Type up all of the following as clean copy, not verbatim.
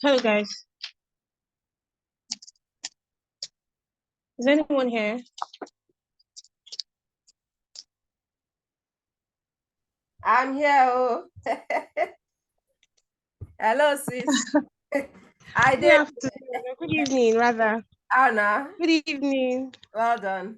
Hello, guys. Is anyone here? I'm here. Oh. Hello, sis. I did. Good evening, rather. Anna. Good evening. Well done.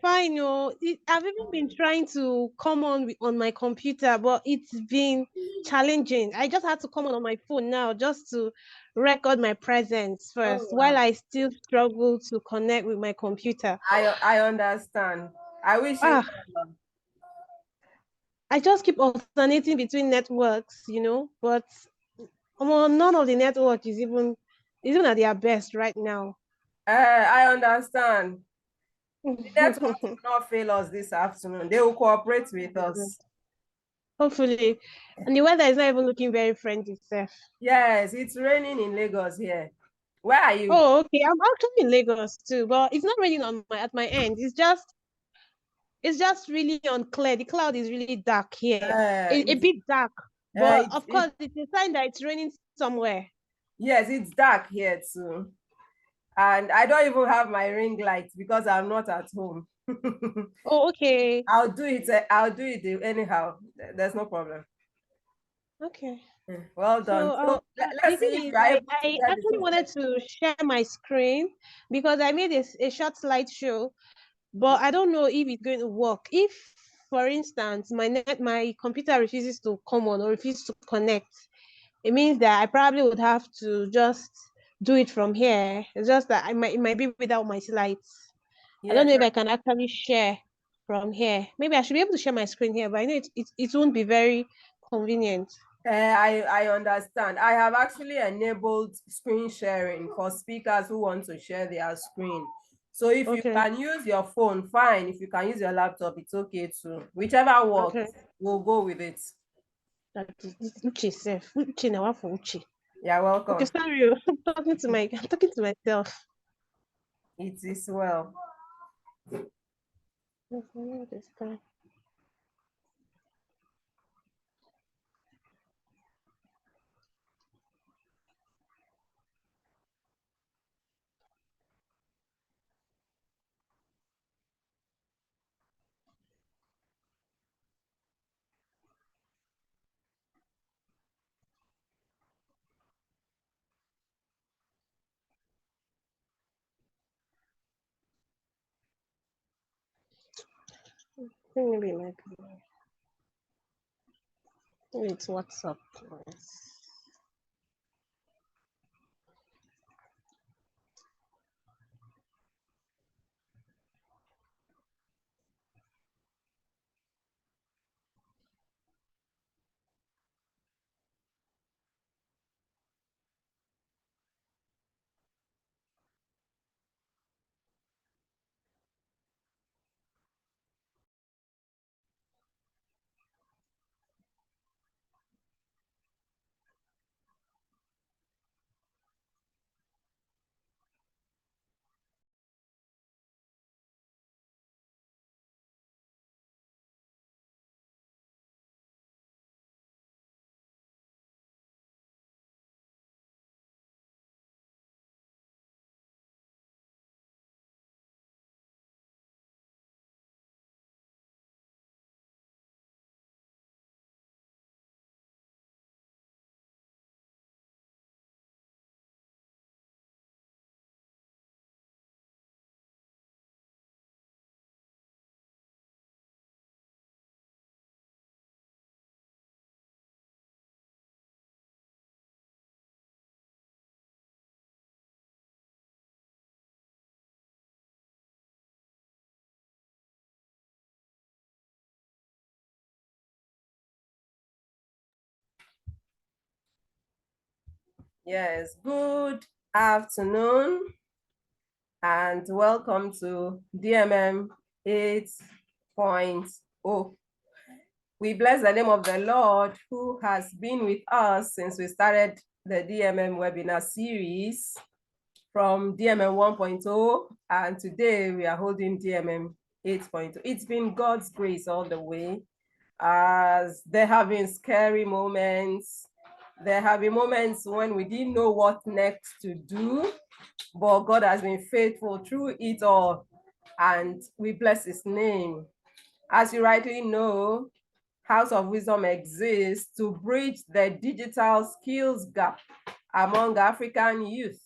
Fine. I've even been trying to come on my computer, but it's been challenging. I just had to come on my phone now just to record my presence first, Oh, while wow. I still struggle to connect with my computer. I understand. I wish you well. I just keep alternating between networks, but none of the network is even at their best right now. I understand. The network will not fail us this afternoon. They will cooperate with us. Hopefully. And the weather is not even looking very friendly, Seth. Yes, it's raining in Lagos here. Where are you? Oh, okay. I'm actually in Lagos too, but it's not raining at my end. It's just really unclear. The cloud is really dark here. A bit dark. But of course, it's a sign that it's raining somewhere. Yes, it's dark here too. And I don't even have my ring light because I'm not at home. Oh, okay. I'll do it anyhow. There's no problem. Okay. Well done. So let's see if you are able to I get actually wanted to share my screen because I made a short slideshow, but I don't know if it's going to work. If, for instance, my computer refuses to come on or refuses to connect, it means that I probably would have to just do it from here. It's just that it might be without my slides. Yes. I don't know if I can actually share from here. Maybe I should be able to share my screen here, but I know it won't be very convenient. I understand. I have actually enabled screen sharing for speakers who want to share their screen. So if you can use your phone, fine. If you can use your laptop, it's okay too. Whichever works, we'll go with it. That is Uche self. Uche now for Uche. You're welcome. Okay, sorry. I'm talking to myself. It is well. Maybe it's WhatsApp. Yes, good afternoon and welcome to DMM 8.0. We bless the name of the Lord who has been with us since we started the DMM webinar series from DMM 1.0, and today we are holding DMM 8.0. It's been God's grace all the way, as there have been scary moments, There have been moments when we didn't know what next to do, but God has been faithful through it all, and we bless his name. As you rightly know, House of Wisdom exists to bridge the digital skills gap among African youth.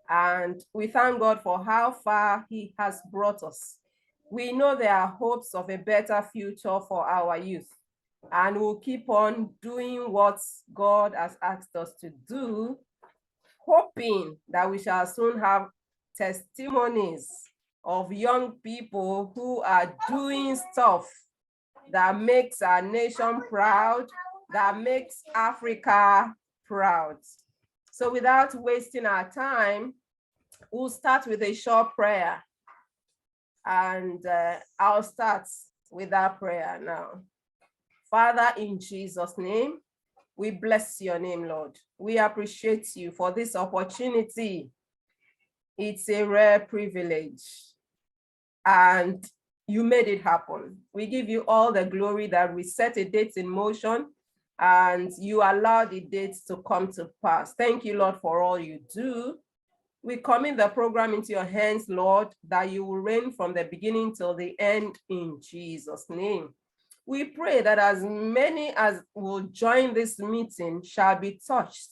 And we thank God for how far he has brought us. We know there are hopes of a better future for our youth, and we'll keep on doing what God has asked us to do, hoping that we shall soon have testimonies of young people who are doing stuff that makes our nation proud, that makes Africa proud. So without wasting our time, we'll start with a short prayer. And I'll start with that prayer now. Father, in Jesus' name, we bless your name, Lord. We appreciate you for this opportunity. It's a rare privilege, and you made it happen. We give you all the glory that we set a date in motion and you allowed the dates to come to pass. Thank you, Lord, for all you do. We commit the program into your hands, Lord, that you will reign from the beginning till the end in Jesus' name. We pray that as many as will join this meeting shall be touched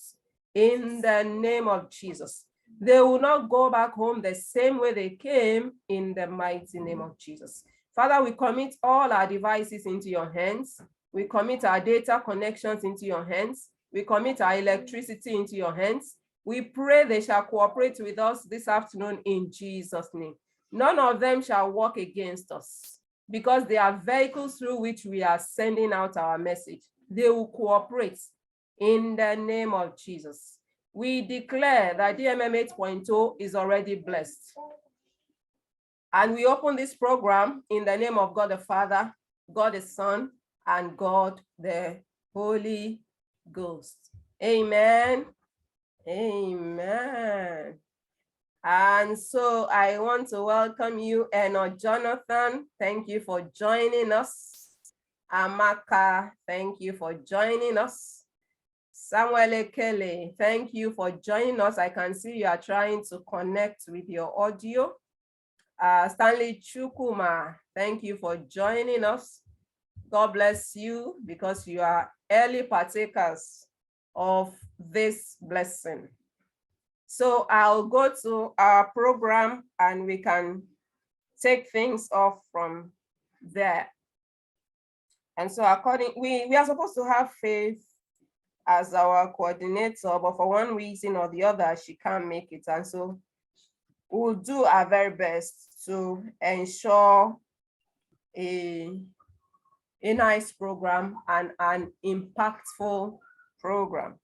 in the name of Jesus. They will not go back home the same way they came in the mighty name of Jesus. Father, we commit all our devices into your hands. We commit our data connections into your hands. We commit our electricity into your hands. We pray they shall cooperate with us this afternoon in Jesus' name. None of them shall work against us because they are vehicles through which we are sending out our message. They will cooperate in the name of Jesus. We declare that DMM 8.0 is already blessed. And we open this program in the name of God the Father, God the Son, and God the Holy Ghost. Amen. Amen. And so I want to welcome you, Eno Jonathan. Thank you for joining us. Amaka, thank you for joining us. Samuel Ekele, thank you for joining us. I can see you are trying to connect with your audio. Stanley Chukwuma, thank you for joining us. God bless you because you are early partakers of this blessing. So I'll go to our program and we can take things off from there. And so we are supposed to have Faith as our coordinator, but for one reason or the other, she can't make it. And so we'll do our very best to ensure a nice program and an impactful program.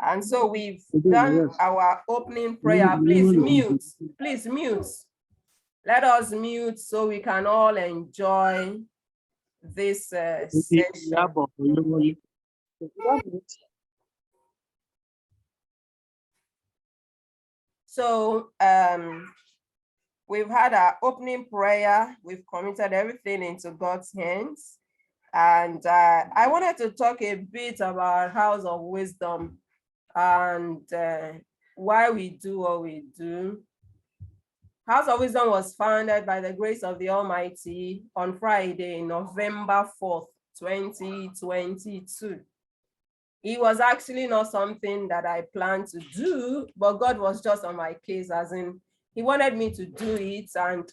And so we've done our opening prayer. Please mute, please mute. Let us mute so we can all enjoy this session. So we've had our opening prayer. We've committed everything into God's hands. And I wanted to talk a bit about House of Wisdom and why we do what we do. House of Wisdom was founded by the grace of the Almighty on Friday, November 4th, 2022. It was actually not something that I planned to do, but God was just on my case, as in he wanted me to do it, and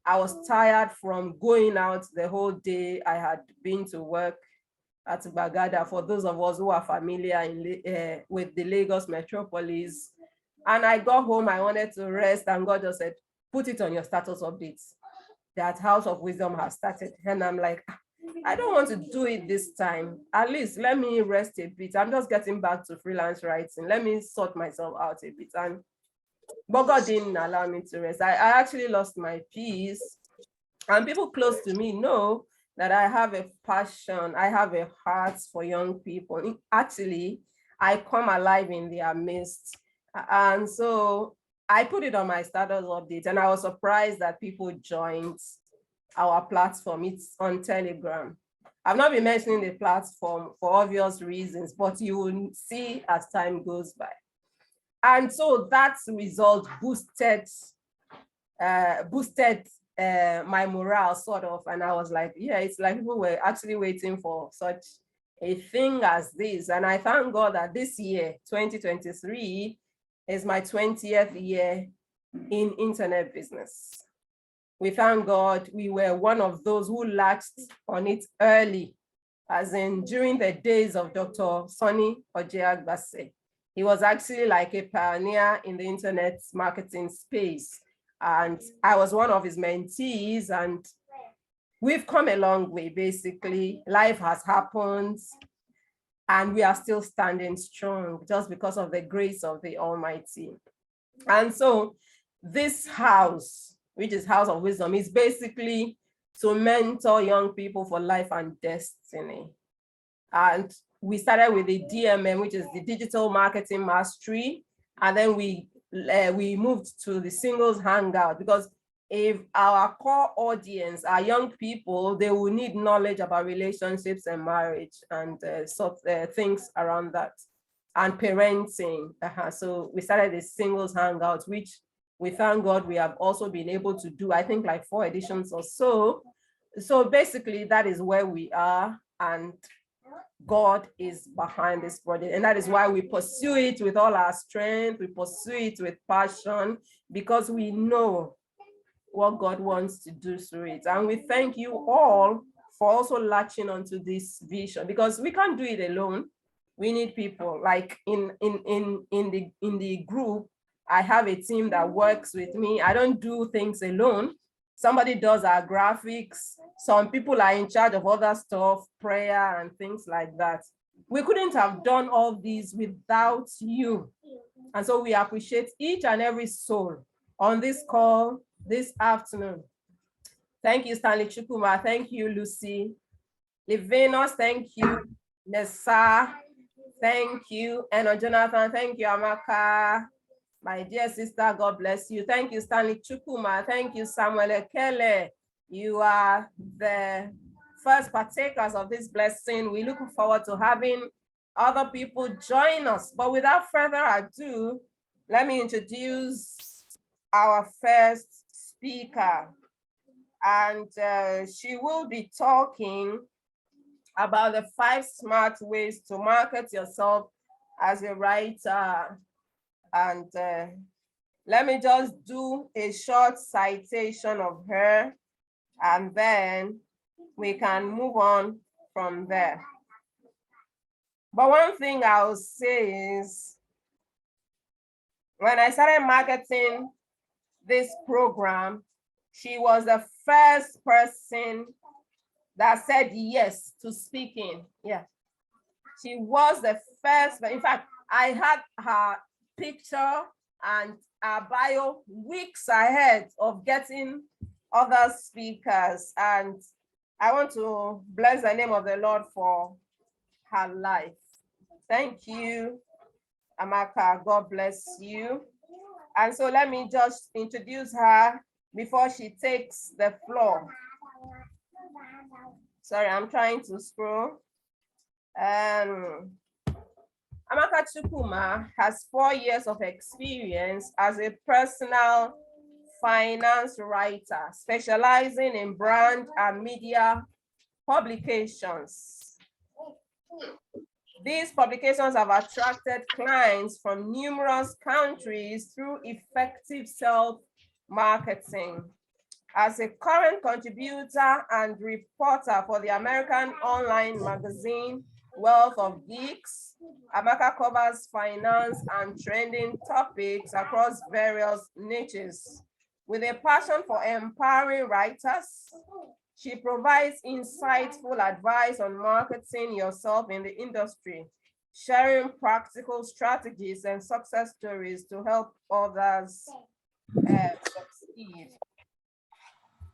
I was tired from going out the whole day. I had been to work at Bagada, for those of us who are familiar with the Lagos metropolis. And I got home, I wanted to rest, and God just said, put it on your status updates that House of Wisdom has started. And I'm like, I don't want to do it this time. At least let me rest a bit. I'm just getting back to freelance writing. Let me sort myself out a bit. But God didn't allow me to rest. I actually lost my peace. And people close to me know that I have a passion, I have a heart for young people. Actually, I come alive in their midst. And so I put it on my status update, and I was surprised that people joined our platform. It's on Telegram. I've not been mentioning the platform for obvious reasons, but you will see as time goes by. And so that result boosted my morale sort of. And I was like, yeah, it's like people were actually waiting for such a thing as this. And I thank God that this year, 2023, is my 20th year in internet business. We thank God we were one of those who latched on it early, as in during the days of Dr. Sonny Odiaka. He was actually like a pioneer in the internet marketing space. And I was one of his mentees, and we've come a long way, basically. Life has happened, and we are still standing strong just because of the grace of the Almighty. And so this house, which is House of Wisdom, is basically to mentor young people for life and destiny. And we started with the DMM, which is the Digital Marketing Mastery. And then we moved to the Singles Hangout, because if our core audience are young people, they will need knowledge about relationships and marriage and things around that, and parenting. So we started the Singles Hangout, which we thank God we have also been able to do, I think, like 4 editions or so. So basically, that is where we are, and God is behind this project. And that is why we pursue it with all our strength. We pursue it with passion, because we know what God wants to do through it. And we thank you all for also latching onto this vision, because we can't do it alone. We need people. Like in the group, I have a team that works with me. I don't do things alone. Somebody does our graphics. Some people are in charge of other stuff, prayer and things like that. We couldn't have done all these without you. And so we appreciate each and every soul on this call this afternoon. Thank you, Stanley Chukwuma. Thank you, Lucy. Livinus, thank you. Nessa, thank you. Eno Jonathan, thank you, Amaka. My dear sister, God bless you. Thank you, Stanley Chukwuma. Thank you, Samuel Ekele. You are the first partakers of this blessing. We look forward to having other people join us. But without further ado, let me introduce our first speaker. And she will be talking about the 5 smart ways to market yourself as a writer. And let me just do a short citation of her, and then we can move on from there. But one thing I'll say is, when I started marketing this program, she was the first person that said yes to speaking. Yeah, she was the first. In fact, I had her picture and our bio weeks ahead of getting other speakers. And I want to bless the name of the Lord for her life. Thank you, Amaka. God bless you. And so let me just introduce her before she takes the floor. Sorry, I'm trying to scroll. Amaka Chukwuma has 4 years of experience as a personal finance writer, specializing in brand and media publications. These publications have attracted clients from numerous countries through effective self-marketing. As a current contributor and reporter for the American online magazine, Wealth of Geeks, Amaka covers finance and trending topics across various niches. With a passion for empowering writers, she provides insightful advice on marketing yourself in the industry, sharing practical strategies and success stories to help others succeed.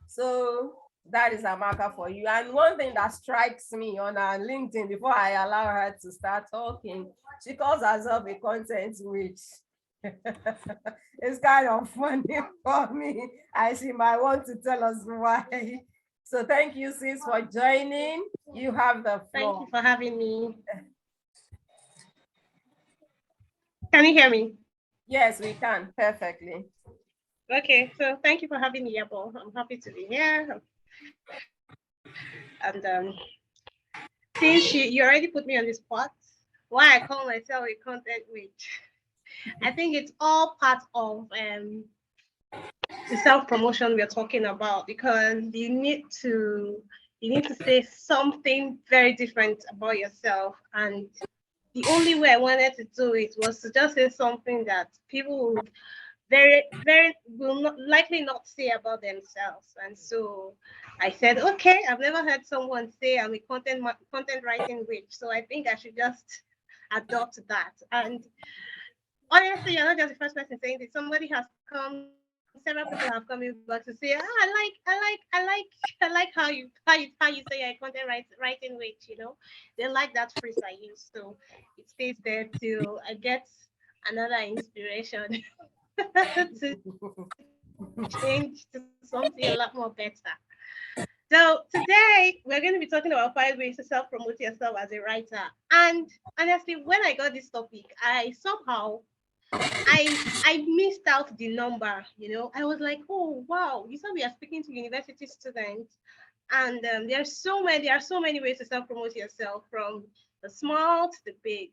So that is Amaka for you. And one thing that strikes me on her LinkedIn before I allow her to start talking, she calls herself a content witch. It's kind of funny for me, and she might want to tell us why. So thank you, sis, for joining. You have the floor. Thank you for having me. Can you hear me? Yes, we can perfectly. Okay, so thank you for having me, Iyabo. I'm happy to be here. And since you already put me on the spot, why I call myself a content witch, I think it's all part of the self-promotion we're talking about, because you need to say something very different about yourself. And the only way I wanted to do it was to just say something that people would will not likely not say about themselves. And so I said, okay, I've never heard someone say I'm a content writing witch, so I think I should just adopt that. And honestly, you're not just the first person saying this. Somebody has come, several people have come in back to say, I like how you say you're a writing witch. They like that phrase I use, so it stays there till I get another inspiration to change to something a lot more better. So today we're going to be talking about 5 ways to self-promote yourself as a writer. And honestly, when I got this topic, I missed out the number. I was like, oh wow, you said we are speaking to university students, and there are so many ways to self-promote yourself, from the small to the big.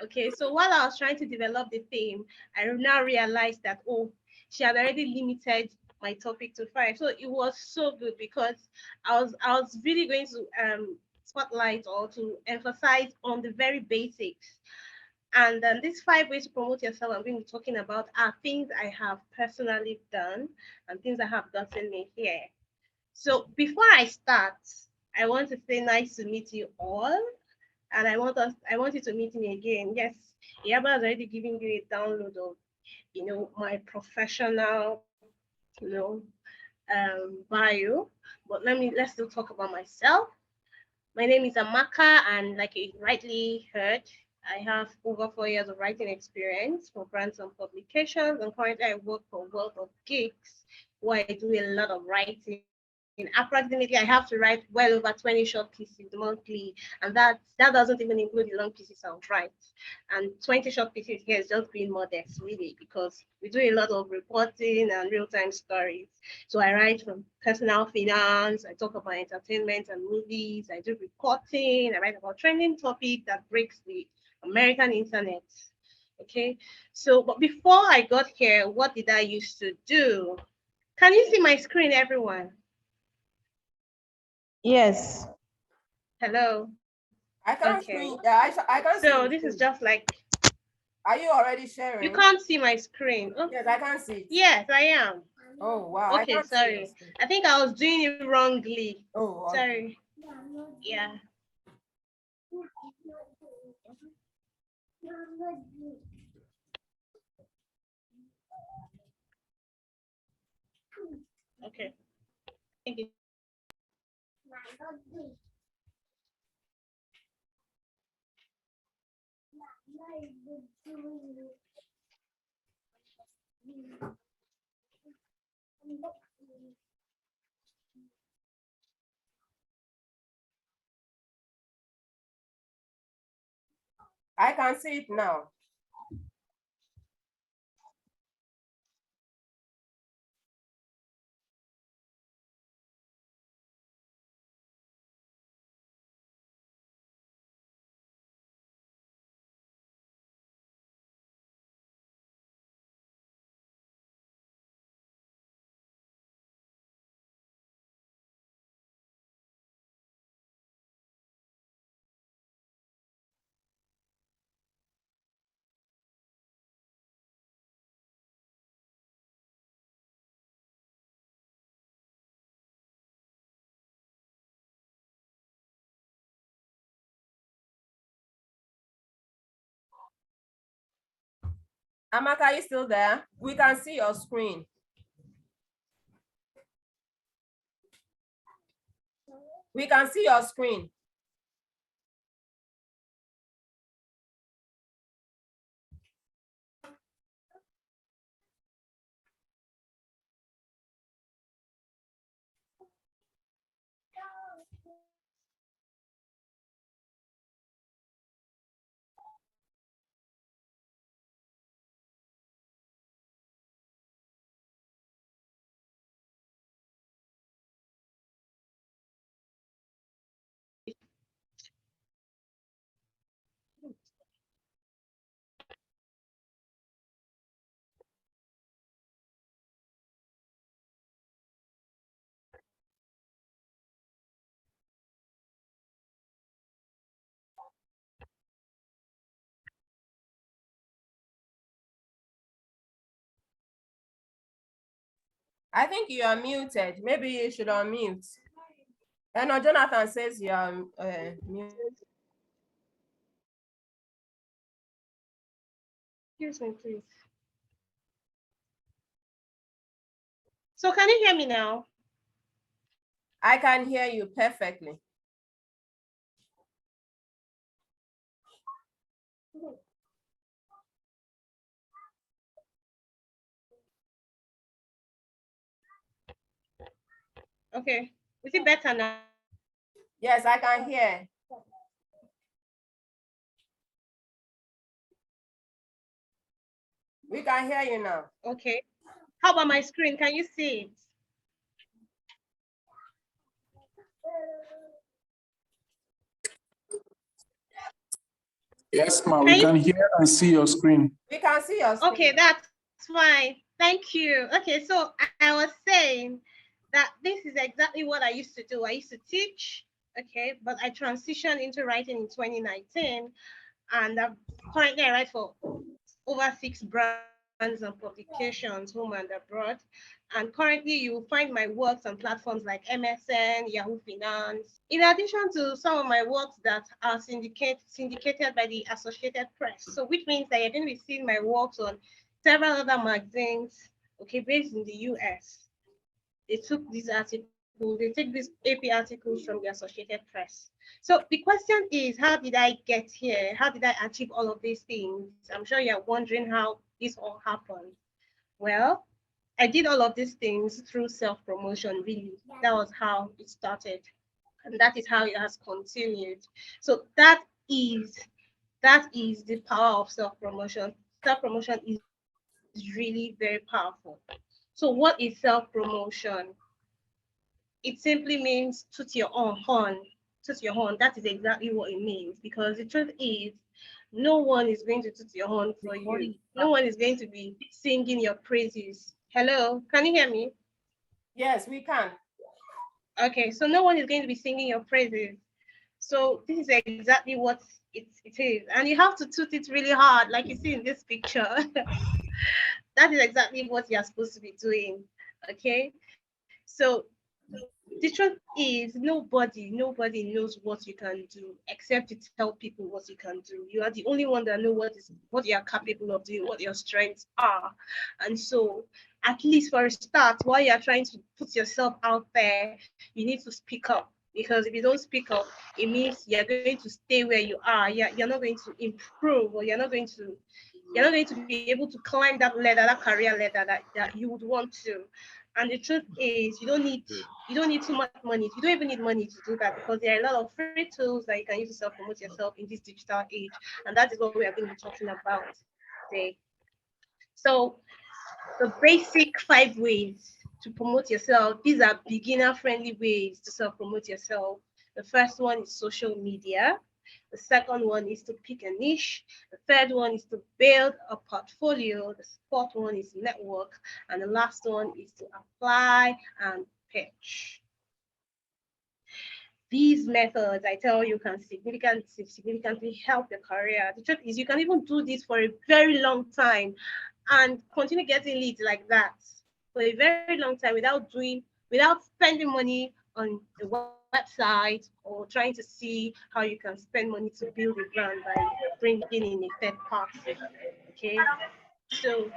Okay, so while I was trying to develop the theme, I now realized that, oh, she had already limited my topic to 5. So it was so good, because I was really going to spotlight or to emphasize on the very basics. And these 5 ways to promote yourself I'm going to be talking about are things I have personally done and things that have gotten me here. So before I start, I want to say nice to meet you all. And I want you to meet me again. Yes, Iyabo has already given you a download of, my professional, you know, bio. But let's still talk about myself. My name is Amaka, and like you rightly heard, I have over 4 years of writing experience for brands and publications, and currently I work for Wealth of Gigs, where I do a lot of writing. Approximately, I have to write well over 20 short pieces monthly, and that doesn't even include the long pieces I'll write. And 20 short pieces here is just being modest, really, because we do a lot of reporting and real-time stories. So I write from personal finance, I talk about entertainment and movies, I do reporting, I write about trending topics that breaks the American internet. Okay, so but before I got here, what did I used to do? Can you see my screen, everyone? Yes. Hello. I can't Okay. see. Yeah, I can't see. So this is just like, Are you already you sharing? can't see my screen. Oh, Yes, I can see it. yes, I am. Oh wow. I Okay, can't see your sorry. screen. I think I was doing it wrongly. Oh, okay. Sorry. Yeah. Okay. Thank you. I can see it now. Amaka, are you still there? We can see your screen. We can see your screen. I think you are muted. Maybe you should unmute. And no, Jonathan says you are muted. Excuse me, please. So can you hear me now? I can hear you perfectly. Okay. Is it better now? Yes, I can hear. We can hear you now. Okay. How about my screen? Can you see it? Yes, ma'am. We can hear and see your screen. We can see your screen. Okay, that's fine. Thank you. Okay, so I was saying that this is exactly what I used to do. I used to teach, okay, but I transitioned into writing in 2019, and currently I write for over 6 brands and publications, home and abroad. And currently, you will find my works on platforms like MSN, Yahoo Finance. In addition to some of my works that are syndicated by the Associated Press, so which means that you're going to be seeing my works on several other magazines, okay, based in the US. They took these articles, they take these AP articles from the Associated Press. So the question is, how did I get here? How did I achieve all of these things? I'm sure you're wondering how this all happened. Well, I did all of these things through self-promotion, really. That was how it started. And that is how it has continued. So that is the power of self-promotion. Self-promotion is really very powerful. So what is self-promotion? It simply means toot your own horn. Toot your horn. That is exactly what it means. Because the truth is, no one is going to toot your horn for you. No one is going to be singing your praises. Hello, can you hear me? Yes, we can. Okay, so no one is going to be singing your praises. So this is exactly what it is. And you have to toot it really hard, like you see in this picture. That is exactly what you're supposed to be doing. Okay. So the truth is nobody knows what you can do except to tell people what you can do. You are the only one that know what you are capable of doing, what your strengths are. And so at least for a start, while you're trying to put yourself out there, you need to speak up, because if you don't speak up, it means you're going to stay where you are. You're not going to improve, or you're not going to be able to climb that ladder, that career ladder that you would want to. And the truth is, you don't need too much money. You don't even need money to do that, because there are a lot of free tools that you can use to self-promote yourself in this digital age. And that is what we are going to be talking about today. So the basic 5 ways to promote yourself. These are beginner-friendly ways to self-promote yourself. The first one is social media. The second one is to pick a niche. The third one is to build a portfolio. The fourth one is network. And the last one is to apply and pitch. These methods, I tell you, can significantly help your career. The truth is, you can even do this for a very long time and continue getting leads like that for a very long time without spending money on a website or trying to see how you can spend money to build a brand by bringing in a third party. Okay, so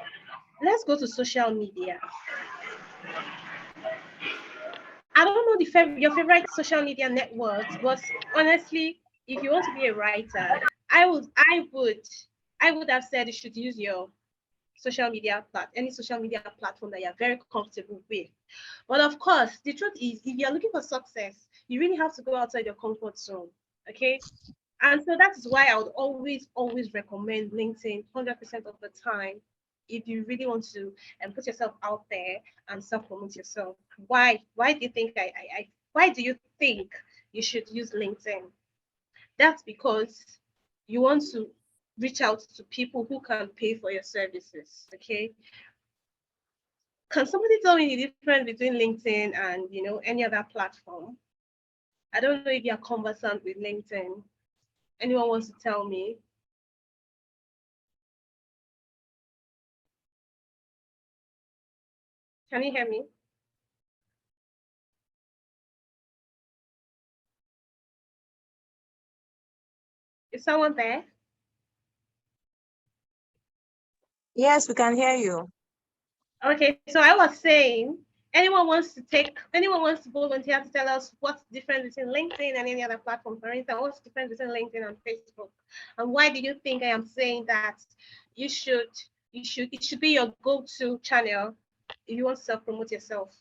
let's go to social media. I don't know your favorite social media networks, but honestly, if you want to be a writer, I would have said you should use your any social media platform that you're very comfortable with. But of course, the truth is, if you're looking for success, you really have to go outside your comfort zone. Okay. And so that is why I would always recommend LinkedIn 100% of the time if you really want to put yourself out there and self-promote yourself. Why do you think why do you think you should use LinkedIn? That's because you want to reach out to people who can pay for your services. Okay. Can somebody tell me the difference between LinkedIn and any other platform? I don't know if you're conversant with LinkedIn. Anyone wants to tell me? Can you hear me? Is someone there? Yes, we can hear you. Okay, so I was saying, anyone wants to volunteer to tell us what's the difference between LinkedIn and any other platform? For instance, what's the difference between LinkedIn and Facebook? And why do you think I am saying that it should be your go-to channel if you want to self-promote yourself?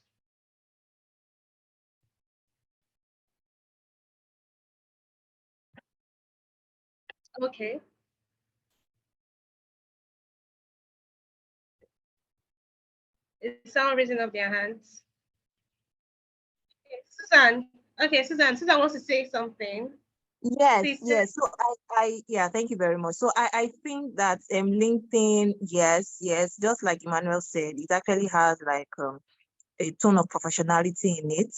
Okay. Is someone raising up their hands? Okay, Susan. Okay, Susan wants to say something. Yes, Please. yes. So yeah, thank you very much. So I think that LinkedIn, yes, just like Emmanuel said, it actually has like a tone of professionality in it.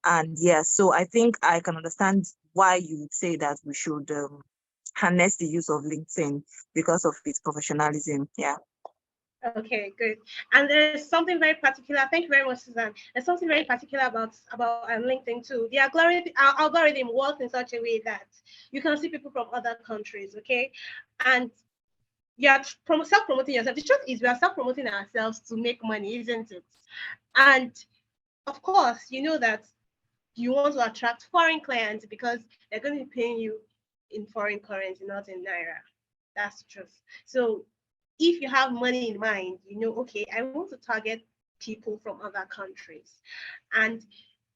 And yes, so I think I can understand why you would say that we should harness the use of LinkedIn because of its professionalism. Yeah. Okay, good. And there's something very particular. Thank you very much, Susan. There's something very particular about LinkedIn too. The algorithm works in such a way that you can see people from other countries. Okay, and you're self-promoting yourself. The truth is, we are self-promoting ourselves to make money, isn't it? And of course, you know that you want to attract foreign clients because they're going to be paying you in foreign currency, not in naira. That's the truth. So if you have money in mind, you know, okay, I want to target people from other countries. And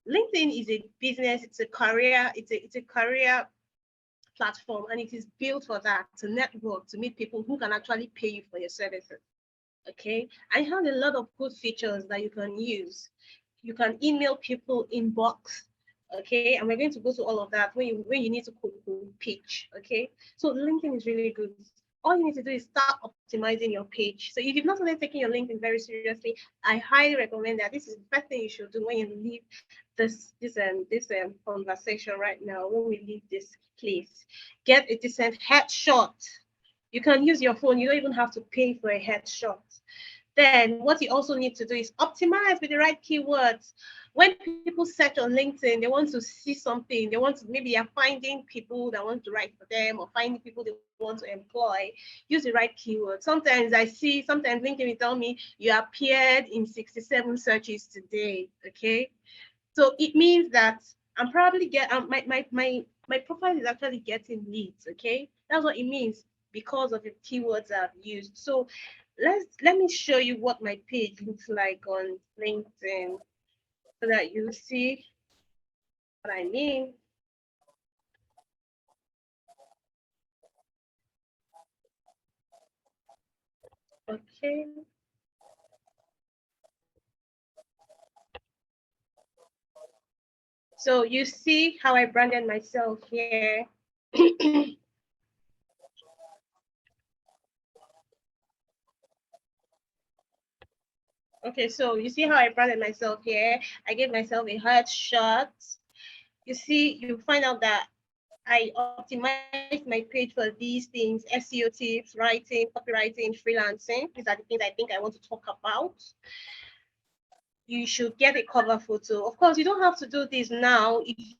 LinkedIn is a business, it's a career, it's a career platform, and it is built for that, to network, to meet people who can actually pay you for your services. Okay. And it has a lot of good features that you can use. You can email people inbox. Okay, and we're going to go to all of that when you need to pitch. Okay, so LinkedIn is really good. All you need to do is start optimizing your page. So if you've not started taking your LinkedIn very seriously, I highly recommend that. This is the first thing you should do when you leave this conversation right now. When we leave this place, get a decent headshot. You can use your phone. You don't even have to pay for a headshot. Then what you also need to do is optimize with the right keywords. When people search on LinkedIn, they want to see something. They want to, maybe they're finding people that want to write for them or finding people they want to employ. Use the right keywords. Sometimes LinkedIn will tell me you appeared in 67 searches today. Okay. So it means that I'm probably my profile is actually getting leads. Okay. That's what it means because of the keywords I've used. So let me show you what my page looks like on LinkedIn so that you see what I mean. Okay. So you see how I branded myself here. Okay, so you see how I branded myself here. I gave myself a headshot. You see, you find out that I optimized my page for these things: SEO tips, writing, copywriting, freelancing. These are the things I think I want to talk about. You should get a cover photo. Of course, you don't have to do this now if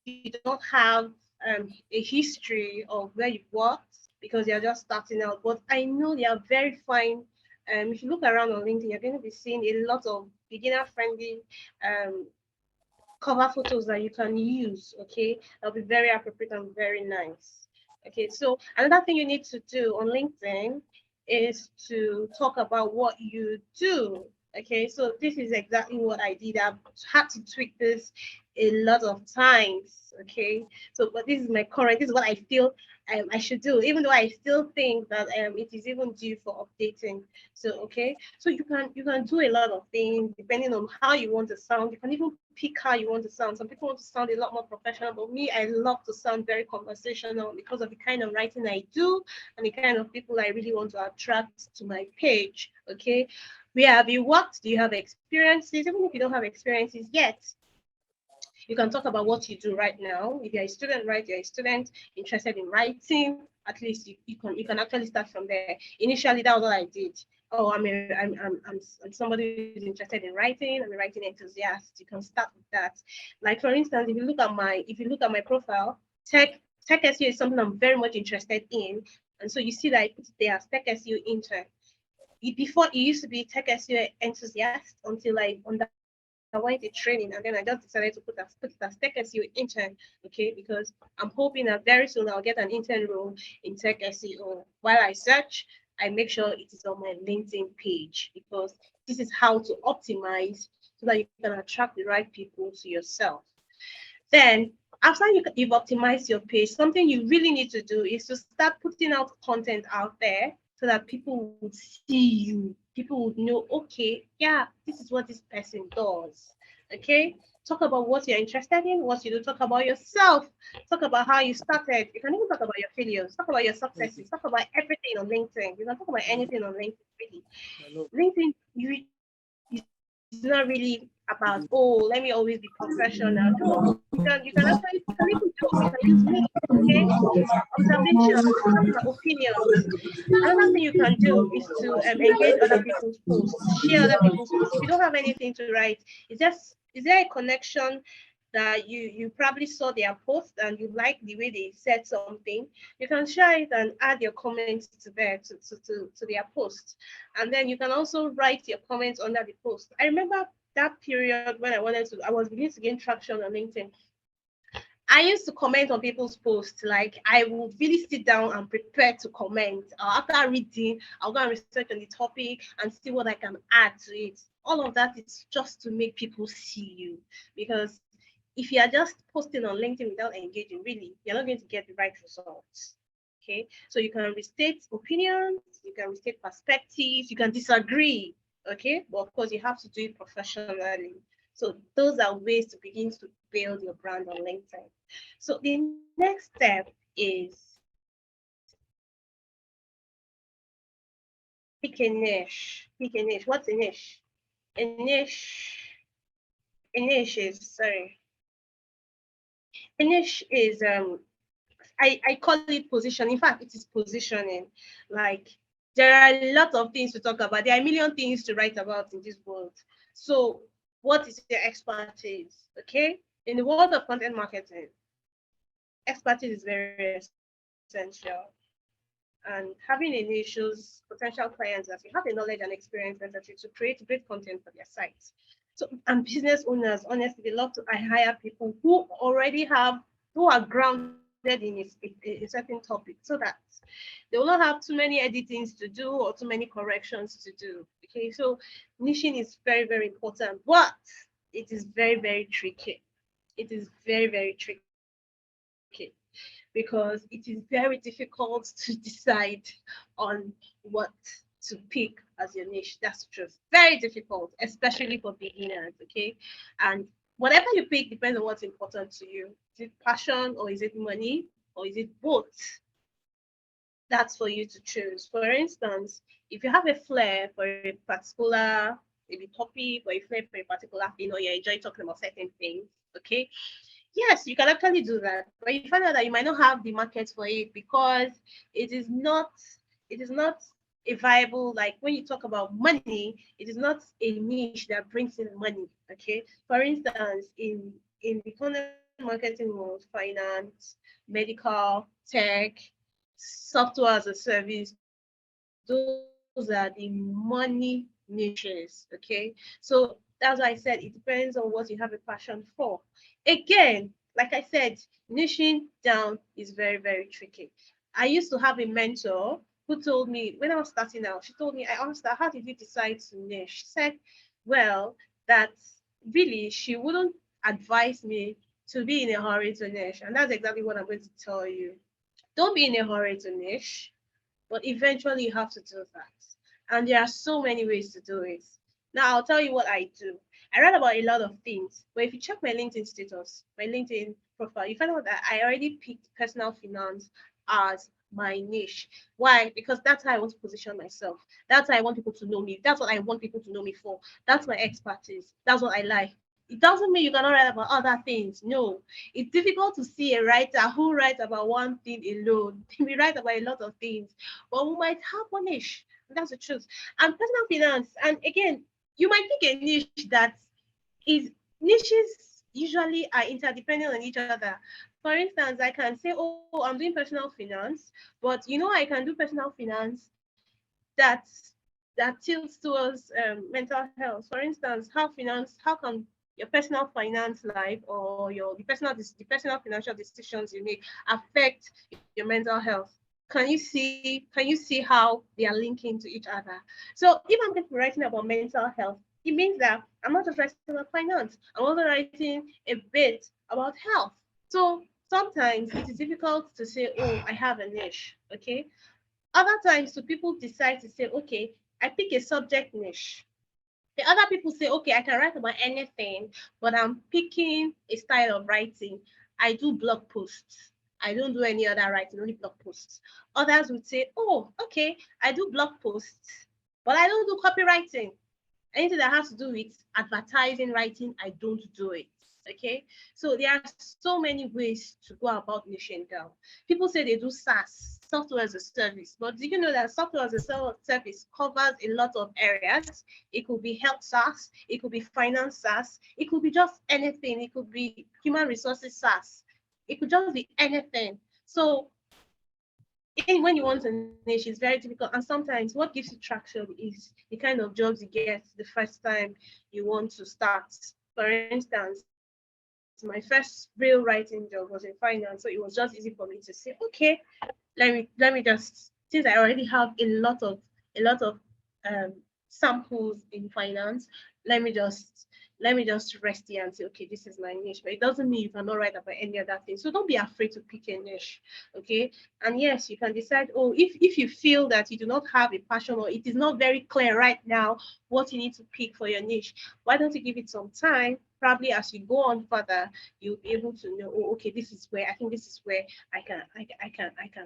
you don't have a history of where you've worked because you're just starting out. But I know they are very fine. If you look around on LinkedIn, you're going to be seeing a lot of beginner-friendly cover photos that you can use. Okay, that'll be very appropriate and very nice. Okay, so another thing you need to do on LinkedIn is to talk about what you do. Okay, so this is exactly what I did. I've had to tweak this a lot of times. Okay, so but this is this is what I feel I should do, even though I still think that it is even due for updating. So okay, so you can do a lot of things depending on how you want to sound. You can even pick how you want to sound. Some people want to sound a lot more professional, but me, I love to sound very conversational because of the kind of writing I do and the kind of people I really want to attract to my page. Okay, where have you worked? Do you have experiences? Even if you don't have experiences yet, you can talk about what you do right now. If you're a student, right? You're a student interested in writing. At least you can actually start from there. Initially, that was what I did. Oh, I'm somebody who's interested in writing. I'm a writing enthusiast. You can start with that. Like for instance, if you look at my profile, tech Tech SEO is something I'm very much interested in. And so you see that I put it there as Tech SEO intern. Before it used to be Tech SEO enthusiast until I underwent the training, and then I just decided to put it as Tech SEO intern, okay? Because I'm hoping that very soon I'll get an intern role in Tech SEO. While I search, I make sure it is on my LinkedIn page, because this is how to optimize so that you can attract the right people to yourself. Then, after you've optimized your page, something you really need to do is to start putting out content out there so that people would see you. People would know, okay, yeah, this is what this person does. Okay? Talk about what you're interested in, what you do. Talk about yourself. Talk about how you started. You can even talk about your failures. Talk about your successes. Talk about everything on LinkedIn. You can talk about anything on LinkedIn, really. LinkedIn, it's not really about, oh, let me always be professional. No, you can actually you can use me, okay? Observations, opinions. Another thing you can do is to engage other people's posts, share other people's posts. If you don't have anything to write, is there a connection that you probably saw their post and you like the way they said something? You can share it and add your comments to their post. And then you can also write your comments under the post. I remember that period when I was beginning to gain traction on LinkedIn. I used to comment on people's posts. Like, I would really sit down and prepare to comment. After reading, I'll go and research on the topic and see what I can add to it. All of that is just to make people see you. Because if you are just posting on LinkedIn without engaging, really, you're not going to get the right results. Okay, so you can restate opinions, you can restate perspectives, you can disagree. Okay, but of course, you have to do it professionally. So those are ways to begin to build your brand on LinkedIn. So the next step is pick a niche. Pick a niche. What's a niche? A niche is, sorry. A niche is I call it position. In fact, it is positioning. Like, there are a lot of things to talk about. There are a million things to write about in this world. So what is your expertise? Okay. In the world of content marketing, expertise is very essential. And having a niche shows potential clients that you have the knowledge and experience necessary to create great content for their sites. So, and business owners, honestly, they love to hire people who are grounded in a certain topic, so that they will not have too many editings to do or too many corrections to do. Okay, so niching is very, very important, but it is very, very tricky. It is very, very tricky because it is very difficult to decide on what to pick as your niche. That's true. Very difficult, especially for beginners. Okay, and whatever you pick depends on what's important to you. Is it passion, or is it money, or is it both? That's for you to choose. For instance, if you have a flair for a particular maybe topic, or a flair for a particular, you enjoy talking about certain things, okay? Yes, you can actually do that, but you find out that you might not have the market for it because it is not a viable, like when you talk about money, it is not a niche that brings in money. Okay. For instance, in the content marketing world, finance, medical, tech, software as a service, those are the money niches. Okay. So that's why I said it depends on what you have a passion for. Again, like I said, niching down is very, very tricky. I used to have a mentor who told me when I was starting out, she told me, I asked her, how did you decide to niche? She said, well, that really she wouldn't advise me to be in a hurry to niche. And that's exactly what I'm going to tell you. Don't be in a hurry to niche, but eventually you have to do that. And there are so many ways to do it. Now, I'll tell you what I do. I read about a lot of things, but if you check my LinkedIn status, my LinkedIn profile, you find out that I already picked personal finance as my niche. Why? Because that's how I want to position myself. That's how I want people to know me. That's what I want people to know me for. That's my expertise. That's what I like. It doesn't mean you cannot write about other things. No, it's difficult to see a writer who writes about one thing alone. We write about a lot of things, but we might have one niche. That's the truth. And personal finance, and again, you might pick a niche that is niches usually are interdependent on each other. For instance, I can say, oh, I'm doing personal finance, but I can do personal finance that that tilts towards mental health. For instance, how can your personal finance life or the personal financial decisions you make affect your mental health? Can you see how they are linking to each other? So if I'm going to be writing about mental health, it means that I'm not just writing about finance, I'm also writing a bit about health. So sometimes it is difficult to say, oh, I have a niche. Okay. Other times, so people decide to say, okay, I pick a subject niche. The other people say, okay, I can write about anything, but I'm picking a style of writing. I do blog posts. I don't do any other writing, only blog posts. Others would say, oh, okay, I do blog posts, but I don't do copywriting. Anything that has to do with advertising, writing, I don't do it. Okay. So there are so many ways to go about niching down. People say they do SaaS, software as a service, but do you know that software as a service covers a lot of areas? It could be health SaaS, it could be finance SaaS, it could be just anything, it could be human resources SaaS, it could just be anything. So when you want a niche, it's very difficult. And sometimes what gives you traction is the kind of jobs you get the first time you want to start. For instance, my first real writing job was in finance. So it was just easy for me to say, okay, let me just, since I already have a lot of samples in finance, let me just rest here and say, okay, this is my niche. But it doesn't mean you cannot write about any other thing. So don't be afraid to pick a niche. Okay. And yes, you can decide, oh, if you feel that you do not have a passion or it is not very clear right now what you need to pick for your niche, why don't you give it some time? Probably as you go on further, you'll be able to know, oh, okay, this is where I can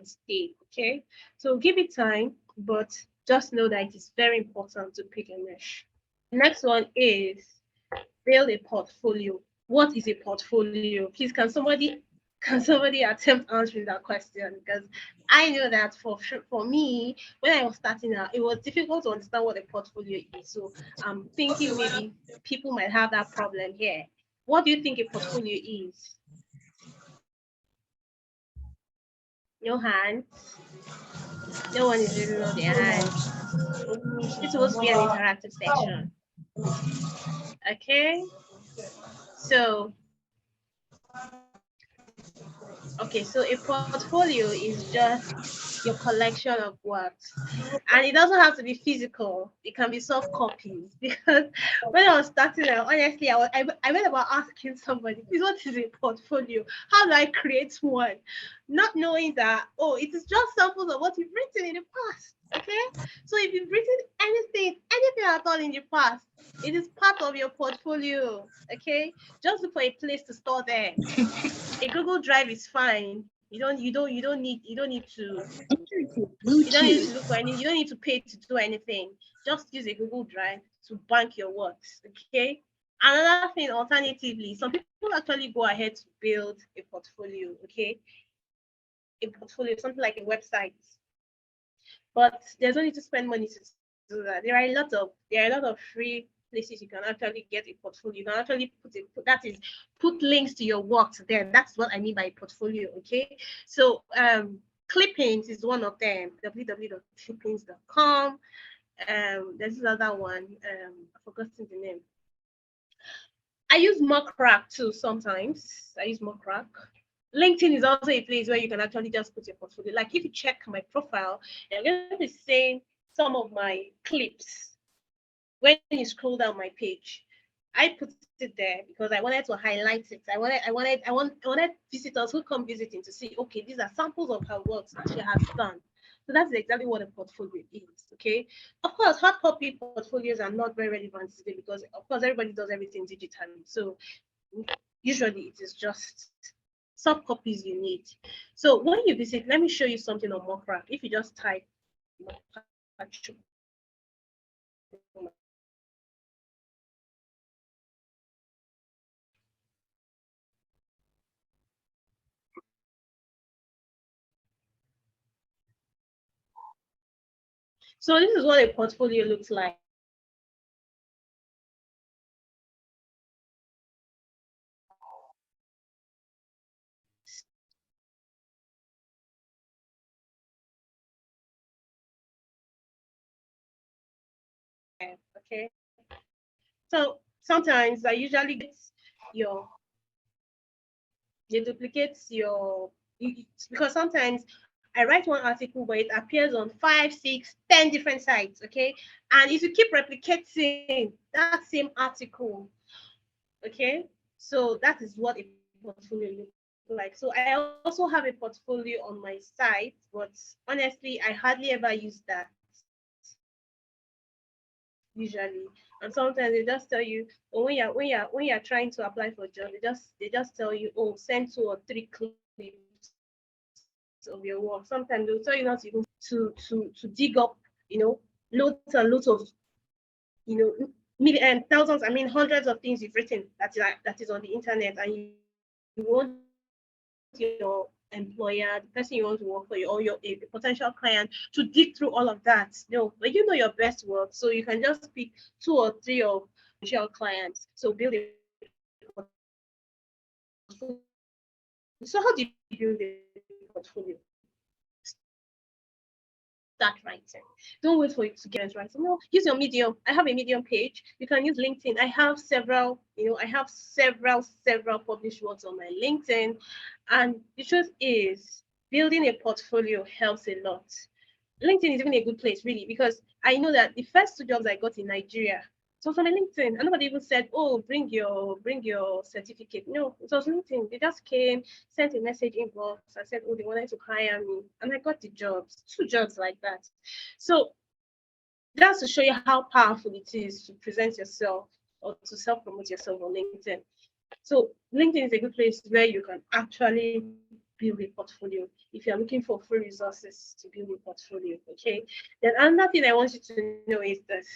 stay. Okay. So give it time, but just know that it is very important to pick a niche. Next one is build a portfolio. What is a portfolio? Please, can somebody attempt answering that question? Because I know that for me, when I was starting out, it was difficult to understand what a portfolio is. So I'm thinking maybe people might have that problem here. What do you think a portfolio is? No hands. No one is raising up their hands. It's supposed to be an interactive section. Okay. So okay, so a portfolio is just your collection of works. And it doesn't have to be physical. It can be soft copies. Because when I was starting out, honestly, I went about asking somebody, please, what is a portfolio? How do I create one? Not knowing that, oh, it is just samples of what you've written in the past. Okay? So if you've written anything at all in the past, it is part of your portfolio. Okay? Just look for a place to store them. A Google Drive is fine. You don't need to look for any, you don't need to pay to do anything. Just use a Google Drive to bank your works. Okay. Another thing, alternatively, some people actually go ahead to build a portfolio. Okay. A portfolio, something like a website. But there's no need to spend money to do that. There are a lot of free places you can actually get a portfolio. You can actually put links to your works there. That's what I mean by portfolio. Okay. So clippings is one of them. www.clippings.com. There's this other one. I've forgotten the name. I use Mockcrack too sometimes. I use Mockcrack. LinkedIn is also a place where you can actually just put your portfolio. Like if you check my profile, you're going to be seeing some of my clips. When you scroll down my page, I put it there because I wanted to highlight it. I wanted visitors who come visiting to see, okay, these are samples of her works that she has done. So that's exactly what a portfolio is. Okay. Of course, hard copy portfolios are not very relevant today because, of course, everybody does everything digitally. So usually it is just soft copies you need. So when you visit, let me show you something on Mockcraft. If you just type Amaka Chukwuma. So this is what a portfolio looks like. Okay. So sometimes I usually get your you duplicate your because sometimes I write one article but it appears on 5, 6, 10 different sites. Okay. And if you keep replicating that same article, okay, so that is what a portfolio looks like. So I also have a portfolio on my site, but honestly I hardly ever use that usually. And sometimes they just tell you, or when you're trying to apply for a job, they just tell you, oh, send 2 or 3 clips of your work. Sometimes they'll tell you not to even to dig up, loads and loads of, you know, million thousands, I mean hundreds of things you've written that is on the internet, and you want your employer, the person you want to work for, or your a potential client, to dig through all of that. No, but you know your best work, so you can just pick 2 or 3 of potential clients. So build a portfolio. So how do you build a portfolio? Start writing. Don't wait for it to get right. No, use your Medium. I have a Medium page. You can use LinkedIn. I have several, several published words on my LinkedIn. And the truth is, building a portfolio helps a lot. LinkedIn is even a good place, really, because I know that the first 2 jobs I got in Nigeria, it was on my LinkedIn, and nobody even said, "Oh, bring your certificate." No, it was LinkedIn. They just came, sent a message inbox, and said, "Oh, they wanted to hire me," and I got the jobs, 2 jobs like that. So that's to show you how powerful it is to present yourself or to self-promote yourself on LinkedIn. So LinkedIn is a good place where you can actually build a portfolio if you're looking for free resources to build a portfolio. Okay. Then another thing I want you to know is this.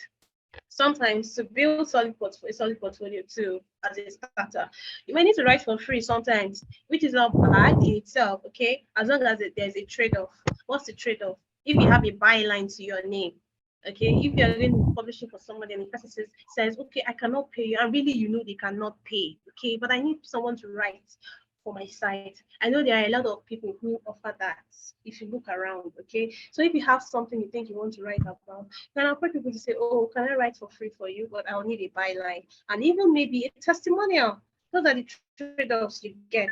Sometimes to build a solid portfolio too as a starter, you might need to write for free sometimes, which is not bad in itself. Okay, as long as there's a trade-off. What's the trade-off? If you have a byline to your name, okay, if you're going to be publishing for somebody and the person says, okay, I cannot pay you, and really they cannot pay, okay, but I need someone to write for my site. I know there are a lot of people who offer that if you look around, okay. So if you have something you think you want to write about, then I'll put people to say, oh, can I write for free for you? But I'll need a byline and even maybe a testimonial. Those are the trade-offs you get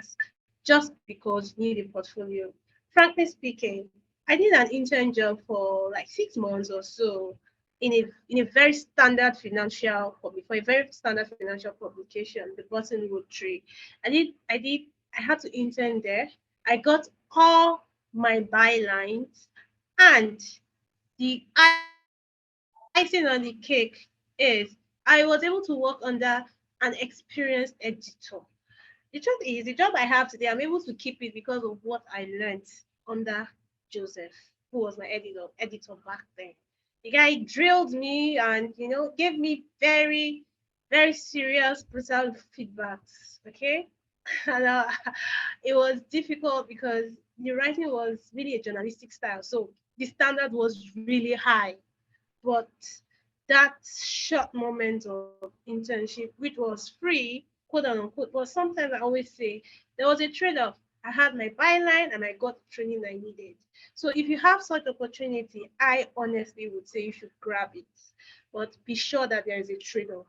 just because you need a portfolio. Frankly speaking, I did an intern job for like 6 months or so in a very standard for a very standard financial publication, the Boston Road Tree. I had to intern there. I got all my bylines, and the icing on the cake is I was able to work under an experienced editor. The truth is, the job I have today, I'm able to keep it because of what I learned under Joseph, who was my editor back then. The guy drilled me and gave me very, very serious, brutal feedbacks. Okay, and it was difficult because the writing was really a journalistic style, so the standard was really high. But that short moment of internship, which was free, quote unquote, but sometimes I always say there was a trade-off. I had my byline and I got the training I needed. So if you have such opportunity, I honestly would say you should grab it. But be sure that there is a trade-off.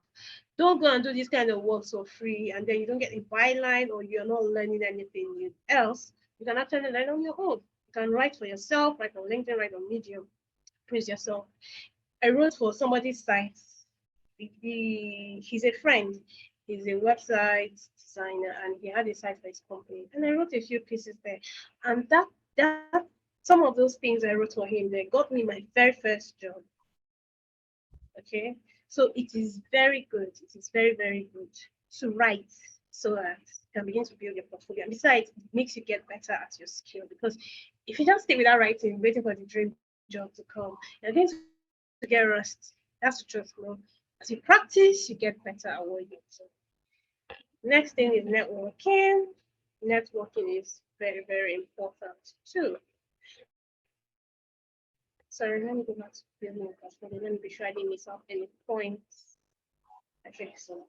Don't go and do this kind of work for free and then you don't get a byline or you're not learning anything else. You can actually learn on your own. You can write for yourself, write on LinkedIn, write on Medium, praise yourself. I wrote for somebody's site. He's a friend. He's a website designer, and he had a site for his company. And I wrote a few pieces there, and that some of those things I wrote for him, they got me my very first job. Okay, so it is very good. It is very, very good to write so that you can begin to build your portfolio. And besides, it makes you get better at your skill, because if you just stay without writing, waiting for the dream job to come, you're going to get rust. That's the truth, As you practice, you get better at what you do. Next thing is networking. Networking is very, very important too. Sorry, let me go back to building a portfolio. Let me be sure I didn't miss out any points. Okay, so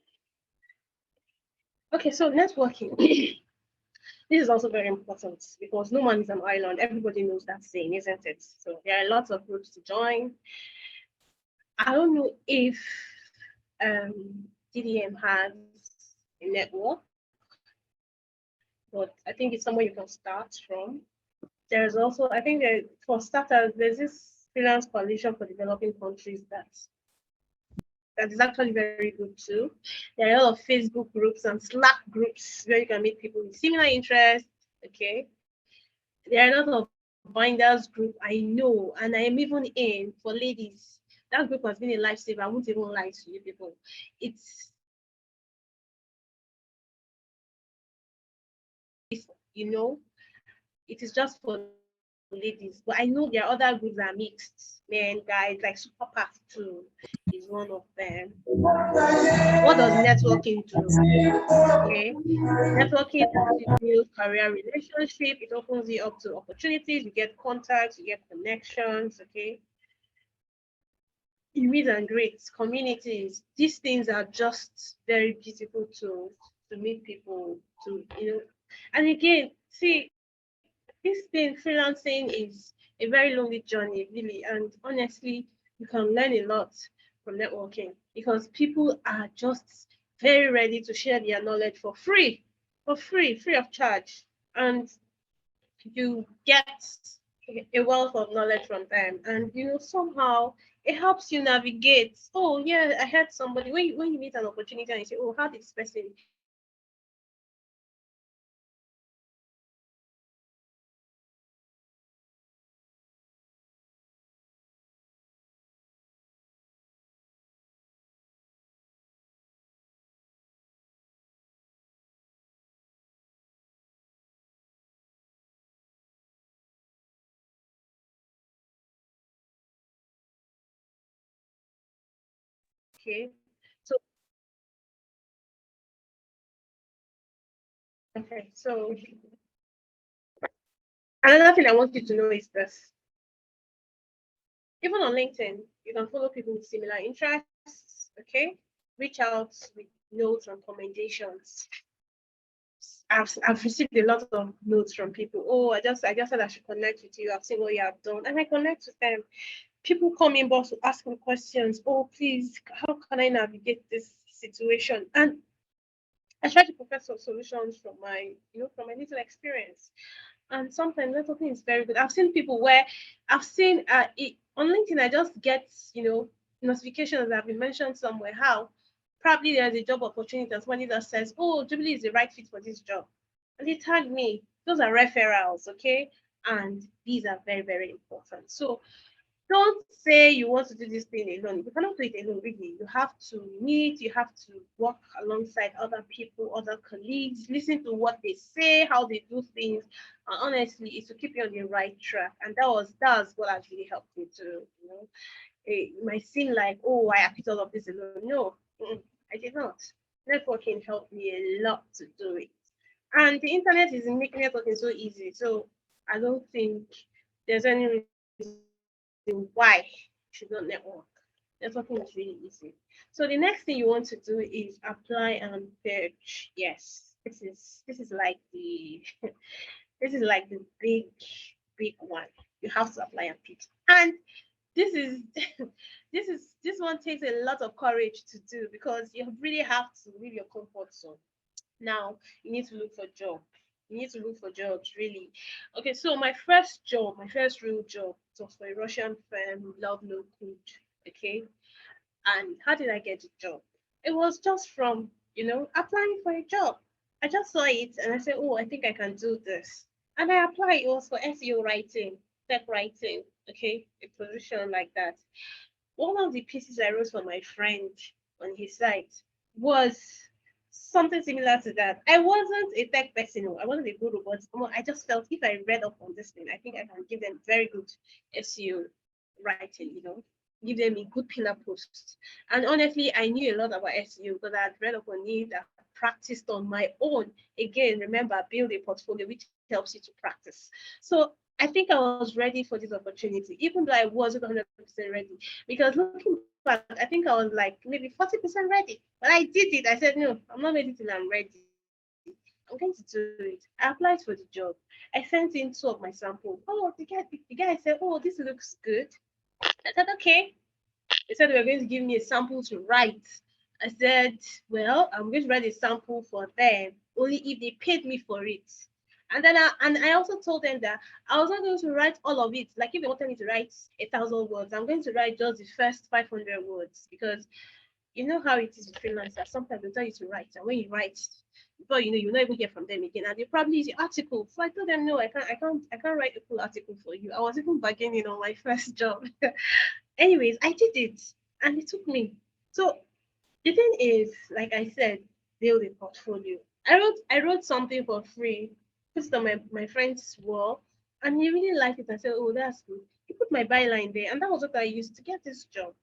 networking. This is also very important because no man is an island. Everybody knows that saying, isn't it? So there are lots of groups to join. I don't know if DDM has a network, but I think it's somewhere you can start from. There's also, I think that for starters, there's this freelance coalition for developing countries that is actually very good too. There are a lot of Facebook groups and Slack groups where you can meet people with similar interests. Okay. There are a lot of binders group I know, and I am even in for ladies. That group has been a lifesaver. I won't even lie to you people. It's, you know, it is just for ladies. But I know there are other groups that are mixed. Men, guys, like Super Path too is one of them. What does networking do? Okay. Networking helps you build career relationship. It opens you up to opportunities. You get contacts, you get connections. Okay. You meet and greet communities. These things are just very beautiful to meet people, to, and again, see, this thing, freelancing is a very lonely journey, really. And honestly, you can learn a lot from networking because people are just very ready to share their knowledge for free of charge. And you get a wealth of knowledge from them. And, somehow it helps you navigate. Oh, yeah, I heard somebody, when you meet an opportunity and you say, oh, how did this person okay? So, okay, so another thing I want you to know is this. Even on LinkedIn, you can follow people with similar interests, okay? Reach out with notes and recommendations. I've received a lot of notes from people. Oh, I just said I should connect with you. I've seen what you have done, and I connect with them. People come in box to ask me questions. Oh, please, how can I navigate this situation? And I try to provide some solutions from my little experience. And sometimes networking is very good. I've seen people where I've seen it on LinkedIn. I just get notifications that have been mentioned somewhere. How probably there's a job opportunity that somebody that says, "Oh, Jubilee is the right fit for this job," and they tag me. Those are referrals, okay? And these are very, very important. So don't say you want to do this thing alone. You cannot do it alone, really. You have to meet, you have to work alongside other people, other colleagues, listen to what they say, how they do things. And honestly, it's to keep you on the right track. And that's what has really helped me to. It might seem like, oh, I have all of this alone. No, I did not. Networking helped me a lot to do it. And the internet is making networking so easy. So I don't think there's any why you should not network. Networking is really easy. So the next thing you want to do is apply and pitch. Yes, this is like the this is like the big one. You have to apply and pitch. And this is this one takes a lot of courage to do because you really have to leave your comfort zone. Now you need to look for jobs. You need to look for jobs, really. Okay, so my first job, my first real job, it was for a Russian firm, Love No Good. Okay, and how did I get the job? It was just from applying for a job. I just saw it and I said, oh, I think I can do this, and I applied. It was for SEO writing, tech writing. Okay, a position like that. One of the pieces I wrote for my friend on his site was something similar to that. I wasn't a tech person, I wasn't a guru, but I just felt if I read up on this thing, I think I can give them very good SEO writing, give them a good pillar post. And honestly, I knew a lot about SEO because I had read up on it, I practiced on my own. Again, remember, build a portfolio which helps you to practice. So I think I was ready for this opportunity, even though I wasn't 100% ready. Because looking back, I think I was like maybe 40% ready. But I did it. I said, no, I'm not ready till I'm ready. I'm going to do it. I applied for the job. I sent in 2 of my samples. Oh, the guy said, oh, this looks good. I said, okay. They said they were going to give me a sample to write. I said, well, I'm going to write a sample for them only if they paid me for it. And then I also told them that I was not going to write all of it. Like if they wanted me to write 1,000 words, I'm going to write just the first 500 words, because you know how it is with freelancers. Sometimes they tell you to write, and when you write, before you know, you'll not even hear from them again, and they probably use the article. So I told them, no, I can't write a full article for you. I was even bargaining on my first job. Anyways, I did it, and it took me. So the thing is, like I said, build a portfolio. I wrote something for free, put it on my friend's wall, and he really liked it. I said, oh, that's good. He put my byline there, and that was what I used to get this job.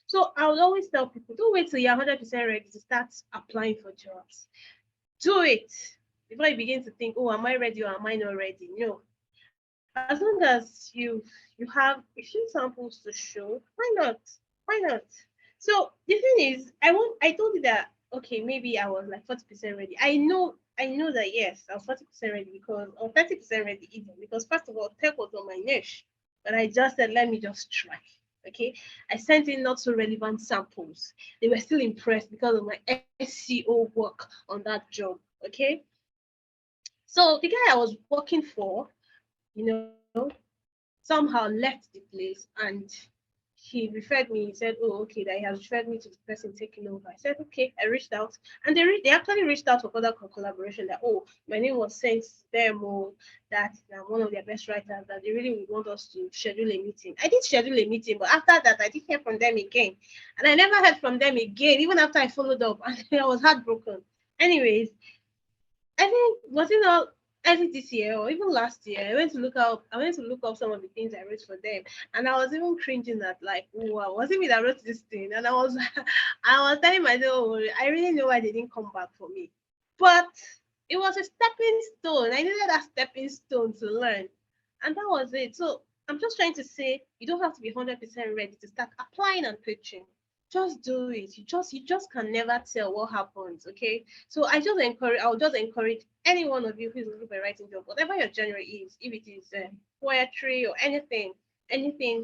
So I would always tell people, don't wait till you're 100% ready to start applying for jobs. Do it before you begin to think, oh, am I ready or am I not ready? No. As long as you have a few samples to show, why not? Why not? So the thing is, I told you that okay, maybe I was like 40% ready. I know that yes, I was 40% ready because, or 30% ready even, because first of all, tech was on my niche. But I just said, let me just try. Okay. I sent in not so relevant samples. They were still impressed because of my SEO work on that job. Okay. So the guy I was working for, you know, somehow left the place, and he referred me. He said, oh, okay, that he has referred me to the person taking over. I said, okay. I reached out, and they actually reached out for further collaboration, that, oh, my name was sent to them, or that I'm one of their best writers, that they really would want us to schedule a meeting. I did schedule a meeting, but after that, I didn't hear from them again. And I never heard from them again, even after I followed up, and I was heartbroken. Anyways, I think, was it not early this year or even last year? I went to look up some of the things I wrote for them, and I was even cringing at, like, wow, was it me that wrote this thing? And I was I was telling myself, oh, I really know why they didn't come back for me. But it was a stepping stone. I needed that stepping stone to learn. And that was it. So I'm just trying to say, you don't have to be 100% ready to start applying and pitching. Just do it. You just can never tell what happens. Okay. So I'll just encourage any one of you who's looking for a writing job, whatever your genre is, if it is poetry or anything,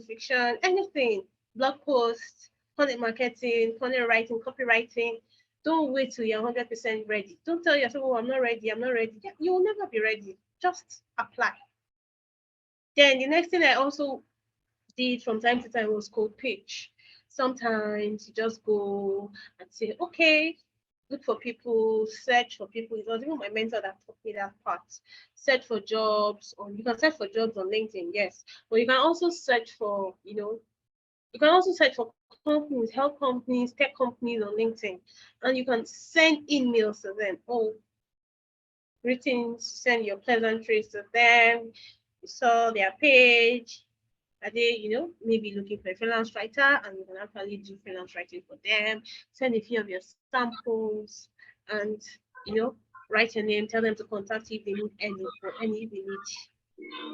fiction, anything, blog posts, content marketing, content writing, copywriting. Don't wait till you're 100% ready. Don't tell yourself, oh, I'm not ready. I'm not ready. Yeah, you will never be ready. Just apply. Then the next thing I also did from time to time was cold pitch. Sometimes you just go and say, okay, look for people, search for people. It was even my mentor that taught me that part. Search for jobs, or you can search for jobs on LinkedIn, yes. But you can also search for, you can also search for companies, health companies, tech companies on LinkedIn. And you can send emails to them. Oh, greetings, send your pleasantries to them. You saw their page. Are they, maybe looking for a freelance writer, and you can actually do freelance writing for them? Send a few of your samples, and write your name. Tell them to contact you if they need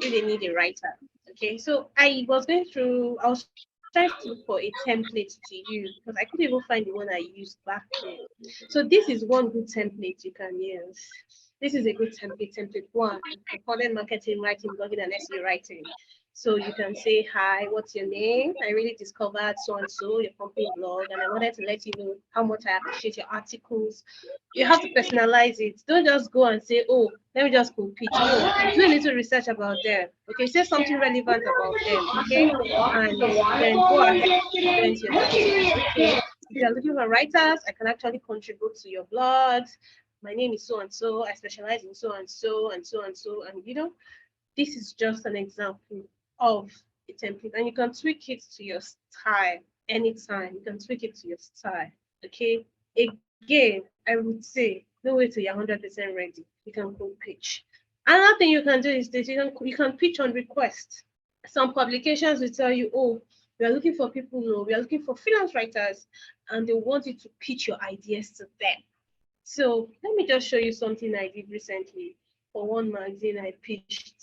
if they need a writer. Okay, so I was trying to look for a template to use, because I couldn't even find the one I used back then. So this is one good template you can use. This is a good template one for content marketing, writing, blogging, and SEO writing. So you can say, hi, what's your name? I really discovered so and so, your company blog, and I wanted to let you know how much I appreciate your articles. You have to personalize it. Don't just go and say, oh, let me just go pitch. No, do a little research about them. Okay, say something relevant about them. Okay, and then go ahead and present your details. Okay, if you're looking for writers, I can actually contribute to your blogs. My name is so and so. I specialize in so and so and so and so. And this is just an example of a template, and you can tweak it to your style anytime. You can tweak it to your style. Okay. Again, I would say no way till you're 100% ready. You can go pitch. Another thing you can do is this: you can pitch on request. Some publications will tell you, oh, we are looking for people, no, we are looking for freelance writers, and they want you to pitch your ideas to them. So let me just show you something I did recently for one magazine I pitched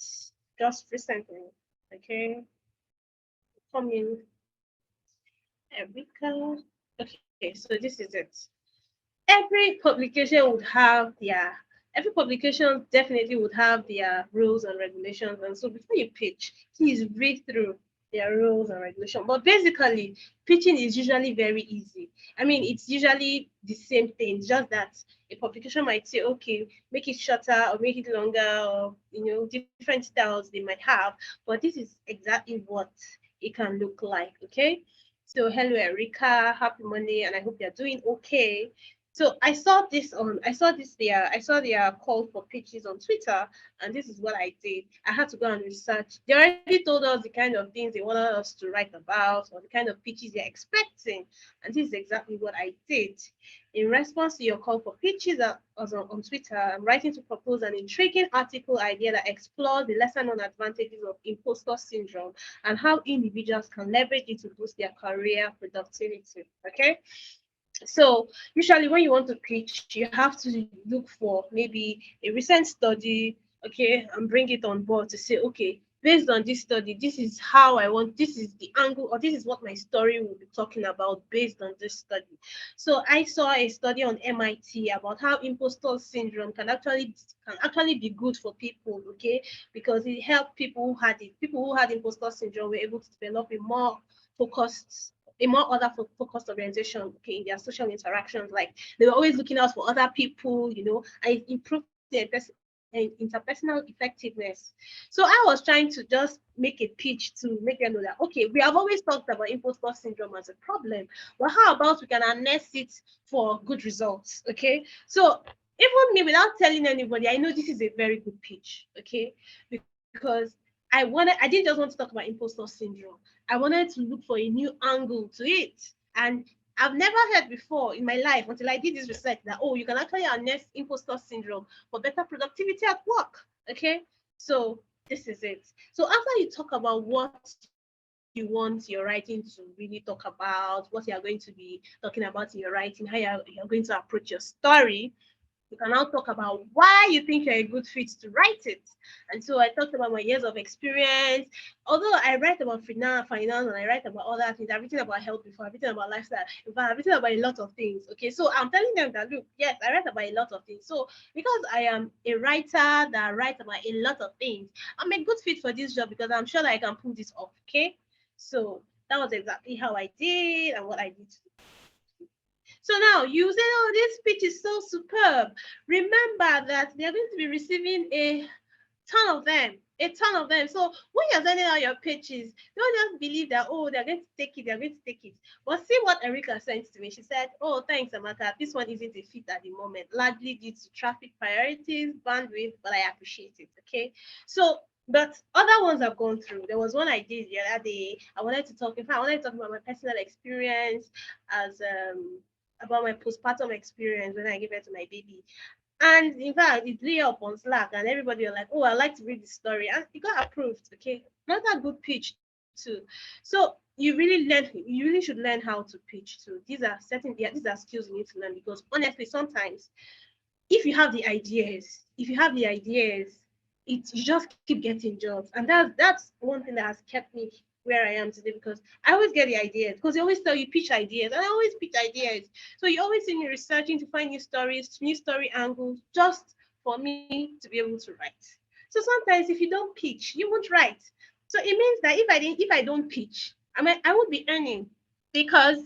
just recently. Okay, come in, Erica. Okay, so this is it. Every publication definitely would have their rules and regulations. And so before you pitch, please read through. There are rules and regulations. But basically, pitching is usually very easy. I mean, it's usually the same thing, just that a publication might say, okay, make it shorter or make it longer, or different styles they might have. But this is exactly what it can look like. Okay. So hello Erica, happy Monday, and I hope you're doing okay. So I saw their call for pitches on Twitter, and this is what I did. I had to go and research. They already told us the kind of things they wanted us to write about, or the kind of pitches they're expecting, and this is exactly what I did. In response to your call for pitches on Twitter, I'm writing to propose an intriguing article idea that explores the lesser known advantages of imposter syndrome and how individuals can leverage it to boost their career productivity. Okay. So usually when you want to pitch, you have to look for maybe a recent study, okay, and bring it on board to say, okay, based on this study, this is the angle, or this is what my story will be talking about based on this study. So I saw a study on MIT about how imposter syndrome can actually be good for people, okay, because it helped people who had imposter syndrome were able to develop a more other focused organization, okay, in their social interactions. Like they were always looking out for other people, and it improved their interpersonal effectiveness. So I was trying to just make a pitch to make them know that, okay, we have always talked about imposter syndrome as a problem, but how about we can harness it for good results? Okay. So even me, without telling anybody, I know this is a very good pitch, okay, because I didn't just want to talk about imposter syndrome. I wanted to look for a new angle to it. And I've never heard before in my life until I did this research that, oh, you can actually harness imposter syndrome for better productivity at work. Okay. So this is it. So after you talk about what you want your writing to really talk about, what you're going to be talking about in your writing, how you're going to approach your story, you can now talk about why you think you're a good fit to write it. And so I talked about my years of experience. Although I write about finance and I write about other things, I've written about health before, I've written about lifestyle, in fact, I've written about a lot of things. Okay, so I'm telling them that, look, yes, I write about a lot of things. So because I am a writer that writes about a lot of things, I'm a good fit for this job because I'm sure that I can pull this off. Okay, so that was exactly how I did and what I did. So now you say, oh, this speech is so superb. Remember that they're going to be receiving a ton of them. A ton of them. So when you're sending out your pitches, don't just believe that, oh, they're going to take it, they're going to take it. But see what Erica sent to me. She said, oh, thanks, Amaka. This one isn't a fit at the moment, largely due to traffic priorities, bandwidth, but I appreciate it. Okay. So but other ones I've gone through. There was one I did the other day. I wanted to talk about my personal experience as about my postpartum experience when I gave birth to my baby. And in fact, it blew up on Slack, and everybody was like, "Oh, I'd like to read the story," and it got approved. Okay, not a good pitch too. So you really should learn how to pitch too. These are skills you need to learn because honestly, sometimes if you have the ideas, you just keep getting jobs, and that's one thing that has kept me where I am today because I always get the ideas because they always tell you pitch ideas, and I always pitch ideas. So you always see me researching to find new stories, new story angles, just for me to be able to write. So sometimes if you don't pitch, you won't write. So it means that if I don't pitch, I would be earning because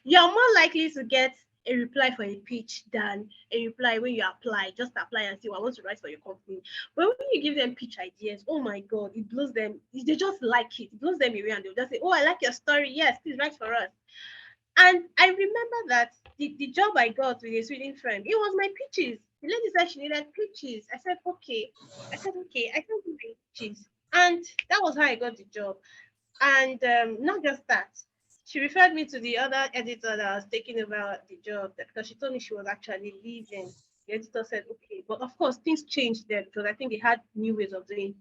you're more likely to get a reply for a pitch than a reply when you apply. Just apply and say, well, I want to write for your company. But when you give them pitch ideas, oh my God, it blows them. They just like it. It blows them away and they'll just say, oh, I like your story. Yes, please write for us. And I remember that the job I got with a Sweden friend, it was my pitches. The lady said she needed pitches. I said, okay. I can do my pitches. And that was how I got the job. And not just that, she referred me to the other editor that was taking over the job because she told me she was actually leaving. The editor said, okay. But of course, things changed there because I think they had new ways of doing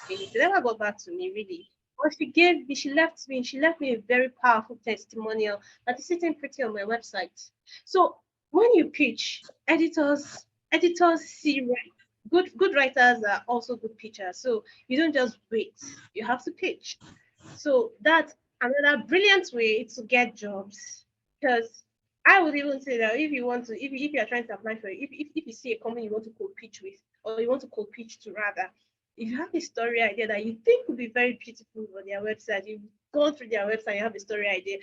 things. They never got back to me, really. But she left me a very powerful testimonial that is sitting pretty on my website. So when you pitch, editors see right. Good writers are also good pitchers. So you don't just wait. You have to pitch. So that's another brilliant way to get jobs. Because I would even say that if you want to, if you are trying to apply for it, if you see a company you want to co pitch with, or you want to co pitch to rather, if you have a story idea that you think would be very beautiful on their website, you've gone through their website, you have a story idea,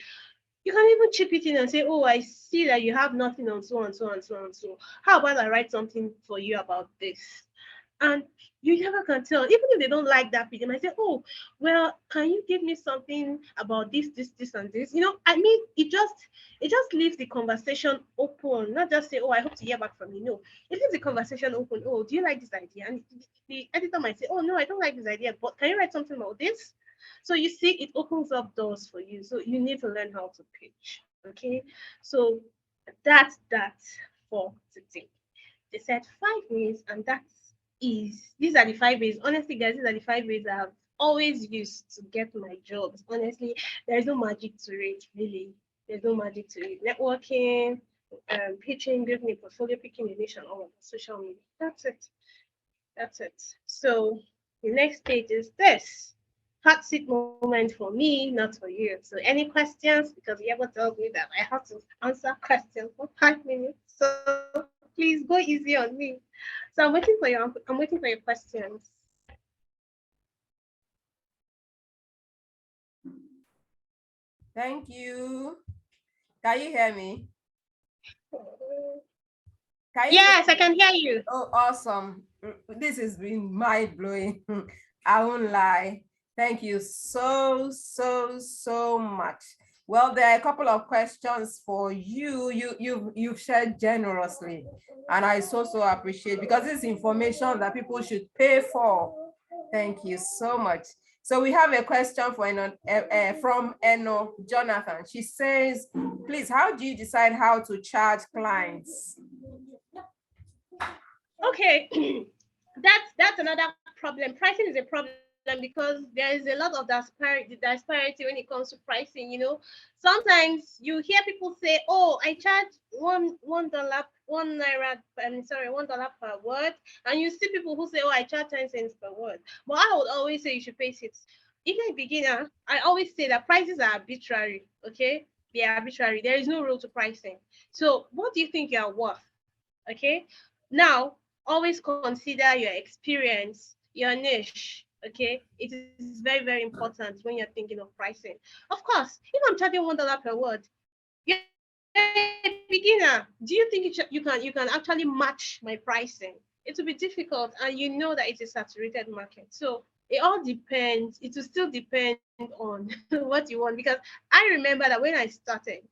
you can even chip it in and say, oh, I see that you have nothing on so and so and so and so. How about I write something for you about this? And you never can tell, even if they don't like that video, I say, oh, well, can you give me something about this, and this? I mean, it just leaves the conversation open, not just say, oh, I hope to hear back from you. No, it leaves the conversation open. Oh, do you like this idea? And the editor might say, oh, no, I don't like this idea, but can you write something about this? So you see, it opens up doors for you. So you need to learn how to pitch. Okay. So that's that for today. They said 5 ways, and these are the 5 ways. Honestly, guys, these are the 5 ways I've always used to get my jobs. Honestly, there's no magic to it, really. There's no magic to it. Networking, pitching, building a portfolio, picking a niche, and all of the social media. That's it. That's it. So the next page is this. Hot seat moment for me, not for you. So any questions? Because Iyabo told me that I have to answer questions for 5 minutes. So please go easy on me. So I'm waiting for your questions. Thank you. Can you hear me? Yes, I can hear you. Oh, awesome. This has been mind-blowing. I won't lie. Thank you so much. Well, there are a couple of questions for you. You've shared generously, and I so appreciate, because this is information that people should pay for. Thank you so much. So we have a question from Eno Jonathan. She says, please, how do you decide how to charge clients? Okay, that's another problem. Pricing is a problem because there is a lot of disparity when it comes to pricing. Sometimes you hear people say, oh, I charge $1 per word, and you see people who say, oh, I charge 10 cents per word. But I would always say you should pay it. If you're a beginner, I always say that prices are arbitrary. Okay, they are arbitrary. There is no rule to pricing. So what do you think you are worth? Okay, now always consider your experience, your niche. Okay, it is very important when you're thinking of pricing. Of course, if I'm charging $1 per word, you're a beginner. Do you think you can actually match my pricing? It will be difficult, and you know that it's a saturated market. So it all depends. It will still depend on what you want, because I remember that when I started,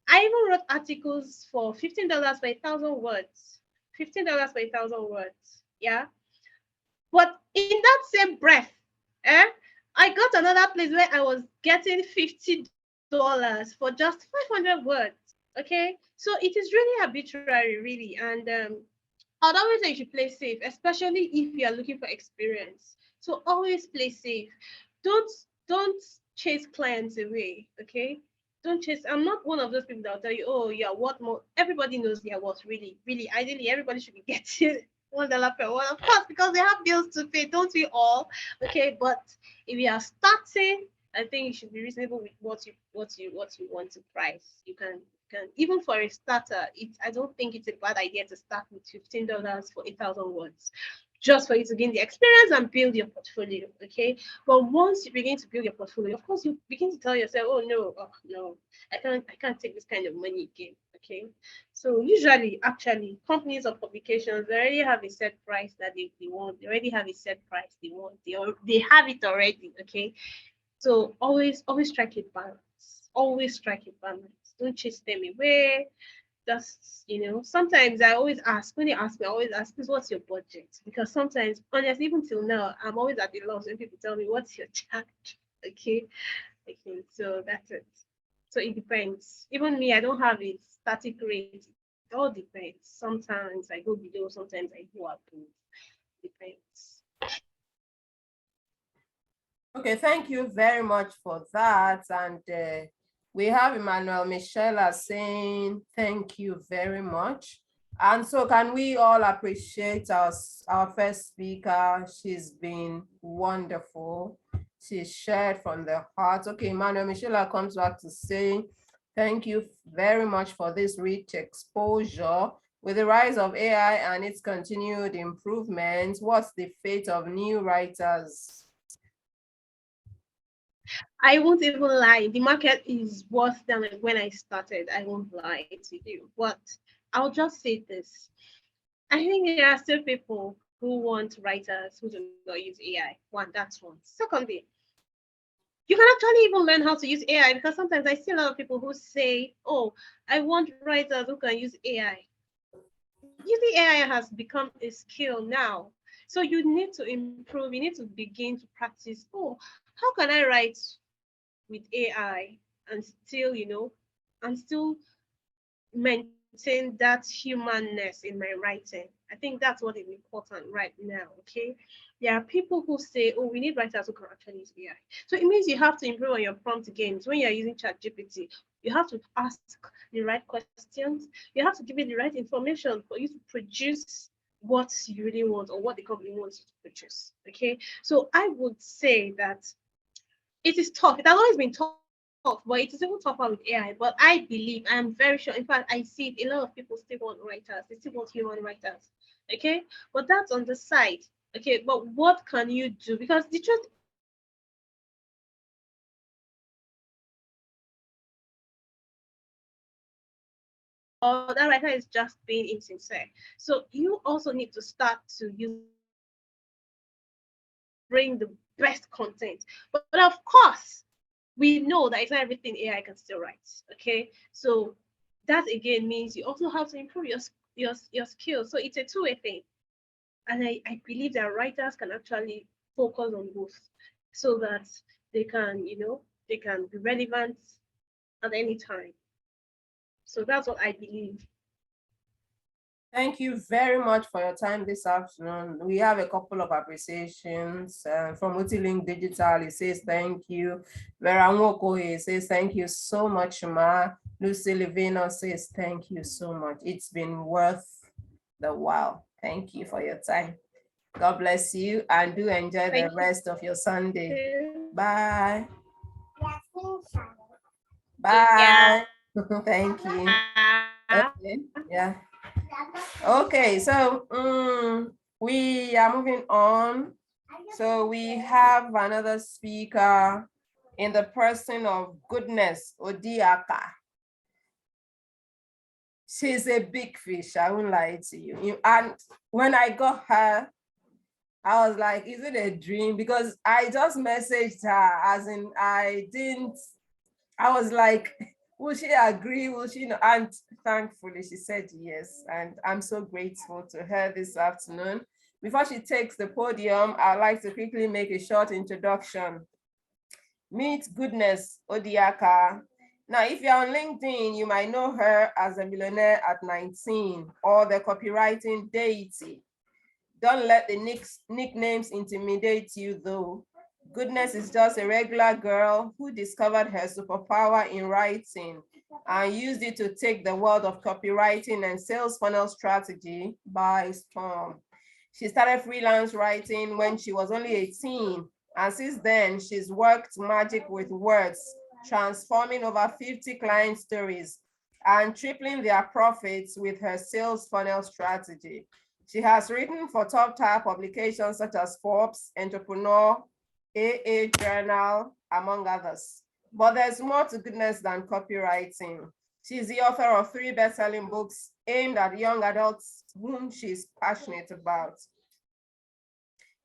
I even wrote articles for $15 per 1,000 words. $15 per 1,000 words. Yeah. But in that same breath, I got another place where I was getting $50 for just 500 words. Okay. So it is really arbitrary, really. And I'd always say you should play safe, especially if you are looking for experience. So always play safe. Don't chase clients away. Okay. Don't chase. I'm not one of those people that'll tell you, oh, yeah, what more? Everybody knows their worth, really. Really, ideally, everybody should be getting $1 per word, of course, because they have bills to pay, don't we all? Okay, but if you are starting, I think you should be reasonable with what you want to price. You can even for a starter, I don't think it's a bad idea to start with $15 for 8,000 words, just for you to gain the experience and build your portfolio. Okay, but once you begin to build your portfolio, of course, you begin to tell yourself, oh no, I can't take this kind of money again. Okay, so usually, actually, companies or publications, they already have a set price that they want. They already have a set price they want. They have it already. Okay, so always strike a balance. Always strike a balance. Don't chase them away. Just, sometimes I always ask, when they ask me, I always ask, please, what's your budget? Because sometimes, honestly, even till now, I'm always at the loss when people tell me, what's your charge? Okay, so that's it. So it depends. Even me, I don't have a static rate. It all depends. Sometimes I go below, sometimes I go up. Depends. Okay, thank you very much for that. And we have Emmanuel Michela saying thank you very much. And so can we all appreciate our first speaker? She's been wonderful. She's shared from the heart. Okay, Emmanuel Michela comes back to say, thank you very much for this rich exposure. With the rise of AI and its continued improvement, what's the fate of new writers? I won't even lie. The market is worse than when I started. I won't lie to you. But I'll just say this. I think there are still people who want writers who do not use AI. One, that's one. Secondly, you can actually even learn how to use AI, because sometimes I see a lot of people who say, oh, I want writers who can use AI. Using AI has become a skill now. So you need to improve, you need to begin to practice. Oh, how can I write with AI and still, and still maintain that humanness in my writing? I think that's what is important right now. Okay. There are people who say, oh, we need writers who can actually use AI. So it means you have to improve on your prompt again. So when you're using ChatGPT, you have to ask the right questions. You have to give it the right information for you to produce what you really want, or what the company wants you to produce. Okay. So I would say that it is tough. It has always been tough, but it is even tougher with AI. But I believe, I am very sure. In fact, I see it, a lot of people still want writers. They still want human writers. Okay, but that's on the side. Okay, but what can you do? Because the truth, or that writer is just being insincere. So you also need to start to use, bring the best content. But of course, we know that it's not everything AI can still write. Okay, so that again means you also have to improve your skills. So it's a two-way thing, and I believe that writers can actually focus on both, so that they can they can be relevant at any time. So that's what I believe. Thank you very much for your time this afternoon. We have a couple of appreciations from Multilink Digital. It says thank you. Vera Nwoko says thank you so much, Ma. Lucy Livinus says thank you so much. It's been worth the while. Thank you for your time. God bless you, and do enjoy the rest of your Sunday. Bye. Bye. Yeah. Thank you. Okay. Yeah. Okay, so we are moving on. So we have another speaker in the person of Goodness Odiaka. She's a big fish, I won't lie to you. And when I got her, I was like, is it a dream? Because I just messaged her, as in I was like, will she agree? Will she not? And thankfully she said yes. And I'm so grateful to her this afternoon. Before she takes the podium, I'd like to quickly make a short introduction. Meet Goodness Odiaka. Now, if you're on LinkedIn, you might know her as a millionaire at 19, or the copywriting deity. Don't let the nicknames intimidate you though. Goodness is just a regular girl who discovered her superpower in writing and used it to take the world of copywriting and sales funnel strategy by storm. She started freelance writing when she was only 18, and since then she's worked magic with words, transforming over 50 client stories and tripling their profits with her sales funnel strategy. She has written for top-tier publications such as Forbes, Entrepreneur, AA Journal, among others. But there's more to Goodness than copywriting. She's the author of 3 best-selling books aimed at young adults whom she's passionate about.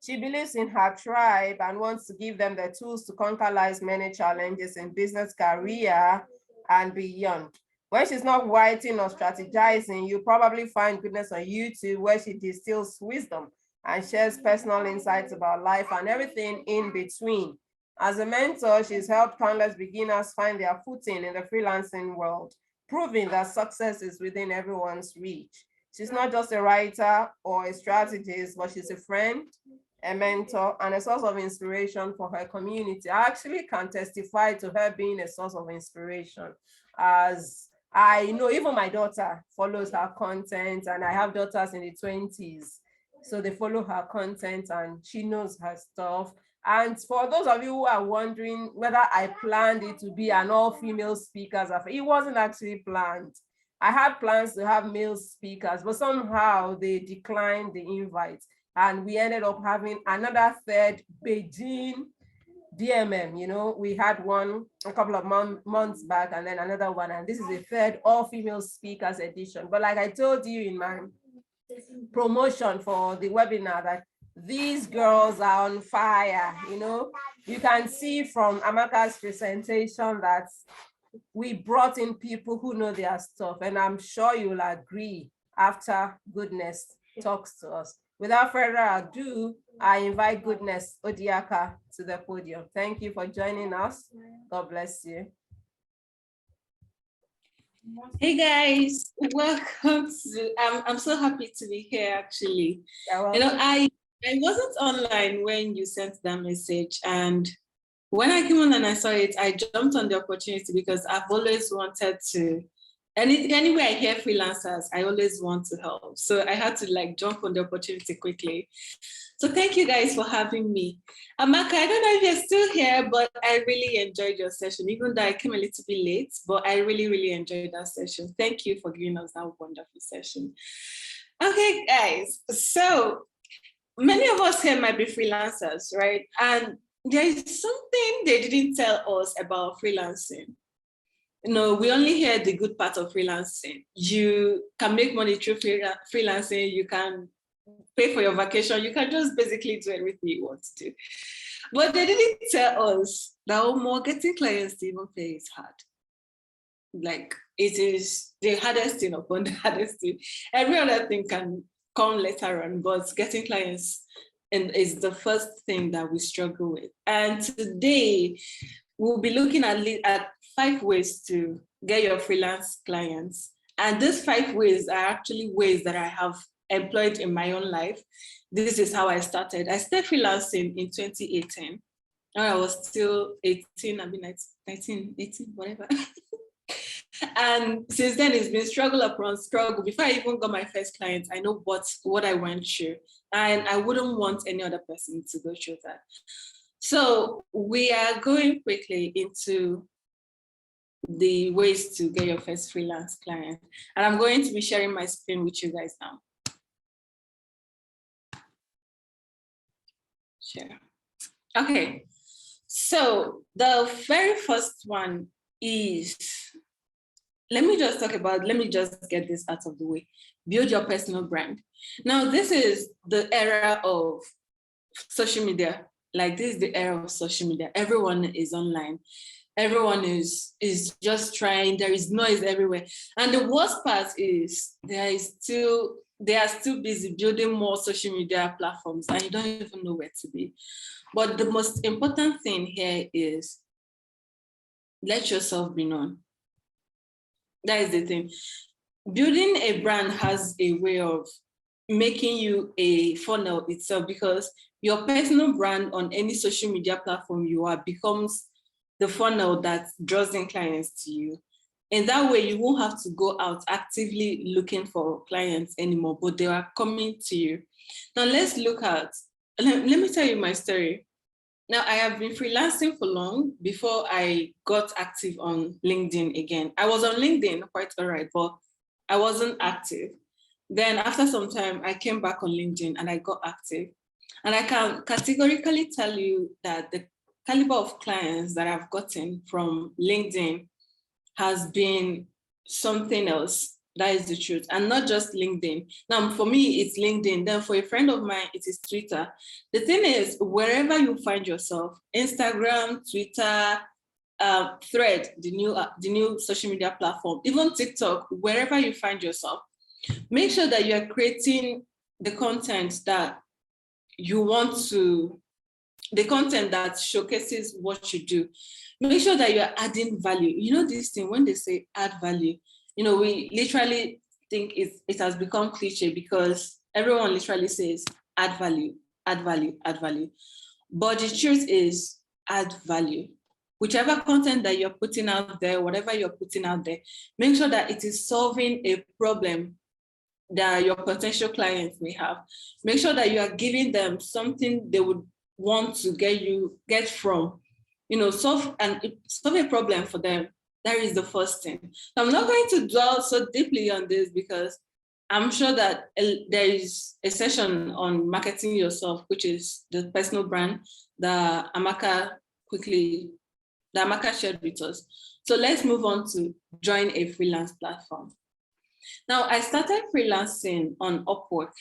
She believes in her tribe and wants to give them the tools to conquer life's many challenges in business, career, and beyond. When she's not writing or strategizing, you probably find Goodness on YouTube, where she distills wisdom and shares personal insights about life and everything in between. As a mentor, she's helped countless beginners find their footing in the freelancing world, proving that success is within everyone's reach. She's not just a writer or a strategist, but she's a friend, a mentor, and a source of inspiration for her community. I actually can testify to her being a source of inspiration, as I know even my daughter follows her content, and I have daughters in the 20s. So they follow her content and she knows her stuff. And for those of you who are wondering whether I planned it to be an all-female speaker, it wasn't actually planned. I had plans to have male speakers, but somehow they declined the invite. And we ended up having another third Beijing DMM. You know, we had one a couple of months back and then another one. And this is a third all-female speakers edition. But like I told you in my promotion for the webinar, that these girls are on fire. You know, you can see from Amaka's presentation that we brought in people who know their stuff, and I'm sure you'll agree after Goodness talks to us. Without further ado, I invite Goodness Odiaka to the podium. Thank you for joining us. God bless you. Hey guys, welcome to, I'm so happy to be here actually. You know, I wasn't online when you sent that message, and when I came on and I saw it, I jumped on the opportunity because I've always wanted to, anywhere I hear freelancers, I always want to help. So I had to like jump on the opportunity quickly. So thank you guys for having me. Amaka, I don't know if you're still here, but I really enjoyed your session, even though I came a little bit late, but I really, really enjoyed that session. Thank you for giving us that wonderful session. Okay, guys, so many of us here might be freelancers, right? And there is something they didn't tell us about freelancing. You know, we only hear the good part of freelancing. You can make money through freelancing, you can pay for your vacation, you can just basically do everything you want to do. But they didn't tell us that more getting clients to even pay is hard. Like, it is the hardest thing upon the hardest thing. Every other thing can come later on, but getting clients is the first thing that we struggle with. And today, we'll be looking at 5 ways to get your freelance clients. And these 5 ways are actually ways that I have employed in my own life. This is how I started. I started freelancing in 2018. When I was still 18, I mean 19, 18, whatever. And since then, it's been struggle upon struggle. Before I even got my first client, I know what I went through. And I wouldn't want any other person to go through that. So we are going quickly into the ways to get your first freelance client. And I'm going to be sharing my screen with you guys now. Share. Okay, so the very first one is, let me just get this out of the way. Build your personal brand. Now, this is the era of social media. Like, this is the era of social media. Everyone is online. Everyone is just trying. There is noise everywhere. And the worst part is they are still busy building more social media platforms, and you don't even know where to be. But the most important thing here is let yourself be known. That is the thing. Building a brand has a way of making you a funnel itself, because your personal brand on any social media platform you are becomes the funnel that draws in clients to you. And that way you won't have to go out actively looking for clients anymore, but they are coming to you. Now let's look at, let me tell you my story. Now, I have been freelancing for long before I got active on LinkedIn again. I was on LinkedIn quite all right, but I wasn't active. Then after some time, I came back on LinkedIn and I got active. And I can categorically tell you that the caliber of clients that I've gotten from LinkedIn has been something else. That is the truth. And not just LinkedIn. Now, for me, it's LinkedIn. Then for a friend of mine, it is Twitter. The thing is, wherever you find yourself, Instagram, Twitter, Thread, the new social media platform, even TikTok, wherever you find yourself, make sure that you're creating the content that you want to, the content that showcases what you do. Make sure that you're adding value. You know this thing, when they say add value, you know, we literally think it has become cliche because everyone literally says add value, add value, add value. But the truth is add value. Whichever content that you're putting out there, whatever you're putting out there, make sure that it is solving a problem that your potential clients may have. Make sure that you are giving them something they would want to get from, you know, solve a problem for them. That is the first thing. So I'm not going to dwell so deeply on this because I'm sure that there is a session on marketing yourself, which is the personal brand that Amaka shared with us. So let's move on to join a freelance platform. Now, I started freelancing on Upwork,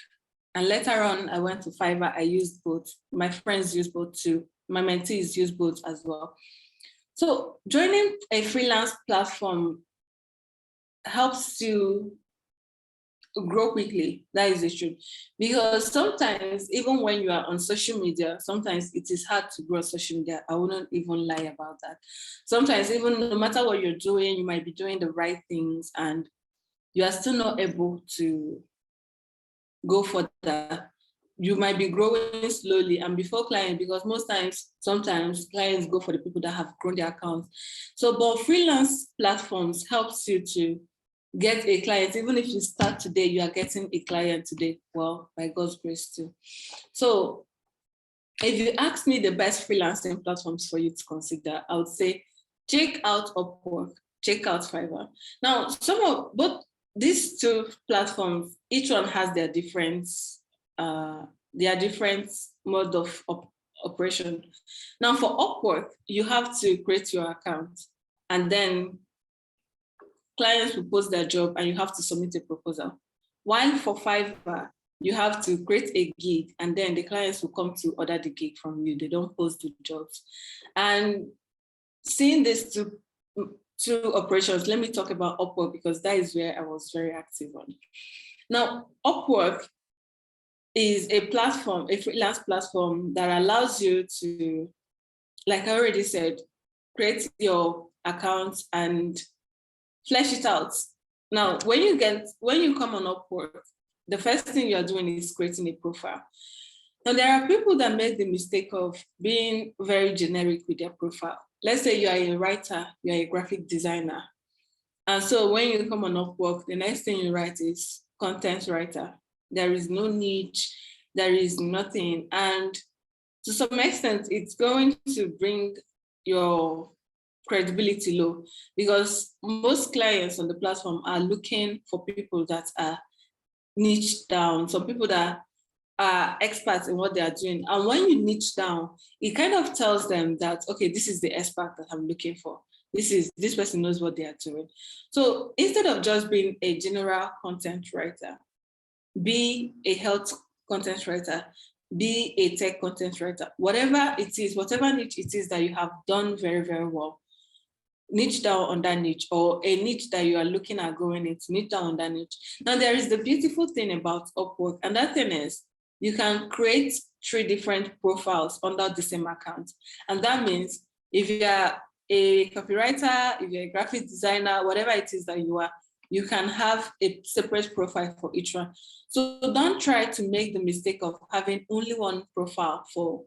and later on I went to Fiverr. I used both. My friends use both too. My mentees use both as well. So joining a freelance platform helps you grow quickly. That is the truth. Because sometimes, even when you are on social media, sometimes it is hard to grow on social media. I wouldn't even lie about that. Sometimes, even no matter what you're doing, you might be doing the right things and you are still not able to go further. You might be growing slowly and before clients, because sometimes clients go for the people that have grown their accounts. So, but freelance platforms helps you to get a client. Even if you start today, you are getting a client today. Well, by God's grace too. So if you ask me the best freelancing platforms for you to consider, I would say check out Upwork, check out Fiverr. Now, both these two platforms, each one has their different mode of operation. Now for Upwork, you have to create your account and then clients will post their job and you have to submit a proposal. While for Fiverr, you have to create a gig and then the clients will come to order the gig from you. They don't post the jobs. And seeing these two operations, let me talk about Upwork because that is where I was very active on. Now, Upwork is a platform, a freelance platform that allows you to, like I already said, create your account and flesh it out. Now, when you come on Upwork, the first thing you're doing is creating a profile. Now, there are people that make the mistake of being very generic with their profile. Let's say you are a writer, you are a graphic designer. And so when you come on Upwork, the next thing you write is content writer. There is no niche, there is nothing. And to some extent, it's going to bring your credibility low because most clients on the platform are looking for people that are niche down, some people that are experts in what they are doing. And when you niche down, it kind of tells them that, okay, this is the expert that I'm looking for. This person knows what they are doing. So instead of just being a general content writer, be a health content writer, be a tech content writer, whatever it is, whatever niche it is that you have done very, very well, niche down on that niche, or a niche that you are looking at growing into, niche down on that niche. Now, there is the beautiful thing about Upwork, and that thing is you can create 3 different profiles under the same account. And that means if you are a copywriter, if you're a graphic designer, whatever it is that you are, you can have a separate profile for each one. So don't try to make the mistake of having only one profile for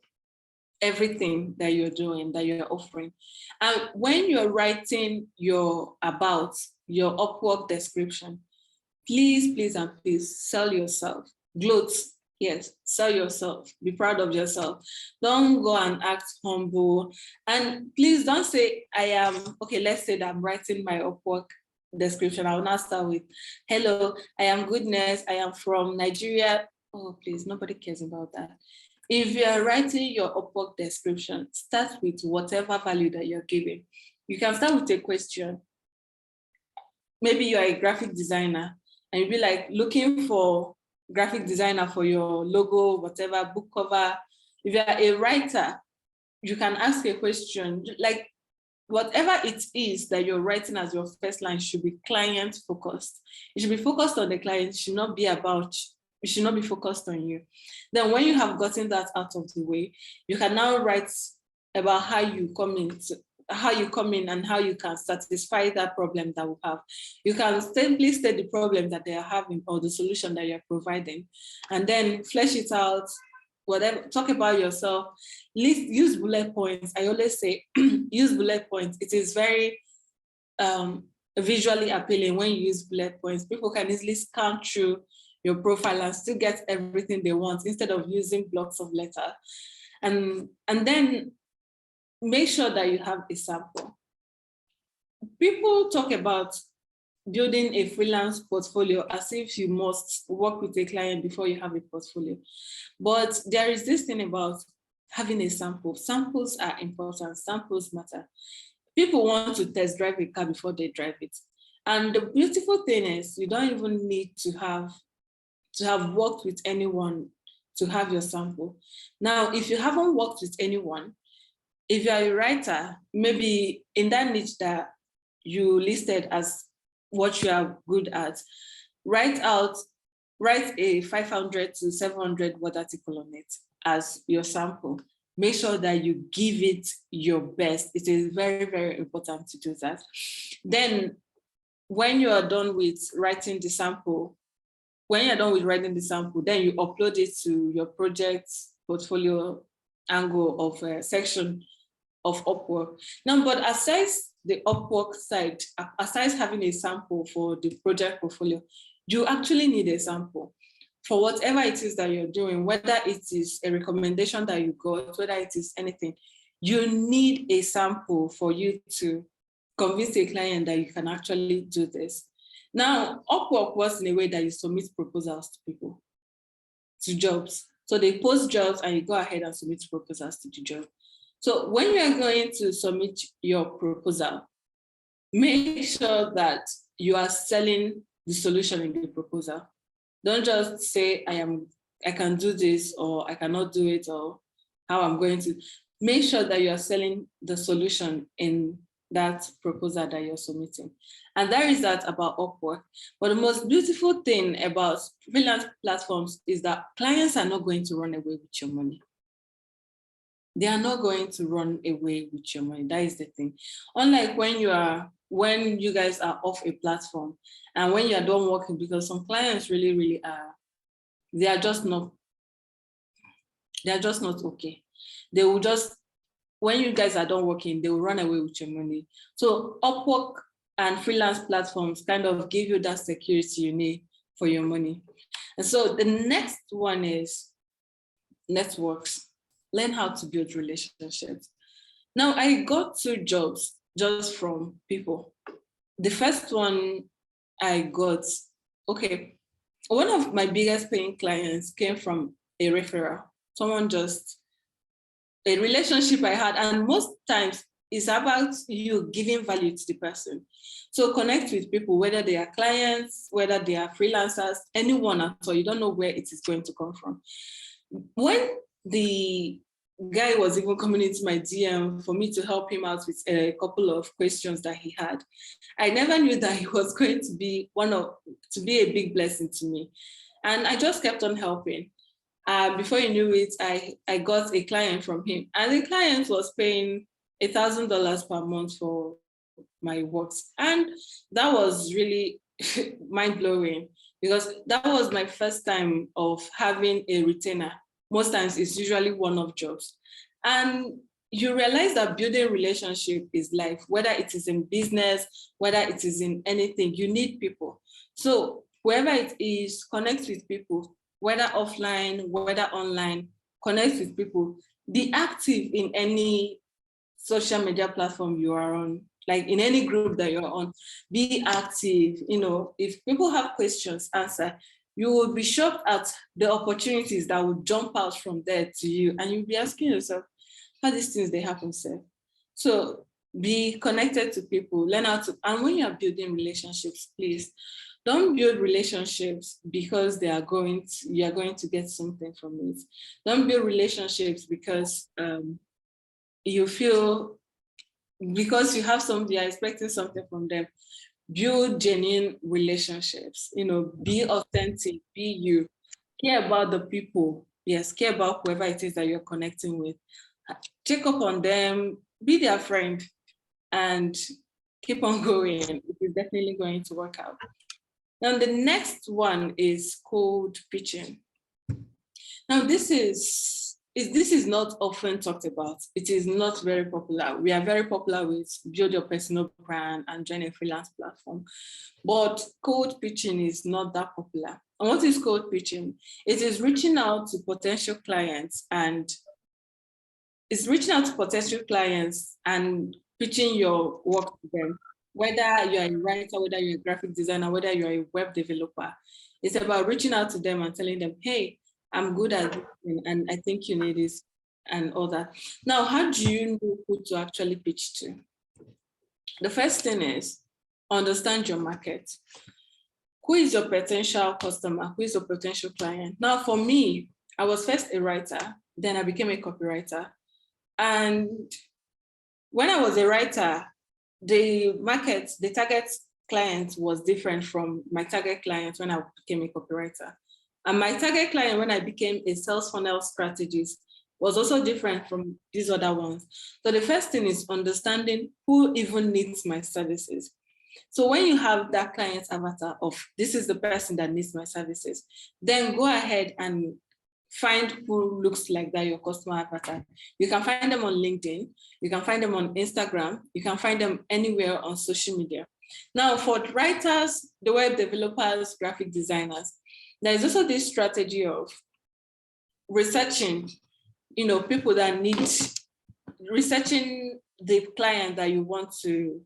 everything that you're doing, that you're offering. And when you're writing your Upwork description, please and please sell yourself. Gloat, yes, sell yourself. Be proud of yourself. Don't go and act humble. And please don't say, let's say that I'm writing my Upwork description. I will now start with, hello, I am Goodness. I am from Nigeria. Oh, please, nobody cares about that. If you are writing your Upwork description, start with whatever value that you're giving. You can start with a question. Maybe you are a graphic designer and you'll be like looking for graphic designer for your logo, whatever, book cover. If you are a writer, you can ask a question like whatever it is that you're writing as your first line should be client focused. It should be focused on the client. It should not be about you. Should not be focused on you. Then when you have gotten that out of the way, you can now write about how you come in and how you can satisfy that problem that we have. You can simply state the problem that they are having or the solution that you're providing, and then flesh it out, whatever, talk about yourself, use bullet points. I always say use bullet points. It is very visually appealing when you use bullet points. People can easily scan through your profile and still get everything they want instead of using blocks of letter. And then make sure that you have a sample. people talk about building a freelance portfolio as if you must work with a client before you have a portfolio. But there is this thing about having a sample. Samples are important, samples matter. People want to test drive a car before they drive it. And the beautiful thing is you don't even need to have worked with anyone to have your sample. Now, if you haven't worked with anyone, if you're a writer, maybe in that niche that you listed as what you are good at, write a 500 to 700 word article on it as your sample. Make sure that you give it your best. It is very, very important to do that. Then when you are done with writing the sample, then you upload it to your project portfolio angle of section of Upwork. Now, but aside the Upwork side, aside having a sample for the project portfolio, you actually need a sample for whatever it is that you're doing, whether it is a recommendation that you got, whether it is anything, you need a sample for you to convince a client that you can actually do this. Now, Upwork works in a way that you submit proposals to people, to jobs. So they post jobs and you go ahead and submit proposals to the job. So when you are going to submit your proposal, make sure that you are selling the solution in the proposal. Don't just say, I can do this, or I cannot do it, or how I'm going to. Make sure that you are selling the solution in that proposal that you're submitting. And that is that about Upwork. But the most beautiful thing about freelance platforms is that clients are not going to run away with your money. They are not going to run away with your money. That is the thing. Unlike when you guys are off a platform and when you are done working, because some clients really, really are, they are just not okay. They will just, when you guys are done working, they will run away with your money. So Upwork and freelance platforms kind of give you that security you need for your money. And so the next one is networks. Learn how to build relationships. Now, I got 2 jobs just from people. The first one I got, one of my biggest paying clients came from a referral. A relationship I had, and most times it's about you giving value to the person. So connect with people, whether they are clients, whether they are freelancers, anyone at all. You don't know where it is going to come from. When the guy was even coming into my DM for me to help him out with a couple of questions that he had, I never knew that he was going to be a big blessing to me. And I just kept on helping. Before you knew it, I got a client from him, and the client was paying $1,000 per month for my works. And that was really mind-blowing, because that was my first time of having a retainer. Most times it's usually one-off jobs. And you realize that building relationship is life, whether it is in business, whether it is in anything, you need people. So wherever it is, connect with people, whether offline, whether online, connect with people. Be active in any social media platform you are on, like in any group that you're on. Be active. If people have questions, answer. You will be shocked at the opportunities that will jump out from there to you, and you'll be asking yourself, how these things they happen, sir? So be connected to people, learn how to, and when you're building relationships, please don't build relationships because you're going to get something from it. Don't build relationships because you feel, because you have somebody, you're expecting something from them. Build genuine relationships, be authentic, be you. Care about the people. Yes, care about whoever it is that you're connecting with. Check up on them, be their friend, and keep on going. It is definitely going to work out. Now, the next one is cold pitching. Now, this is not often talked about. It is not very popular. We are very popular with build your personal brand and join a freelance platform. But cold pitching is not that popular. And what is cold pitching? It is reaching out to potential clients and pitching your work to them. whether you're a writer, whether you're a graphic designer, whether you're a web developer, it's about reaching out to them and telling them, hey, I'm good at this and I think you need this and all that. Now, how do you know who to actually pitch to? The first thing is understand your market. Who is your potential customer? Who is your potential client? Now, for me, I was first a writer, then I became a copywriter. And when I was a writer, the market, the target client was different from my target client when I became a copywriter. And my target client when I became a sales funnel strategist was also different from these other ones. So the first thing is understanding who even needs my services. So when you have that client's avatar of this is the person that needs my services, then go ahead and find who looks like that, your customer avatar. You can find them on LinkedIn, you can find them on Instagram, you can find them anywhere on social media. Now for writers, the web developers, graphic designers, there is also this strategy of researching, people that need, researching the client that you want to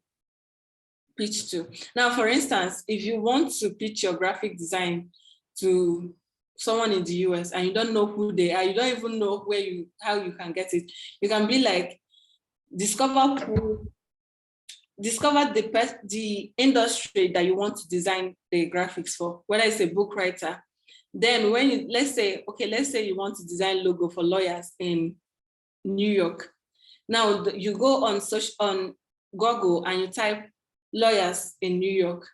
pitch to. Now, for instance, if you want to pitch your graphic design to someone in the US and you don't know who they are, you don't even know how you can get it, you can be like, discover the industry that you want to design the graphics for, whether it's a book writer. Then when you, let's say you want to design logo for lawyers in New York. Now you go on Google and you type lawyers in New York,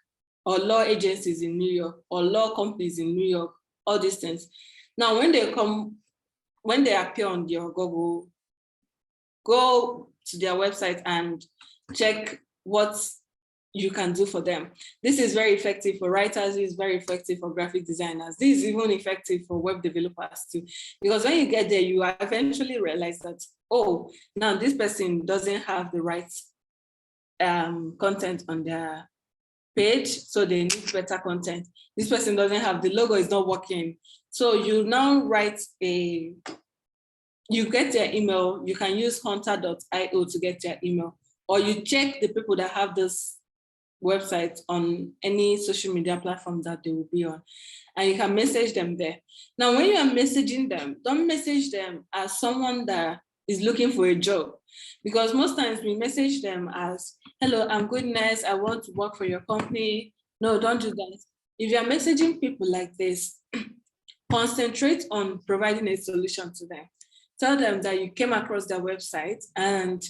or law agencies in New York, or law companies in New York, all these things. Now, when they appear on your Google, go to their website and check what you can do for them. This is very effective for writers, this is very effective for graphic designers. This is even effective for web developers too. Because when you get there, you eventually realize that, oh, now this person doesn't have the right content on their page, so they need better content. This person doesn't have, the logo is not working. So you now you get their email, you can use hunter.io to get their email, or you check the people that have this website on any social media platform that they will be on, and you can message them there. Now, when you are messaging them, don't message them as someone that is looking for a job, because most times we message them as, hello, I'm Goodness, I want to work for your company. No, don't do that. If you're messaging people like this, concentrate on providing a solution to them. Tell them that you came across their website and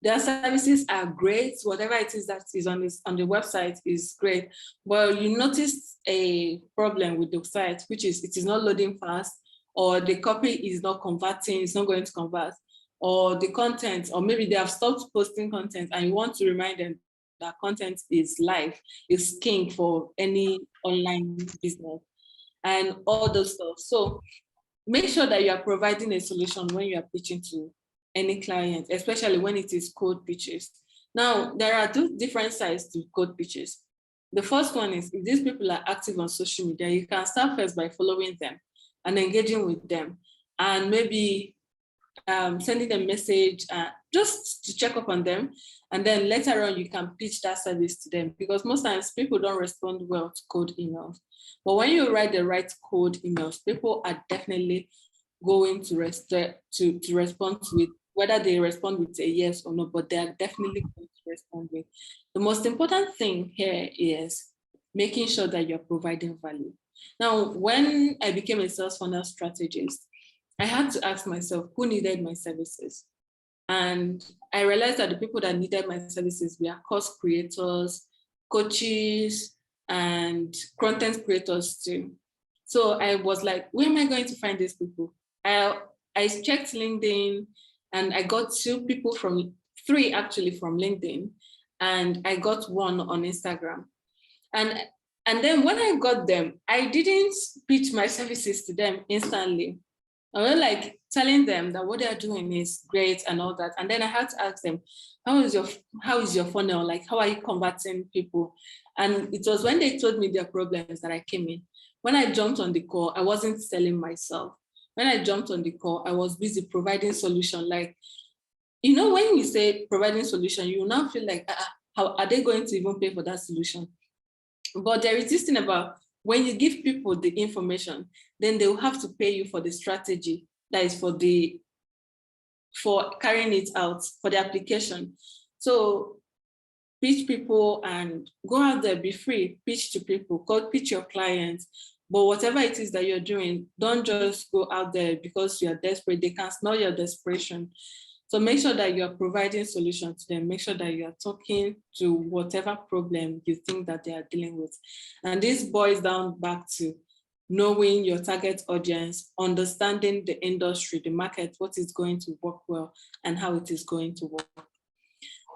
their services are great. Whatever it is that is on the website is great. Well, you noticed a problem with the site, which is it is not loading fast, or the copy is not converting, it's not going to convert, or the content, or maybe they have stopped posting content and you want to remind them that content is live, is king for any online business and all those stuff. So make sure that you are providing a solution when you are pitching to any client, especially when it is cold pitches. Now, there are two different sides to cold pitches. The first one is, if these people are active on social media, you can start first by following them and engaging with them, and maybe sending a message just to check up on them. And then later on, you can pitch that service to them, because most times people don't respond well to cold emails. But when you write the right cold emails, people are definitely going to respond to it, whether they respond with a yes or no, but they are definitely going to respond with. The most important thing here is making sure that you're providing value. Now, when I became a sales funnel strategist, I had to ask myself, who needed my services? And I realized that the people that needed my services were course creators, coaches, and content creators too. So I was like, where am I going to find these people? I checked LinkedIn, and I got three actually from LinkedIn, and I got one on Instagram. And then when I got them, I didn't pitch my services to them instantly. I was like telling them that what they are doing is great and all that. And then I had to ask them, how is your funnel? Like, how are you converting people? And it was when they told me their problems that I came in. When I jumped on the call, I wasn't selling myself. When I jumped on the call, I was busy providing solution. Like, when you say providing solution, you now feel like, how are they going to even pay for that solution? But there is this thing about when you give people the information, then they will have to pay you for the strategy that is for carrying it out, for the application. So pitch people and go out there, be free, pitch to people, pitch your clients. But whatever it is that you're doing, don't just go out there because you're desperate. They can smell your desperation. So make sure that you're providing solutions to them. Make sure that you're talking to whatever problem you think that they are dealing with. And this boils down back to knowing your target audience, understanding the industry, the market, what is going to work well and how it is going to work.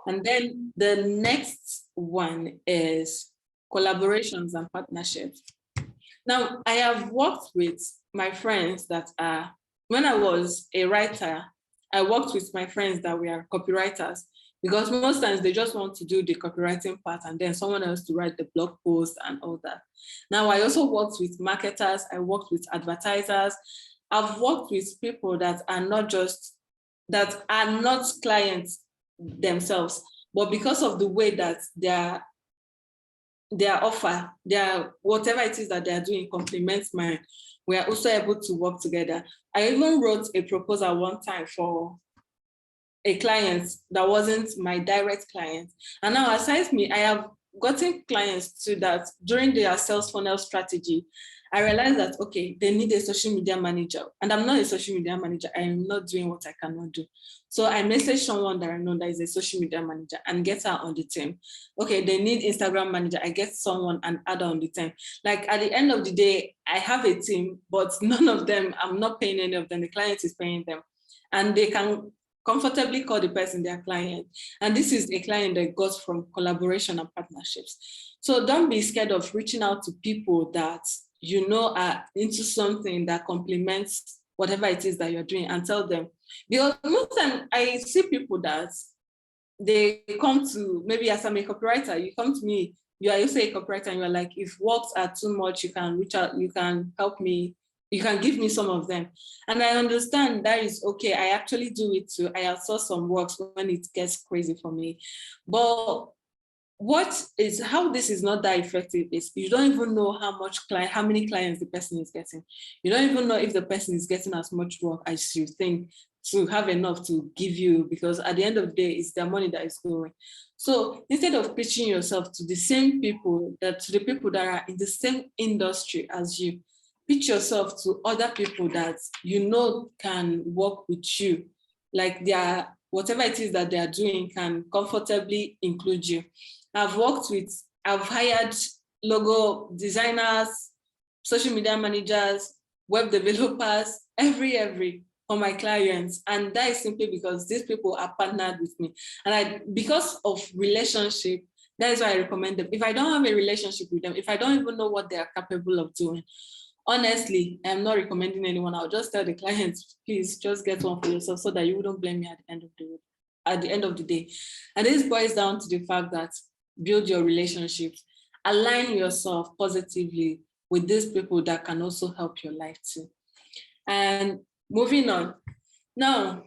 And then the next one is collaborations and partnerships. Now, I have worked with my friends that are, when I was a writer, I worked with my friends that were copywriters, because most times they just want to do the copywriting part and then someone else to write the blog post and all that. Now, I also worked with marketers, I worked with advertisers. I've worked with people that are not clients themselves, but because of the way that their offer, whatever it is that they are doing complements mine, we are also able to work together. I even wrote a proposal one time for a client that wasn't my direct client. And now aside me, I have gotten clients to that during their sales funnel strategy. I realized that, okay, they need a social media manager. And I'm not a social media manager. I am not doing what I cannot do. So I message someone that I know that is a social media manager and get her on the team. Okay, they need Instagram manager. I get someone and add her on the team. Like at the end of the day, I have a team, but none of them, I'm not paying any of them. The client is paying them. And they can comfortably call the person their client. And this is a client that got from collaboration and partnerships. So don't be scared of reaching out to people that you know are into something that complements whatever it is that you're doing, and tell them. Because most time I see people that they come to, maybe as I'm a copywriter, you come to me, you are also a copywriter and you're like, if works are too much, you can reach out, you can help me, you can give me some of them. And I understand that is okay. I actually do it too. I outsource some works when it gets crazy for me. But how this is not that effective is you don't even know how many clients the person is getting. You don't even know if the person is getting as much work as you think to have enough to give you, because at the end of the day, it's their money that is going. So instead of pitching yourself to the same people, to the people that are in the same industry as you, pitch yourself to other people that you know can work with you, like whatever it is that they are doing can comfortably include you. I've hired logo designers, social media managers, web developers, every for my clients. And that is simply because these people are partnered with me. And because of relationship, that is why I recommend them. If I don't have a relationship with them, if I don't even know what they are capable of doing, honestly, I'm not recommending anyone. I'll just tell the clients, please just get one for yourself so that you wouldn't blame me at the end of the day. And this boils down to the fact that build your relationships, align yourself positively with these people that can also help your life too. And moving on. Now,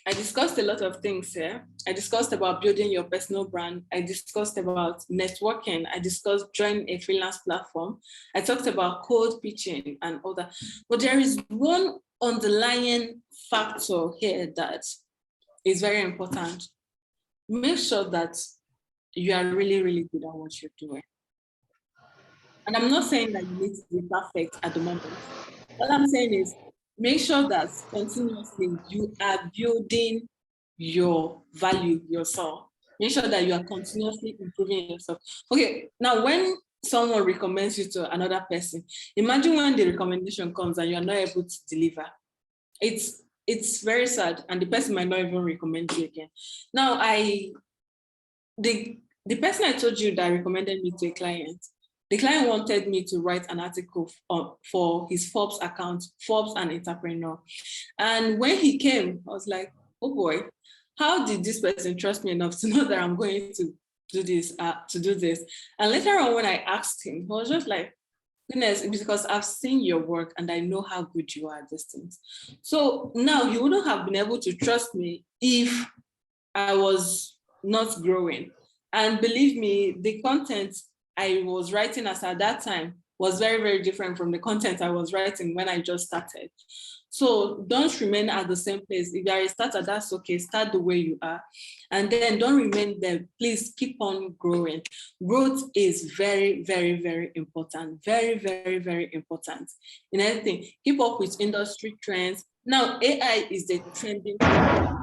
I discussed a lot of things here. I discussed about building your personal brand. I discussed about networking. I discussed joining a freelance platform. I talked about cold pitching and all that. But there is one underlying factor here that is very important. Make sure that you are really, really good at what you're doing. And I'm not saying that you need to be perfect at the moment. What I'm saying is make sure that continuously you are building your value yourself. Make sure that you are continuously improving yourself. Okay, now when someone recommends you to another person, imagine when the recommendation comes and you're not able to deliver. It's very sad, and the person might not even recommend you again. Now, the person I told you that recommended me to a client, the client wanted me to write an article for his Forbes account, Forbes and Entrepreneur. And when he came, I was like, oh boy, how did this person trust me enough to know that I'm going to do this? And later on, when I asked him, he was just like, goodness, because I've seen your work and I know how good you are at these things. So now he wouldn't have been able to trust me if I was not growing. And believe me, the content I was writing as at that time was very, very different from the content I was writing when I just started. So don't remain at the same place. If you are a starter, that's okay. Start the way you are. And then don't remain there. Please keep on growing. Growth is very, very, very important. Very, very, very important. In anything, keep up with industry trends. Now, AI is the trending thing.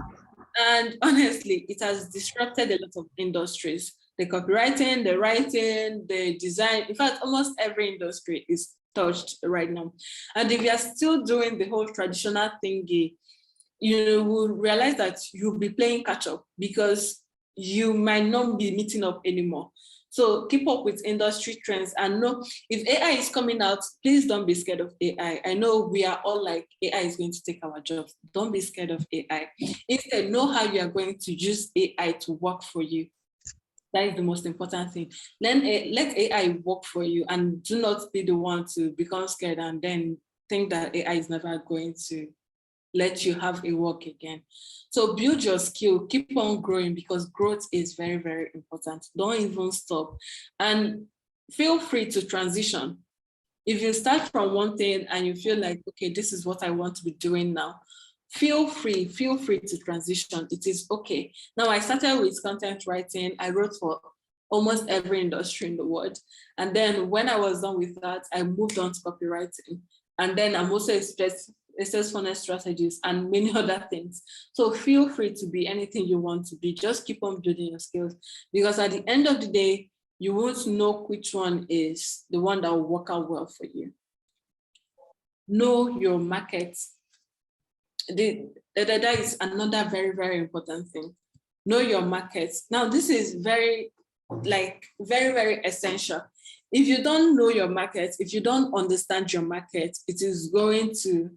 And honestly, it has disrupted a lot of industries. The copywriting, the writing, the design. In fact, almost every industry is touched right now. And if you are still doing the whole traditional thingy, you will realize that you'll be playing catch up because you might not be meeting up anymore. So keep up with industry trends and know if AI is coming out, please don't be scared of AI. I know we are all like, AI is going to take our jobs. Don't be scared of AI. Instead, know how you are going to use AI to work for you. That is the most important thing. Let AI work for you and do not be the one to become scared and then think that AI is never going to let you have a work again. So build your skill, keep on growing because growth is very, very important. Don't even stop. And feel free to transition. If you start from one thing and you feel like, okay, this is what I want to be doing now, feel free to transition. It is okay. Now I started with content writing. I wrote for almost every industry in the world. And then when I was done with that, I moved on to copywriting. And then I'm also access funnel strategies and many other things. So feel free to be anything you want to be. Just keep on building your skills because at the end of the day, you won't know which one is the one that will work out well for you. Know your market. That is another very, very important thing. Know your market. Now, this is very, very essential. If you don't know your market, if you don't understand your market, it is going to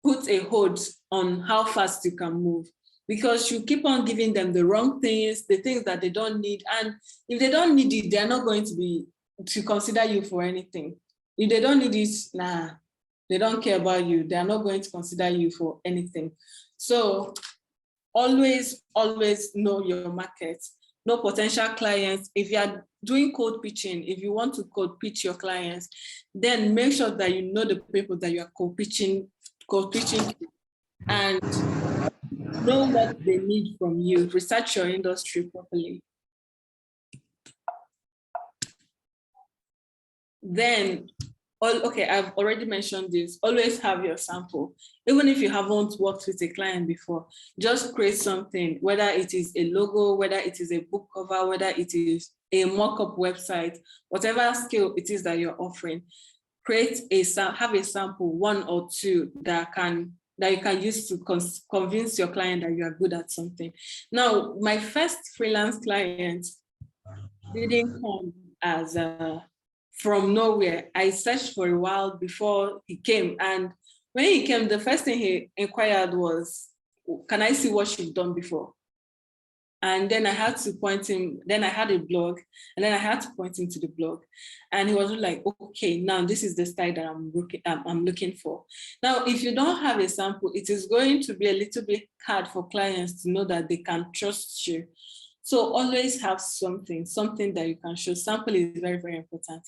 put a hold on how fast you can move because you keep on giving them the wrong things, the things that they don't need. And if they don't need it, they're not going to consider you for anything. If they don't need it, nah, they don't care about you. They're not going to consider you for anything. So always know your market, know potential clients. If you are doing cold pitching, if you want to cold pitch your clients, then make sure that you know the people that you are cold pitching to and know what they need from you. Research your industry properly. Then, okay, I've already mentioned this. Always have your sample. Even if you haven't worked with a client before, just create something, whether it is a logo, whether it is a book cover, whether it is a mock-up website, whatever skill it is that you're offering, have a sample, one or two that you can use to convince your client that you are good at something. Now, my first freelance client didn't come as from nowhere. I searched for a while before he came. And when he came, the first thing he inquired was, can I see what you've done before? And then I had to point him, then I had a blog, and then I had to point him to the blog. And he was like, okay, now this is the style that I'm looking for. Now, if you don't have a sample, it is going to be a little bit hard for clients to know that they can trust you. So always have something that you can show. Sample is very, very important.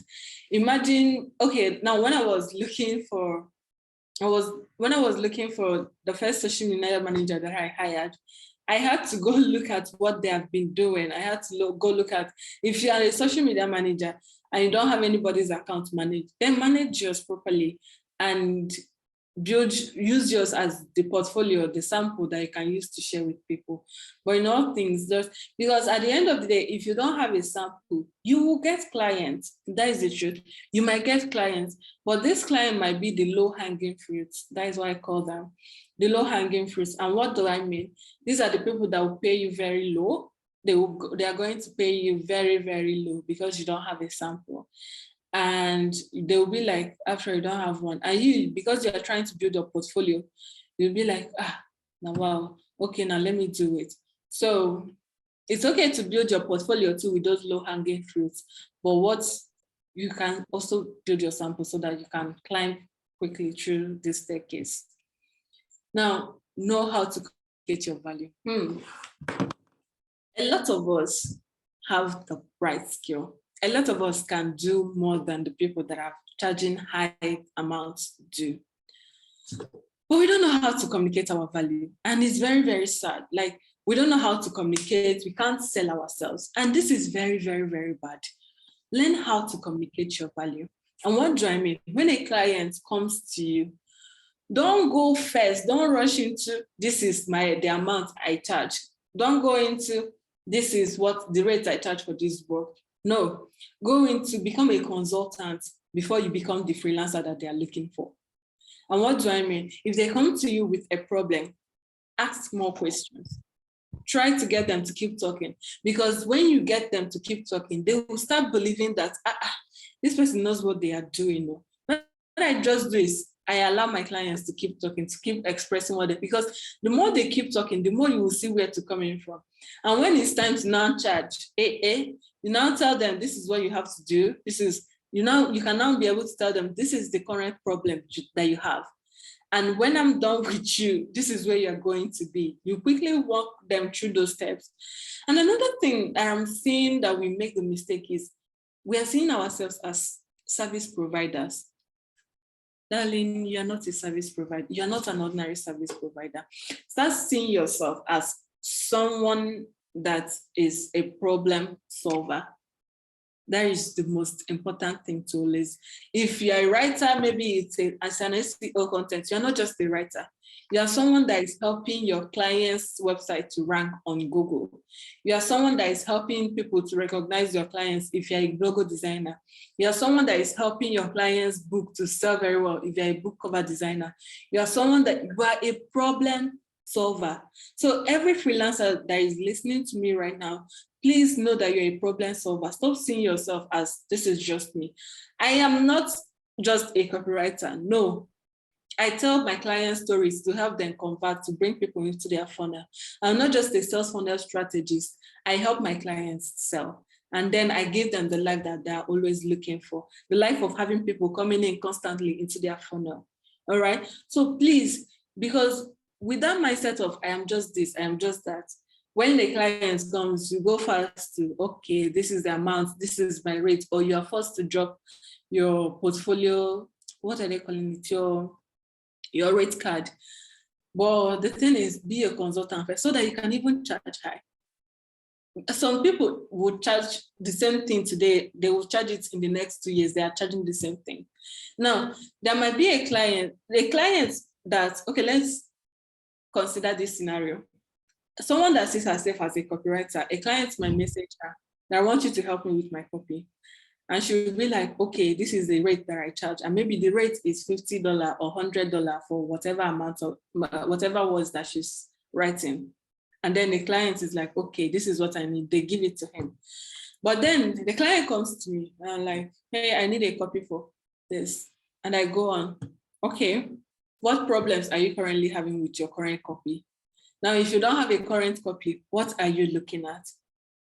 Imagine, okay, now when I was looking for the first social media manager that I hired, I had to go look at what they have been doing. I had to go look at, if you are a social media manager and you don't have anybody's account managed, then manage yours properly and use yours as the portfolio, the sample that you can use to share with people. But in all things, just because at the end of the day, if you don't have a sample, you will get clients. That is the truth. You might get clients, but this client might be the low-hanging fruits. That is what I call them, the low-hanging fruits. And what do I mean? These are the people that will pay you very low. They are going to pay you very, very low because you don't have a sample. And they'll be like, after you don't have one, and you, because you're trying to build a portfolio, you'll be like, now, wow, okay, now let me do it. So it's okay to build your portfolio too with those low-hanging fruits, but you can also build your sample so that you can climb quickly through this staircase. Now, know how to get your value. a lot of us have the right skill. A lot of us can do more than the people that are charging high amounts do. But we don't know how to communicate our value. And it's very, very sad. Like, we don't know how to communicate. We can't sell ourselves. And this is very, very, very bad. Learn how to communicate your value. And what do I mean? When a client comes to you, don't go first. Don't rush into, this is the amount I charge. Don't go into, this is what the rate I charge for this work. No, go into become a consultant before you become the freelancer that they are looking for. And what do I mean? If they come to you with a problem, ask more questions. Try to get them to keep talking, because when you get them to keep talking, they will start believing that this person knows what they are doing. What I just do is I allow my clients to keep talking, to keep expressing what they, because the more they keep talking, the more you will see where to come in from. And when it's time to now charge, you now tell them this is what you have to do. This is, you can now be able to tell them this is the current problem that you have. And when I'm done with you, this is where you're going to be. You quickly walk them through those steps. And another thing I'm seeing that we make the mistake is we are seeing ourselves as service providers. Darling, you're not a service provider. You're not an ordinary service provider. Start seeing yourself as someone that is a problem solver. That is the most important thing to always. If you're a writer, maybe it's as an SEO content, you're not just a writer. You are someone that is helping your client's website to rank on Google. You are someone that is helping people to recognize your clients if you're a logo designer. You are someone that is helping your client's book to sell very well if you're a book cover designer. You are someone that you are a problem solver. So every freelancer that is listening to me right now, please know that you're a problem solver. Stop seeing yourself as this is just me. I am not just a copywriter. No, I tell my clients stories to help them convert, to bring people into their funnel. I'm not just a sales funnel strategist. I help my clients sell. And then I give them the life that they're always looking for, the life of having people coming in constantly into their funnel. All right. So please, because with that mindset of I am just this, I am just that, when the client comes, you go fast to, okay, this is the amount, this is my rate, or you are forced to drop your portfolio, what are they calling it, your rate card. But the thing is, be a consultant first so that you can even charge high. Some people would charge the same thing today, they will charge it in the next 2 years, they are charging the same thing. Now, there might be a client that, okay, let's consider this scenario. Someone that sees herself as a copywriter, a client might message her that I want you to help me with my copy. And she will be like, okay, this is the rate that I charge. And maybe the rate is $50 or $100 for whatever amount of, whatever words that she's writing. And then the client is like, okay, this is what I need. They give it to him. But then the client comes to me and I'm like, hey, I need a copy for this. And I go on, okay, what problems are you currently having with your current copy? Now, if you don't have a current copy, what are you looking at?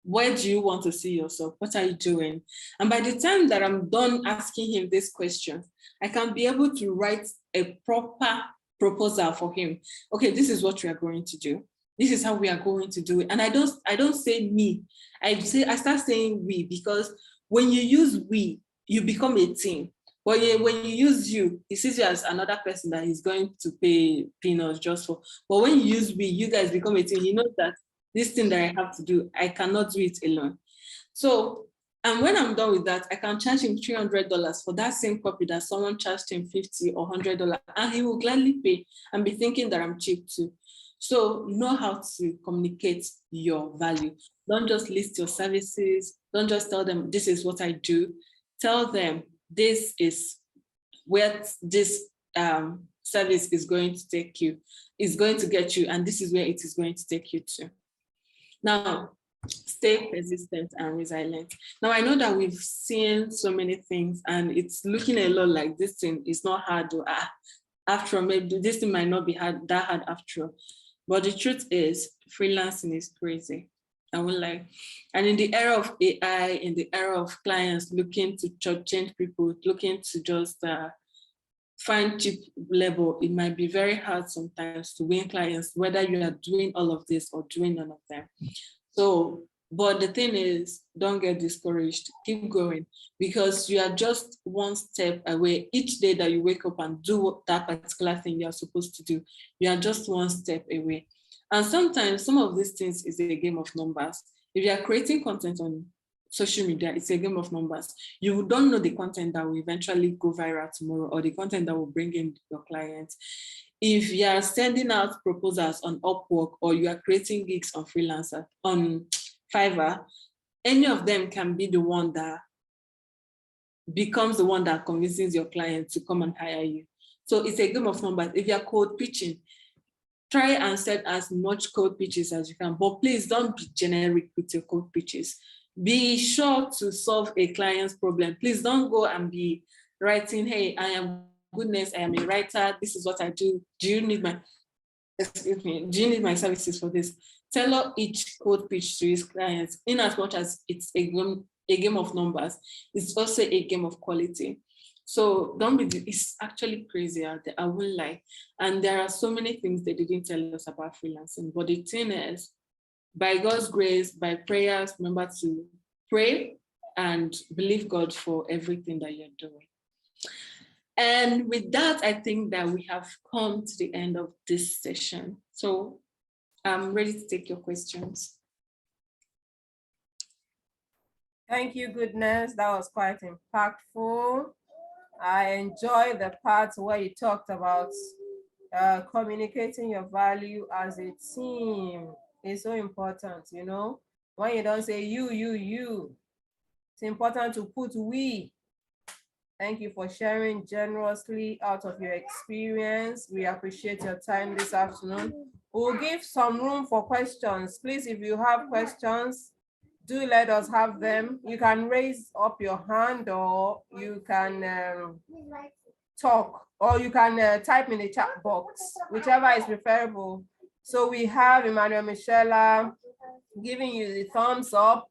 Where do you want to see yourself? What are you doing? And by the time that I'm done asking him this question, I can be able to write a proper proposal for him. Okay, this is what we are going to do. This is how we are going to do it. And I don't say me. I start saying we, because when you use we, you become a team. But when you use you, he sees you as another person that he's going to pay peanuts just for. But when you use we, you guys become a team. He knows that this thing that I have to do, I cannot do it alone. So, and when I'm done with that, I can charge him $300 for that same copy that someone charged him $50 or $100, and he will gladly pay and be thinking that I'm cheap too. So know how to communicate your value. Don't just list your services. Don't just tell them, this is what I do. Tell them, this is where this service is going to take you, is going to get you, and this is where it is going to take you to. Now, stay persistent and resilient. Now, I know that we've seen so many things and it's looking a lot like this thing is not hard to, after all, maybe this thing might not be that hard after all. But the truth is, freelancing is crazy. And in the era of AI, in the era of clients looking to change people, looking to just find cheap labor, it might be very hard sometimes to win clients, whether you are doing all of this or doing none of them. So, but the thing is, don't get discouraged, keep going, because you are just one step away. Each day that you wake up and do that particular thing you're supposed to do, you are just one step away. And sometimes some of these things is a game of numbers. If you are creating content on social media, it's a game of numbers. You don't know the content that will eventually go viral tomorrow or the content that will bring in your clients. If you are sending out proposals on Upwork or you are creating gigs on Freelancer, on Fiverr, any of them can be the one that becomes the one that convinces your client to come and hire you. So it's a game of numbers. If you're code pitching, try and set as much code pitches as you can, but please don't be generic with your code pitches. Be sure to solve a client's problem. Please don't go and be writing, hey, I am goodness, I am a writer, this is what I do. Do you need my, excuse me, do you need my services for this? Tailor each code pitch to his clients. In as much as it's a game of numbers, it's also a game of quality. So don't be, it's actually crazy out there, I won't lie. And there are so many things they didn't tell us about freelancing. But the thing is, by God's grace, by prayers, remember to pray and believe God for everything that you're doing. And with that, I think that we have come to the end of this session. So I'm ready to take your questions. Thank you, goodness. That was quite impactful. I enjoy the part where you talked about communicating your value as a team. It's so important, you know, when you don't say you. It's important to put we. Thank you for sharing generously out of your experience. We appreciate your time this afternoon. We'll give some room for questions. Please, if you have questions, do let us have them. You can raise up your hand or you can talk or you can type in the chat box, whichever is preferable. So we have Emmanuel Michela giving you the thumbs up.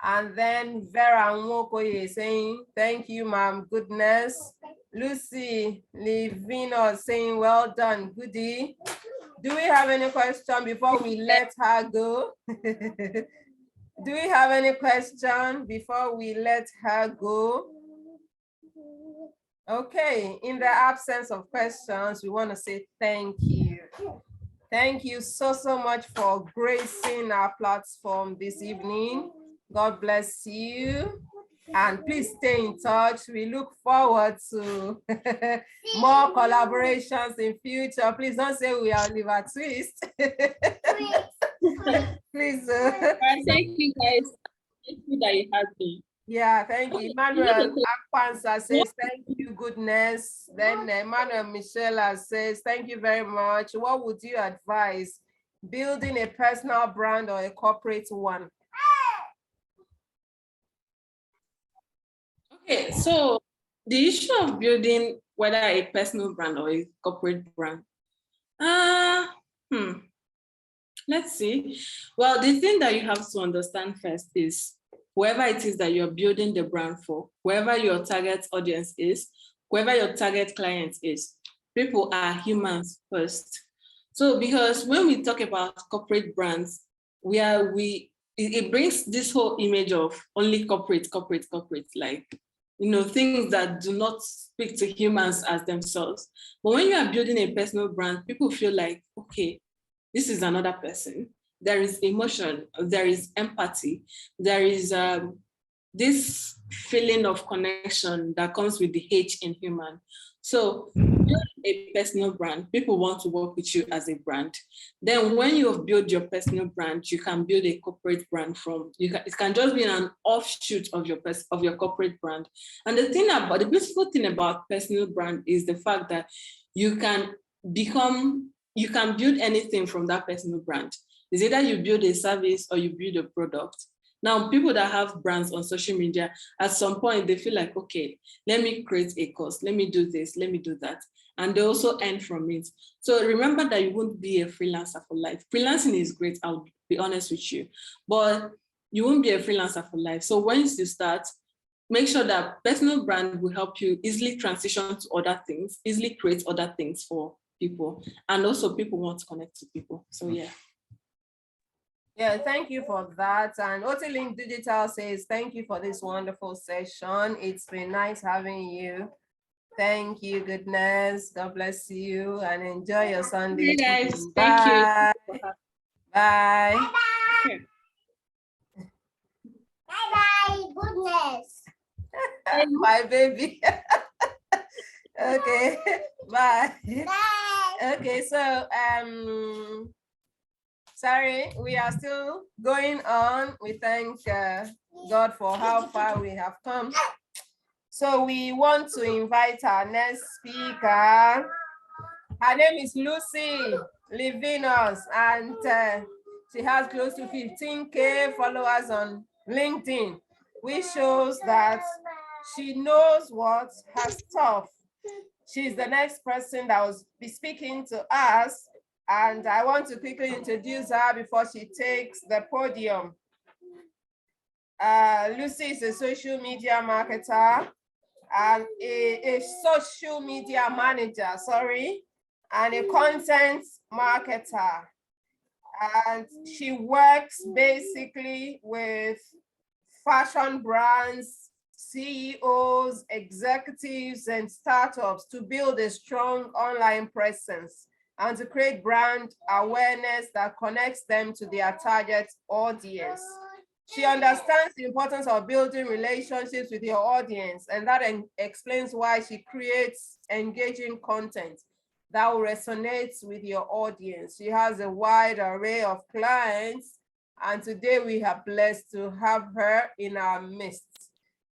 And then Vera Nwokoye saying, thank you, ma'am, goodness. Lucy Livinus saying, well done, goodie. Do we have any question before we let her go? Do we have any question before we let her go? Okay, in the absence of questions, we want to say thank you. Thank you so much for gracing our platform this evening. God bless you. And please stay in touch. We look forward to more collaborations in future. Please don't say we are Oliver Twist. Please. Thank you guys. Thank you that you had me. Yeah, thank you. Emmanuel Akpansa says, thank you, goodness. Then Emmanuel Michela says, thank you very much. What would you advise? Building a personal brand or a corporate one? Okay, so the issue of building whether a personal brand or a corporate brand, let's see. Well, the thing that you have to understand first is whoever it is that you're building the brand for, whoever your target audience is, whoever your target client is, people are humans first. So because when we talk about corporate brands, it brings this whole image of only corporate, like, you know, things that do not speak to humans as themselves. But when you are building a personal brand, people feel like, okay, this is another person. There is emotion, there is empathy, there is this feeling of connection that comes with the H in human. So build a personal brand, people want to work with you as a brand. Then when you have built your personal brand, you can build a corporate brand from, it can just be an offshoot of your corporate brand. And the beautiful thing about personal brand is the fact that you can build anything from that personal brand. It's either you build a service or you build a product. Now, people that have brands on social media, at some point, they feel like, okay, let me create a course, let me do this, let me do that. And they also earn from it. So remember that you won't be a freelancer for life. Freelancing is great, I'll be honest with you, but you won't be a freelancer for life. So once you start, make sure that personal brand will help you easily transition to other things, easily create other things for people. And also people want to connect to people, so yeah. Yeah, thank you for that. And Otilink Digital says, thank you for this wonderful session. It's been nice having you. Thank you, goodness. God bless you and enjoy your Sunday. Hey guys, thank you. Bye. Bye. Bye-bye, goodness. My baby. Okay, bye. Bye. Okay, so sorry, we are still going on. We thank God for how far we have come. So we want to invite our next speaker. Her name is Lucy Livinus, and she has close to 15K followers on LinkedIn, which shows that she knows what her stuff. She's the next person that will be speaking to us, and I want to quickly introduce her before she takes the podium. Lucy is a social media marketer and a social media manager, and a content marketer. And she works basically with fashion brands, CEOs, executives, and startups to build a strong online presence and to create brand awareness that connects them to their target audience. She understands the importance of building relationships with your audience, and that explains why she creates engaging content that will resonate with your audience. She has a wide array of clients, and today we are blessed to have her in our midst.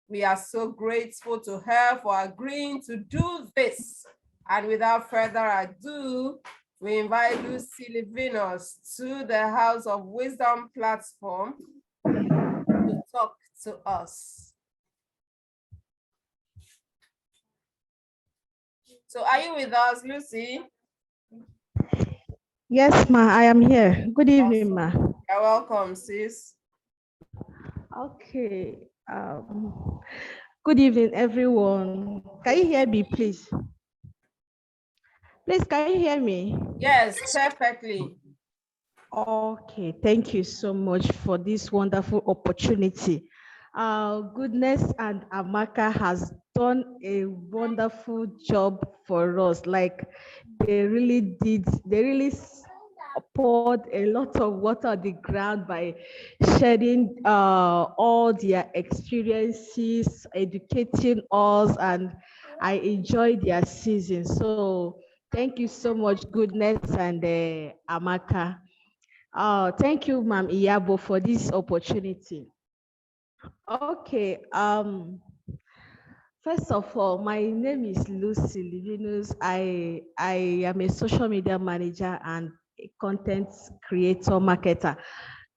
We are so grateful to her for agreeing to do this. And without further ado, we invite Lucy Livinus to the House of Wisdom platform to talk to us. So are you with us, Lucy? Yes, ma, I am here. Good evening, ma. You're welcome, sis. Okay. Good evening, everyone. Can you hear me, please? Please, can you hear me? Yes, perfectly. Okay, thank you so much for this wonderful opportunity. Goodness and Amaka has done a wonderful job for us. Like they really poured a lot of water on the ground by sharing all their experiences, educating us, and I enjoyed their season. So thank you so much, Goodness and Amaka. Thank you, Ma'am Iyabo, for this opportunity. Okay. First of all, my name is Lucy Livinus. I am a social media manager and a content creator marketer.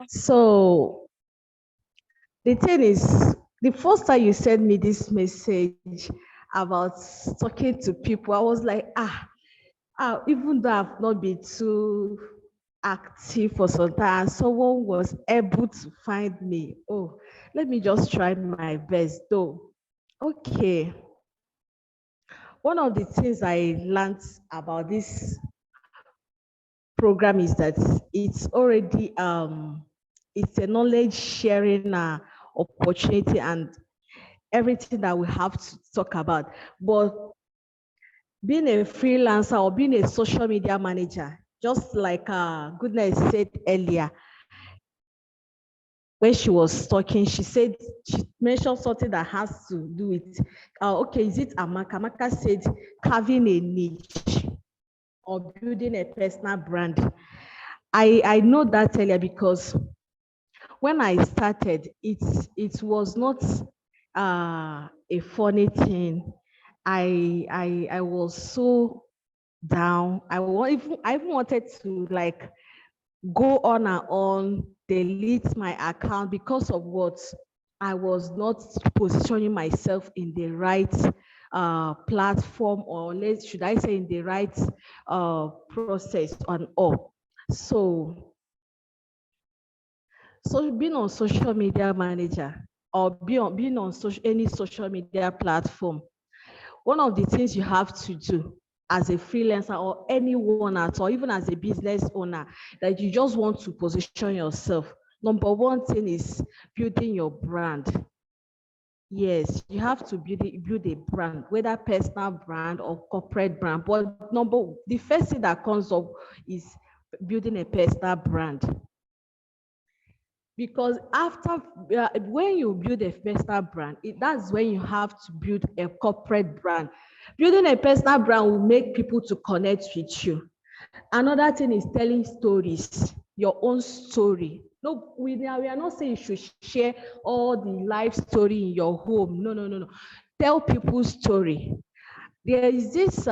So the thing is, the first time you sent me this message about talking to people, I was like, even though I've not been too active for some time, someone was able to find me. Oh, let me just try my best though. Okay. One of the things I learned about this program is that it's already it's a knowledge sharing opportunity and everything that we have to talk about. But being a freelancer or being a social media manager, just like Goodness said earlier, when she was talking, she mentioned something that has to do with, okay, is it Amaka? Amaka said carving a niche or building a personal brand. I know that earlier because when I started, it was not a funny thing. I was so down. I even wanted to like go on and on, delete my account because of what I was not positioning myself in the right platform, or should I say in the right process and all. So being on social media manager or being on any social media platform, one of the things you have to do as a freelancer or anyone at all, even as a business owner, that you just want to position yourself, number one thing is building your brand. Yes, you have to build a brand, whether personal brand or corporate brand. But the first thing that comes up is building a personal brand. Because after when you build a personal brand, that's when you have to build a corporate brand. Building a personal brand will make people to connect with you. Another thing is telling stories, your own story. No, we are not saying you should share all the life story in your home. No. Tell people's story. There is this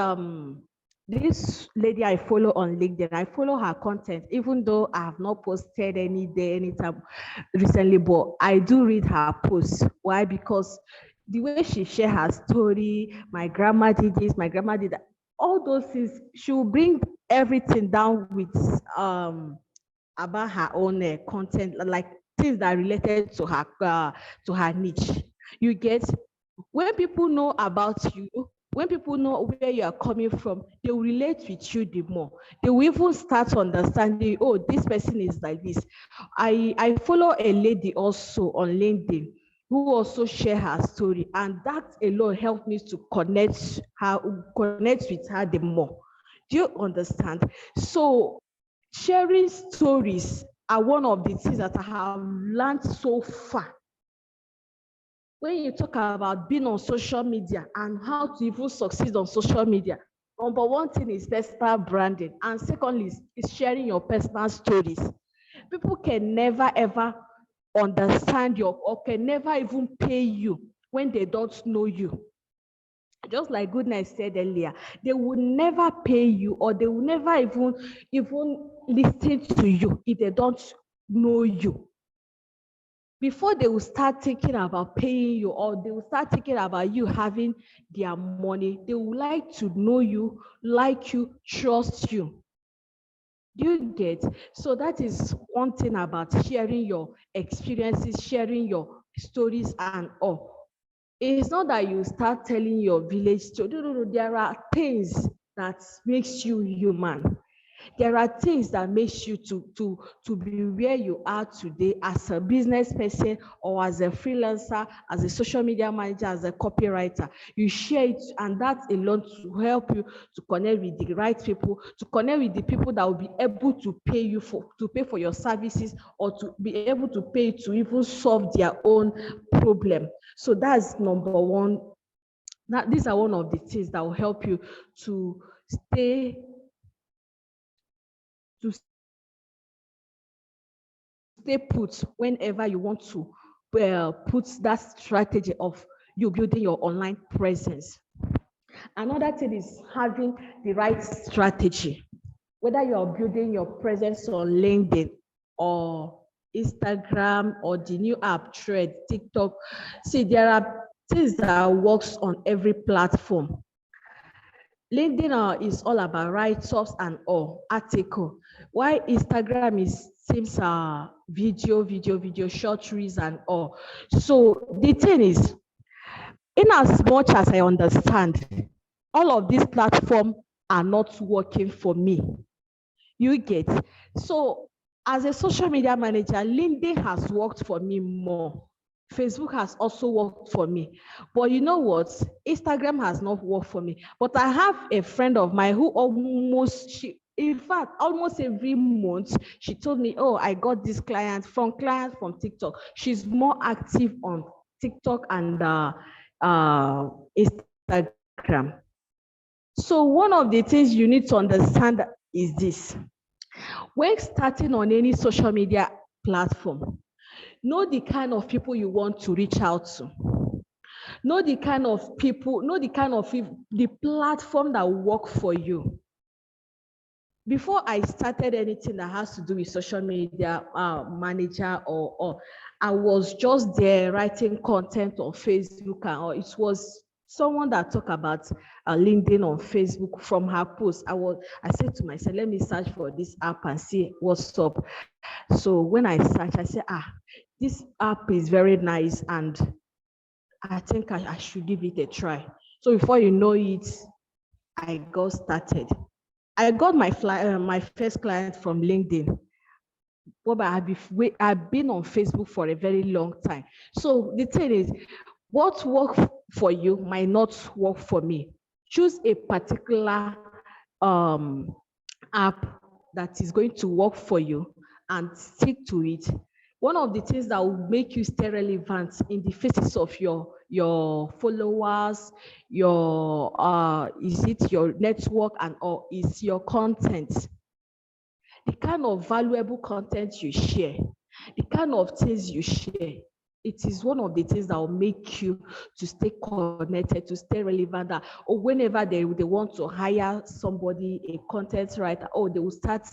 lady I follow on LinkedIn. I follow her content, even though I have not posted any day, anytime recently, but I do read her posts. Why? Because the way she share her story, my grandma did this, my grandma did that, all those things, she will bring everything down with about her own content, like things that are related to her niche. You get, when people know about you, when people know where you are coming from, they will relate with you the more. They will even start understanding, oh, this person is like this. I follow a lady also on LinkedIn who also share her story, and that alone helped me to connect with her the more. Do you understand? So sharing stories are one of the things that I have learned so far. When you talk about being on social media and how to even succeed on social media, number one thing is personal branding, and secondly is sharing your personal stories. People can never ever understand or can never even pay you when they don't know you. Just like Goodness said earlier, they will never pay you, or they will never even listen to you if they don't know you. Before they will start thinking about paying you, or they will start thinking about you having their money, they would like to know you, like you, trust you. Do you get? So that is one thing about sharing your experiences, sharing your stories and all. It's not that you start telling your village story. No. There are things that makes you human. There are things that makes you to be where you are today as a business person, or as a freelancer, as a social media manager, as a copywriter. You share it, and that alone to help you to connect with the right people, to connect with the people that will be able to pay for your services, or to be able to pay to even solve their own problem. So that's number one. These are one of the things that will help you to stay put whenever you want to put that strategy of you building your online presence. Another thing is having the right strategy, whether you are building your presence on LinkedIn or Instagram or the new app Thread, TikTok. See, there are things that works on every platform. LinkedIn is all about write-ups and all article, while Instagram seems video, short reels and all. So the thing is, in as much as I understand, all of these platforms are not working for me. You get? So as a social media manager, LinkedIn has worked for me more. Facebook has also worked for me. But you know what? Instagram has not worked for me. But I have a friend of mine who almost every month, she told me, oh, I got this client from TikTok. She's more active on TikTok and Instagram. So one of the things you need to understand is this. When starting on any social media platform, know the kind of people you want to reach out to. Know the kind of people, the platform that will work for you. Before I started anything that has to do with social media manager or I was just there writing content on Facebook, or it was someone that talked about LinkedIn on Facebook. From her post, I said to myself, let me search for this app and see what's up. So when I searched, I said, this app is very nice and I think I should give it a try. So before you know it, I got started. I got my first client from LinkedIn. But I've been on Facebook for a very long time. So the thing is, what works for you might not work for me. Choose a particular app that is going to work for you and stick to it. One of the things that will make you stay relevant in the faces of your followers, is it your network or is your content? The kind of valuable content you share, the kind of things you share, it is one of the things that will make you to stay connected, to stay relevant. Or whenever they want to hire somebody, a content writer, they will start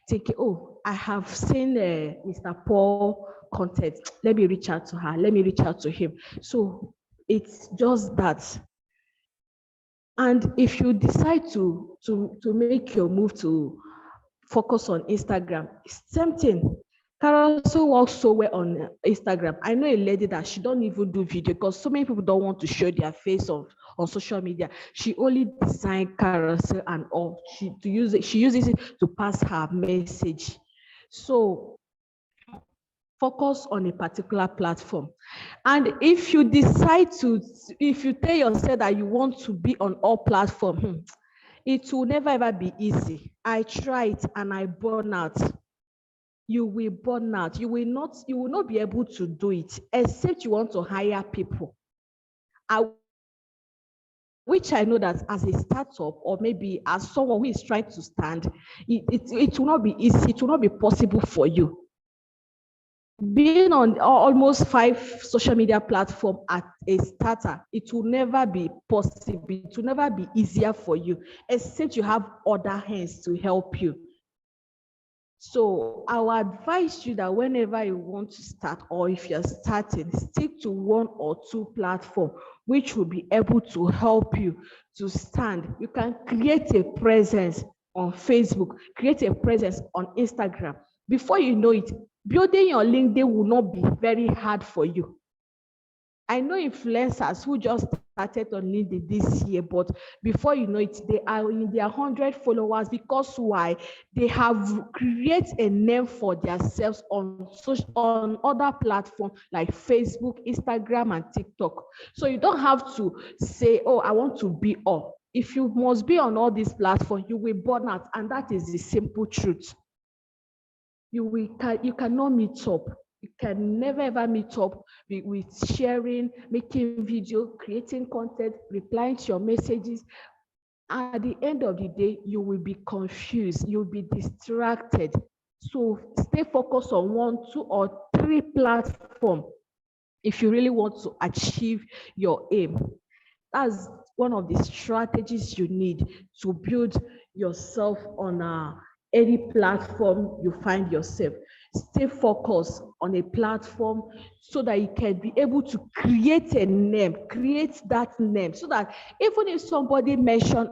thinking, I have seen Mr. Paul content. Let me reach out to her. Let me reach out to him. So it's just that. And if you decide to make your move to focus on Instagram, same thing. Carol also works so well on Instagram. I know a lady that she don't even do video because so many people don't want to show their face on social media. She only design carousel and all. She uses it to pass her message. So focus on a particular platform. And if you decide if you tell yourself that you want to be on all platforms, it will never ever be easy. I tried and I burn out. You will burn out. You will not be able to do it except you want to hire people. Which I know that as a startup or maybe as someone who is trying to stand, it will not be easy. It will not be possible for you. Being on almost 5 social media platforms at a starter, it will never be possible. It will never be easier for you, except you have other hands to help you. So I will advise you that whenever you want to start, or if you're starting, stick to 1 or 2 platforms, which will be able to help you to stand. You can create a presence on Facebook, create a presence on Instagram. Before you know it, building your LinkedIn will not be very hard for you. I know influencers who just started on LinkedIn this year, but before you know it, they are in their 100 followers because why? They have created a name for themselves on other platforms like Facebook, Instagram, and TikTok. So you don't have to say, I want to be all. If you must be on all these platforms, you will burn out, and that is the simple truth. You cannot meet up. You can never ever meet up with sharing, making video, creating content, replying to your messages. At the end of the day, you will be confused. You'll be distracted. So stay focused on 1, 2, or 3 platforms if you really want to achieve your aim. That's one of the strategies you need to build yourself on any platform you find yourself. Stay focused on a platform so that you can be able to create a name, create that name, so that even if somebody mentioned,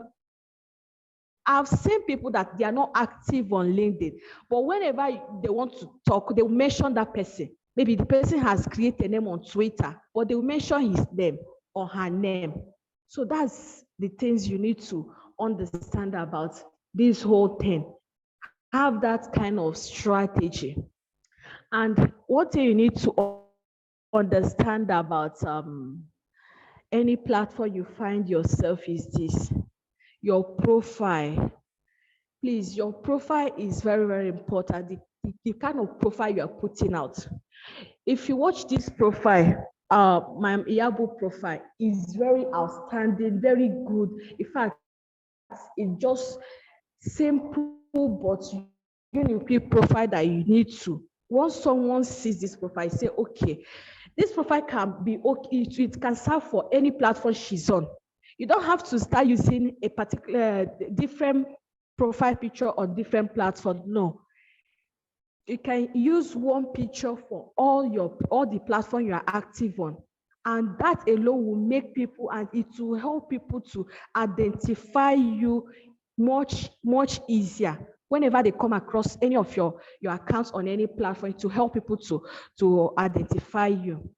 I've seen people that they are not active on LinkedIn, but whenever they want to talk, they will mention that person. Maybe the person has created a name on Twitter, but they will mention his name or her name. So that's the things you need to understand about this whole thing. Have that kind of strategy. And what you need to understand about any platform you find yourself is this: your profile. Please, your profile is very, very important. The kind of profile you are putting out. If you watch this profile, my Iyabo profile is very outstanding, very good. In fact, it's just simple but unique profile that you need to. Once someone sees this profile, say, okay, this profile can be okay, it can serve for any platform she's on. You don't have to start using a particular different profile picture on different platforms. No. You can use one picture for all the platforms you are active on. And that alone will make people, and it will help people to identify you much, much easier. Whenever they come across any of your accounts on any platform, to help people to identify you.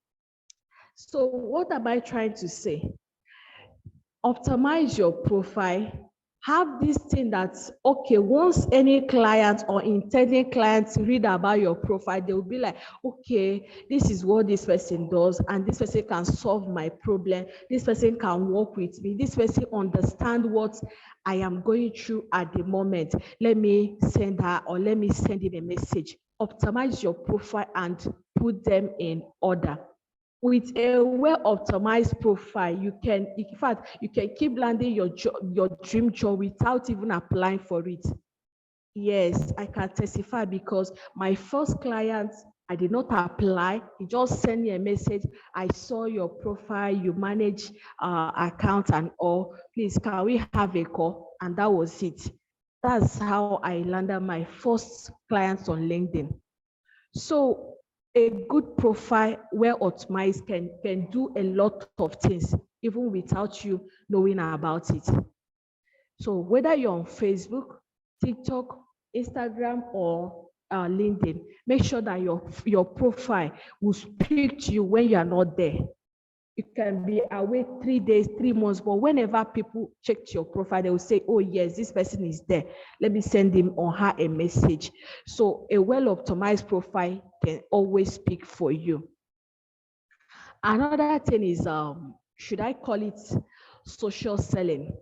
So what am I trying to say? optimize your profile. Have this thing that's okay. Once any client or intending clients read about your profile, they will be like, okay, this is what this person does, and this person can solve my problem. This person can work with me. This person understand what I am going through at the moment. Let me send her or let me send him a message. Optimize your profile and put them in order. With a well-optimized profile, you can, in fact, you can keep landing your dream job without even applying for it. Yes, I can testify because my first client, I did not apply. He just sent me a message. I saw your profile, you manage account and all. Please, can we have a call? And that was it. That's how I landed my first clients on LinkedIn. So a good profile, well optimized, can do a lot of things, even without you knowing about it. So whether you're on Facebook, TikTok, Instagram, or LinkedIn, make sure that your profile will speak to you when you are not there. You can be away 3 days, 3 months, but whenever people check your profile, they will say, oh yes, this person is there. Let me send him or her a message. So a well-optimized profile can always speak for you. Another thing is, should I call it social selling?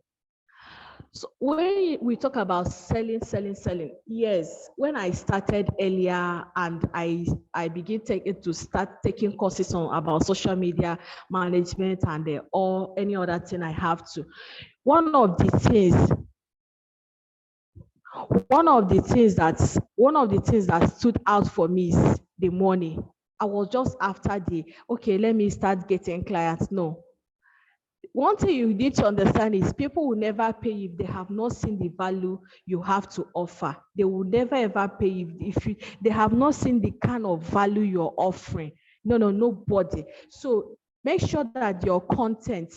So when we talk about selling, yes, when I started earlier and I began to start taking courses on about social media management and or any other thing I have to. One of the things that stood out for me is the money. I was just after okay, let me start getting clients. No. One thing you need to understand is people will never pay if they have not seen the value you have to offer. They will never ever pay if they have not seen the kind of value you're offering. No, nobody. So make sure that your content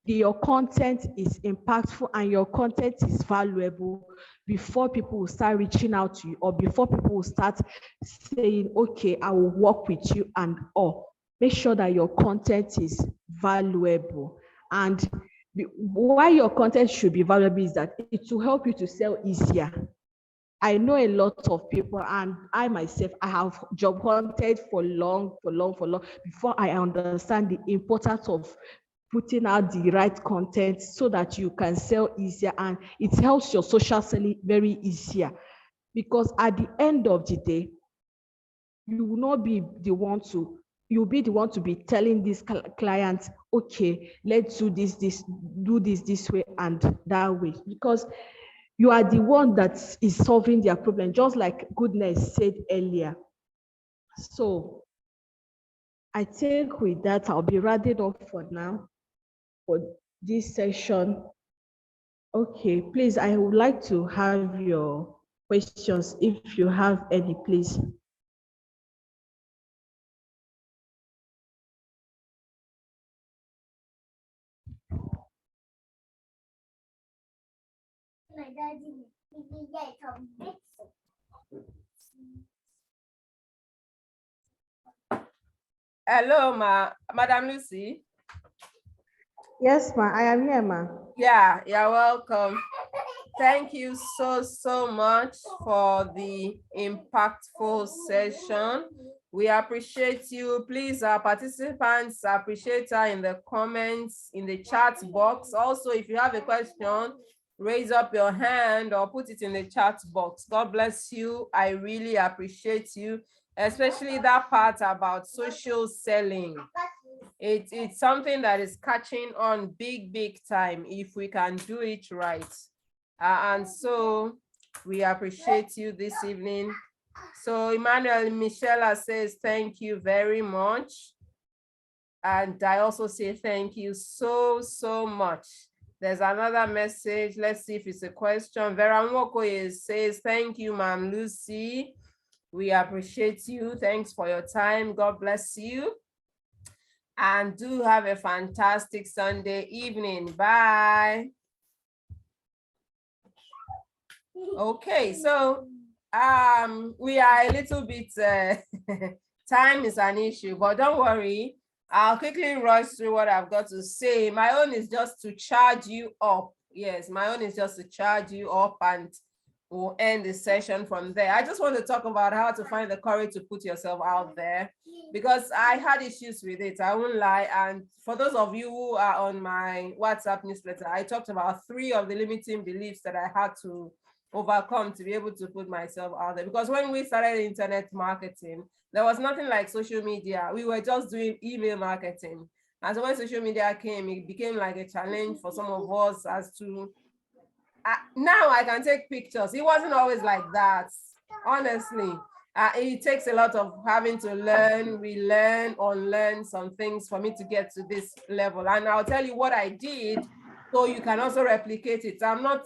is impactful and your content is valuable before people will start reaching out to you, or before people will start saying, okay, I will work with you and all. Make sure that your content is valuable. And why your content should be valuable is that it will help you to sell easier. I know a lot of people, and I myself, I have job hunted for long, before I understand the importance of putting out the right content so that you can sell easier, and it helps your social selling very easier. Because at the end of the day, you will not be the one to, you'll be the one to be telling this client, okay, let's do this way and that way, because you are the one that is solving their problem, just like Goodness said earlier. So I think with that, I'll be rounding off for now for this session. Okay, please, I would like to have your questions if you have any, please. Hello, Madam Lucy. Yes, ma, I am here, ma. Yeah, you're welcome. Thank you so much for the impactful session. We appreciate you. Please, our participants, appreciate her in the comments, in the chat box. Also, if you have a question, raise up your hand or put it in the chat box. God bless you. I really appreciate you, especially that part about social selling. It's something that is catching on big time if we can do it right. And so we appreciate you this evening. So Emmanuel Michela says, thank you very much. And I also say thank you so much. There's another message. Let's see if it's a question. Vera Nwoko says, thank you, Ma'am Lucy. We appreciate you. Thanks for your time. God bless you. And do have a fantastic Sunday evening. Bye. Okay, so we are a little bit, time is an issue, but don't worry. I'll quickly rush through what I've got to say. My own is just to charge you up. Yes, my own is just to charge you up, and we'll end the session from there. I just want to talk about how to find the courage to put yourself out there, because I had issues with it, I won't lie. And for those of you who are on my WhatsApp newsletter, I talked about 3 of the limiting beliefs that I had to overcome to be able to put myself out there. Because when we started internet marketing, there was nothing like social media. We were just doing email marketing. And so when social media came, it became like a challenge for some of us as to, now I can take pictures. It wasn't always like that, honestly. It takes a lot of having to learn, relearn, unlearn some things for me to get to this level. And I'll tell you what I did, so you can also replicate it. I'm not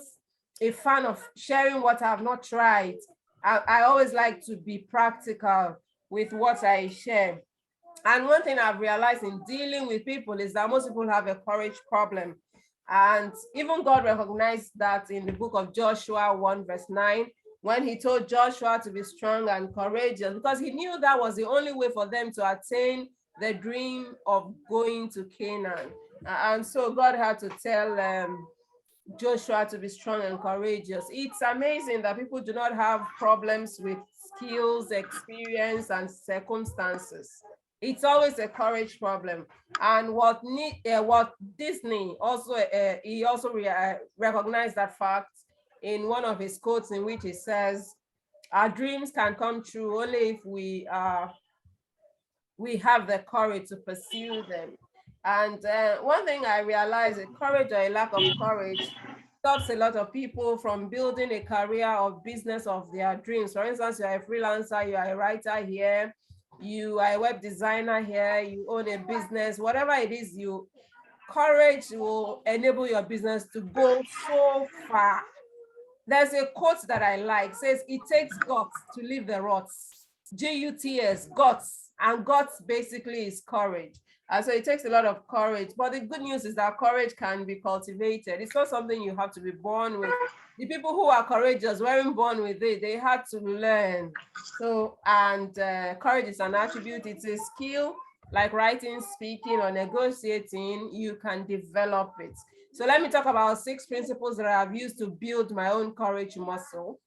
a fan of sharing what I've not tried. I always like to be practical with what I share. And one thing I've realized in dealing with people is that most people have a courage problem. And even God recognized that in the book of Joshua 1 verse 9, when he told Joshua to be strong and courageous, because he knew that was the only way for them to attain the dream of going to Canaan. And so God had to tell Joshua to be strong and courageous. It's amazing that people do not have problems with skills, experience, and circumstances. It's always a courage problem. And what Disney also, he also recognized that fact in one of his quotes, in which he says, our dreams can come true only if we have the courage to pursue them. And one thing I realized, courage or a lack of courage stops a lot of people from building a career or business of their dreams. For instance, you are a freelancer, you are a writer here, you are a web designer here, you own a business, whatever it is, courage will enable your business to go so far. There's a quote that I like, says, it takes guts to leave the ruts. G-U-T-S, guts. And guts basically is courage. And so it takes a lot of courage. But the good news is that courage can be cultivated. It's not something you have to be born with. The people who are courageous weren't born with it. They had to learn. So, and courage is an attribute. It's a skill, like writing, speaking, or negotiating. You can develop it. So let me talk about 6 principles that I've used to build my own courage muscle.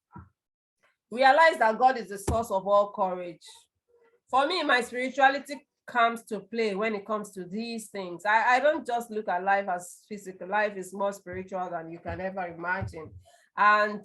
Realize that God is the source of all courage. For me, my spirituality comes to play when it comes to these things. I don't just look at life as physical. Life is more spiritual than you can ever imagine. And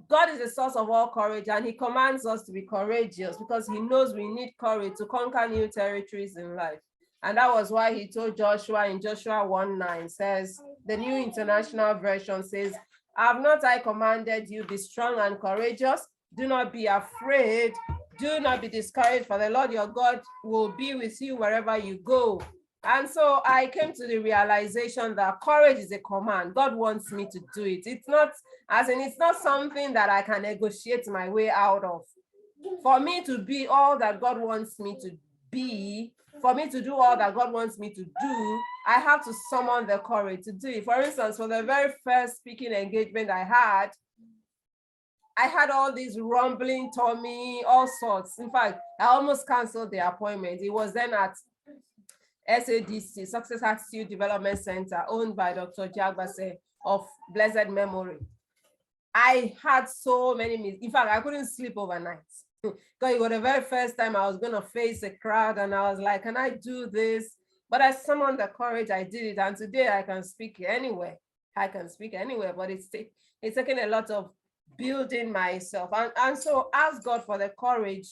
God is the source of all courage, and he commands us to be courageous because he knows we need courage to conquer new territories in life. And that was why he told Joshua in Joshua 1:9 says, the New International Version says, have not I commanded you, be strong and courageous? Do not be afraid. Do not be discouraged, for the Lord your God will be with you wherever you go. And so I came to the realization that courage is a command. God wants me to do it. It's not, as in, it's not something that I can negotiate my way out of. For me to be all that God wants me to be, for me to do all that God wants me to do, I have to summon the courage to do it. For instance, for the very first speaking engagement I had all these rumbling tummy, all sorts. In fact, I almost canceled the appointment. It was then at SADC, Success Attitude Development Center, owned by Dr. Jagbase of blessed memory. I had so many, in fact, I couldn't sleep overnight because it was the very first time I was going to face a crowd, and I was like, can I do this? But I summoned the courage, I did it, and today I can speak anywhere. I can speak anywhere, but it's taken a lot of building myself. And so ask God for the courage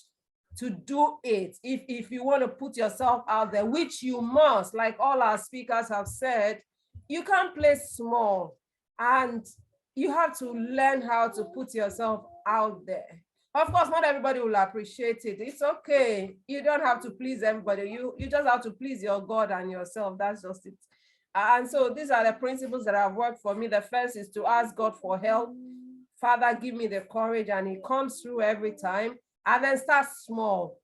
to do it. If you want to put yourself out there, which you must, like all our speakers have said, you can't play small, and you have to learn how to put yourself out there. Of course, not everybody will appreciate it. It's okay. You don't have to please everybody. You just have to please your God and yourself. That's just it. And so these are the principles that have worked for me. The first is to ask God for help. Father, give me the courage, and he comes through every time. And then start small.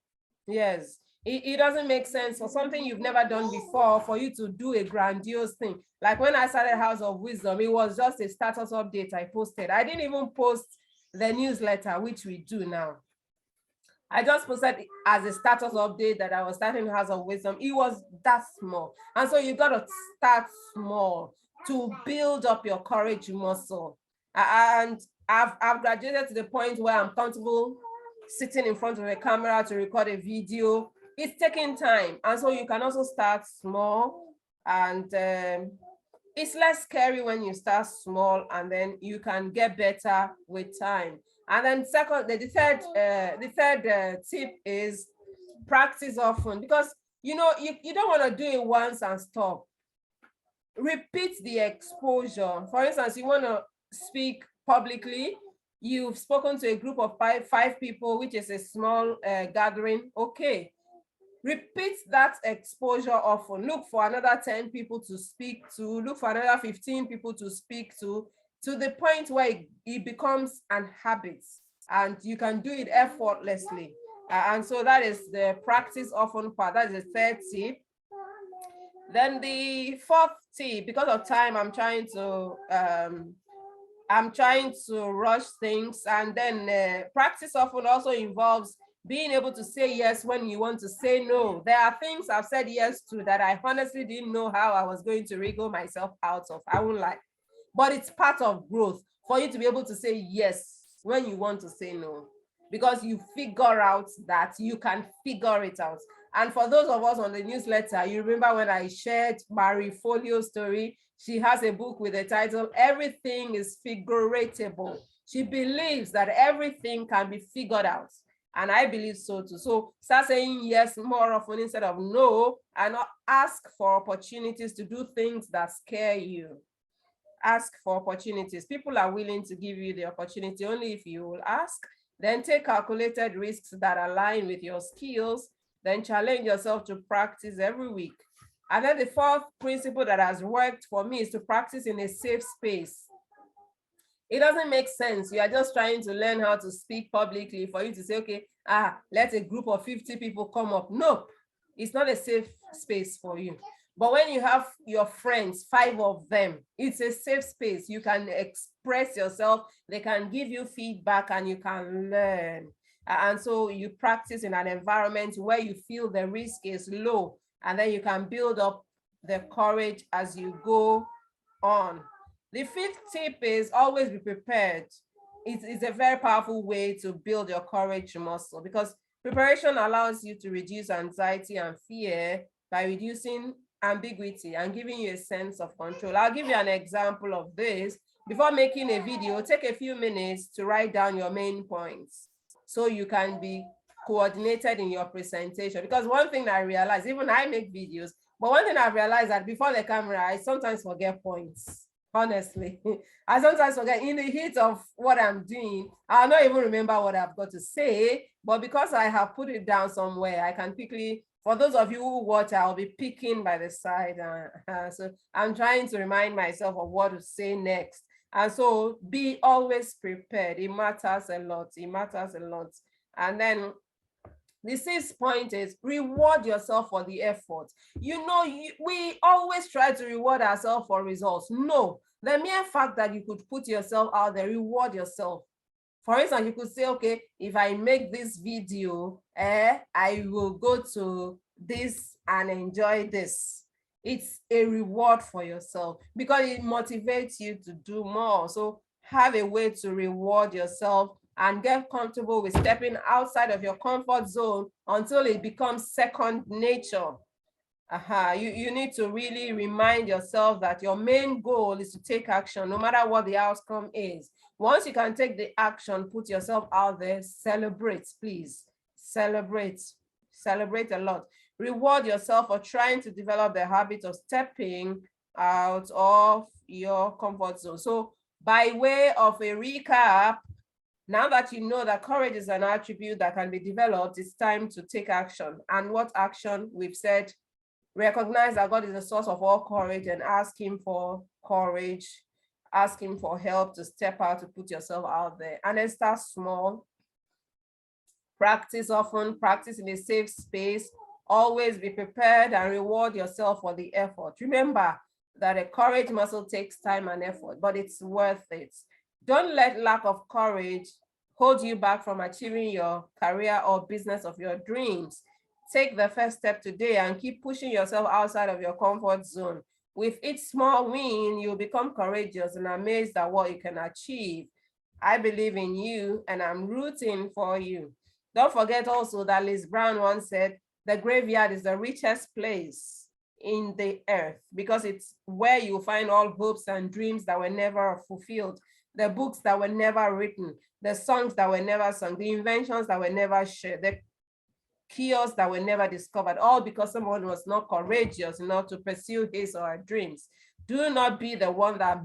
Yes, it doesn't make sense for something you've never done before for you to do a grandiose thing. Like when I started House of Wisdom, it was just a status update I posted. I didn't even post the newsletter, which we do now. I just posted as a status update that I was starting House of Wisdom. It was that small. And so you got to start small to build up your courage muscle. And I've graduated to the point where I'm comfortable sitting in front of a camera to record a video. It's taking time. And so you can also start small, and it's less scary when you start small, and then you can get better with time. And then second, the third tip is practice often, because you don't want to do it once and stop. Repeat the exposure. For instance, you want to speak publicly. You've spoken to a group of five people, which is a small gathering. Okay. Repeat that exposure often. Look for another 10 people to speak to. Look for another 15 people to speak to the point where it becomes an habit and you can do it effortlessly. And so that is the practice often part. That is the third tip. Then the fourth tip, because of time, I'm trying to rush things. And then practice often also involves being able to say yes when you want to say no. There are things I've said yes to that I honestly didn't know how I was going to wriggle myself out of. I won't lie. But it's part of growth for you to be able to say yes when you want to say no, because you figure out that you can figure it out. And for those of us on the newsletter, you remember when I shared Marie Folio's story? She has a book with the title, Everything is Figuratable. She believes that everything can be figured out. And I believe so too. So start saying yes more often instead of no, and not ask for opportunities to do things that scare you. Ask for opportunities. People are willing to give you the opportunity only if you will ask. Then take calculated risks that align with your skills. Then challenge yourself to practice every week. And then the fourth principle that has worked for me is to practice in a safe space. It doesn't make sense. You are just trying to learn how to speak publicly for you to say, okay, let a group of 50 people come up. No, it's not a safe space for you. But when you have your friends, 5 of them, it's a safe space. You can express yourself. They can give you feedback and you can learn. And so you practice in an environment where you feel the risk is low, and then you can build up the courage as you go on. The fifth tip is always be prepared. It's a very powerful way to build your courage muscle, because preparation allows you to reduce anxiety and fear by reducing ambiguity and giving you a sense of control. I'll give you an example of this. Before making a video, take a few minutes to write down your main points so you can be coordinated in your presentation. Because one thing I realized, even I make videos, but one thing I realized that before the camera, I sometimes forget points. Honestly, I sometimes forget in the heat of what I'm doing. I'll not even remember what I've got to say, but because I have put it down somewhere, I can quickly, for those of you who watch, I'll be picking by the side. So I'm trying to remind myself of what to say next. And so be always prepared. It matters a lot. It matters a lot. And then the sixth point is reward yourself for the effort. We always try to reward ourselves for results. No, the mere fact that you could put yourself out there, reward yourself. For instance, you could say, okay, if I make this video, I will go to this and enjoy this. It's a reward for yourself because it motivates you to do more. So have a way to reward yourself and get comfortable with stepping outside of your comfort zone until it becomes second nature. You need to really remind yourself that your main goal is to take action, no matter what the outcome is. Once you can take the action, put yourself out there, celebrate, please. Celebrate a lot. Reward yourself for trying to develop the habit of stepping out of your comfort zone. So by way of a recap, now that you know that courage is an attribute that can be developed, it's time to take action. And what action? We've said, recognize that God is the source of all courage and ask him for courage. Ask him for help to step out, to put yourself out there. And then start small. Practice often, practice in a safe space. Always be prepared and reward yourself for the effort. Remember that a courage muscle takes time and effort, but it's worth it. Don't let lack of courage hold you back from achieving your career or business of your dreams. Take the first step today and keep pushing yourself outside of your comfort zone. With each small win, you'll become courageous and amazed at what you can achieve. I believe in you and I'm rooting for you. Don't forget also that Liz Brown once said, the graveyard is the richest place in the earth because it's where you find all hopes and dreams that were never fulfilled, the books that were never written, the songs that were never sung, the inventions that were never shared, the kiosks that were never discovered, all because someone was not courageous enough to pursue his or her dreams. Do not be the one that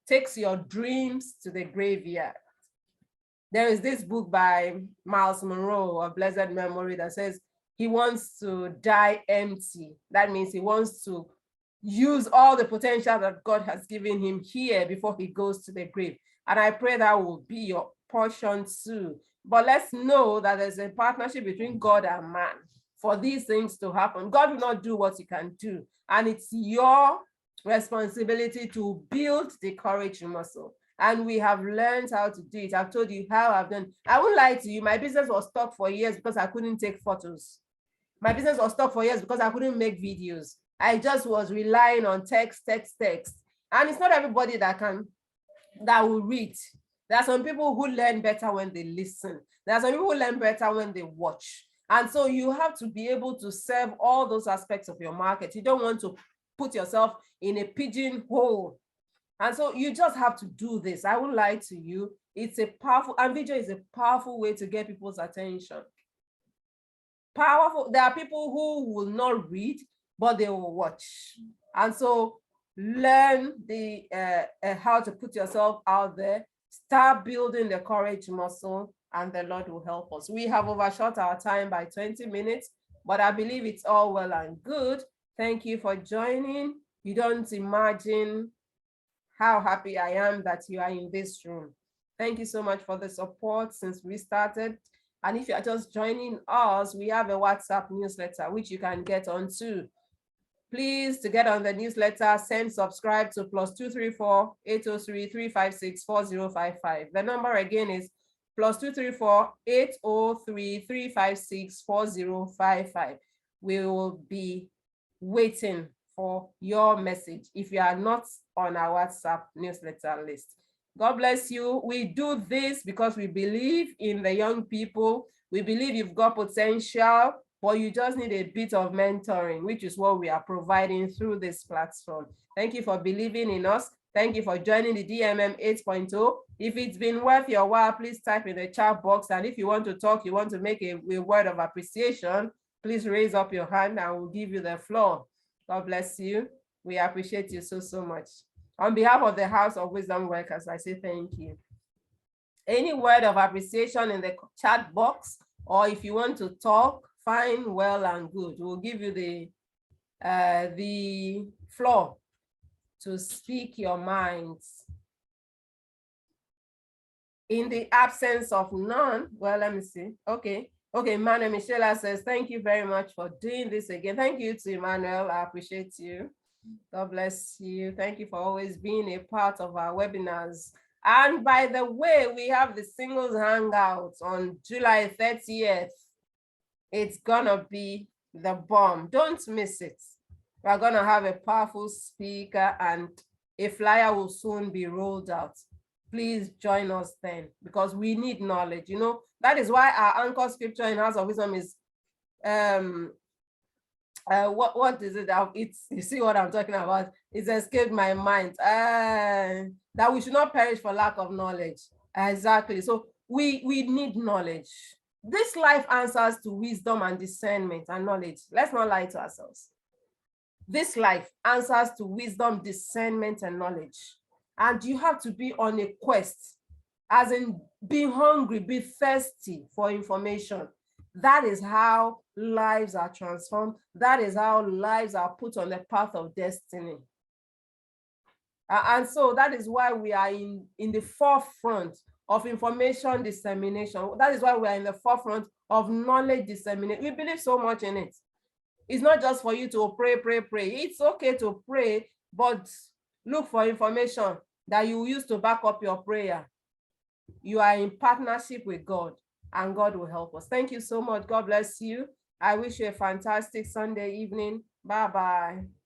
takes your dreams to the graveyard. There is this book by Miles Monroe of blessed memory that says he wants to die empty. That means he wants to use all the potential that God has given him here before he goes to the grave. And I pray that will be your portion too. But let's know that there's a partnership between God and man for these things to happen. God will not do what he can do. And it's your responsibility to build the courage muscle. And we have learned how to do it. I've told you how I've done. I won't lie to you. My business was stuck for years because I couldn't take photos. My business was stuck for years because I couldn't make videos. I just was relying on text. And it's not everybody that will read. There are some people who learn better when they listen. There are some people who learn better when they watch. And so you have to be able to serve all those aspects of your market. You don't want to put yourself in a pigeonhole. And so you just have to do this. I won't lie to you. It's a powerful, and video is a powerful way to get people's attention. Powerful. There are people who will not read, but they will watch. And so learn how to put yourself out there, start building the courage muscle, and the Lord will help us. We have overshot our time by 20 minutes, but I believe it's all well and good. Thank you for joining. You don't imagine how happy I am that you are in this room. Thank you so much for the support since we started. And if you are just joining us, we have a WhatsApp newsletter, which you can get onto. Please, to get on the newsletter, subscribe to +234 803 356 4055. The number again is +234 803 356 4055. We will be waiting for your message if you are not on our WhatsApp newsletter list. God bless you. We do this because we believe in the young people. We believe you've got potential, but you just need a bit of mentoring, which is what we are providing through this platform. Thank you for believing in us. Thank you for joining the DMM 8.0. If it's been worth your while, please type in the chat box. And if you want to talk, you want to make a word of appreciation, please raise up your hand and we'll give you the floor. God bless you. We appreciate you so, so much. On behalf of the House of Wisdom workers, I say thank you. Any word of appreciation in the chat box, or if you want to talk, fine, well and good. We'll give you the floor to speak your minds. In the absence of none, well, let me see. Okay, Emmanuel Michela says, thank you very much for doing this again. Thank you to Emmanuel, I appreciate you. God bless you. Thank you for always being a part of our webinars. And by the way, we have the singles hangout on July 30th. It's gonna be the bomb. Don't miss it. We're gonna have a powerful speaker and a flyer will soon be rolled out. Please join us then because we need knowledge. You know, that is why our anchor scripture in House of Wisdom is what is it? You see what I'm talking about? It's escaped my mind. That we should not perish for lack of knowledge. Exactly. So we need knowledge. This life answers to wisdom and discernment and knowledge. Let's not lie to ourselves. This life answers to wisdom, discernment, and knowledge. And you have to be on a quest, as in be hungry, be thirsty for information. That is how lives are transformed. That is how lives are put on the path of destiny. And so that is why we are in the forefront of information dissemination. That is why we are in the forefront of knowledge dissemination. We believe so much in it. It's not just for you to pray. It's okay to pray, but look for information that you use to back up your prayer. You are in partnership with God, and God will help us. Thank you so much. God bless you. I wish you a fantastic Sunday evening. Bye-bye.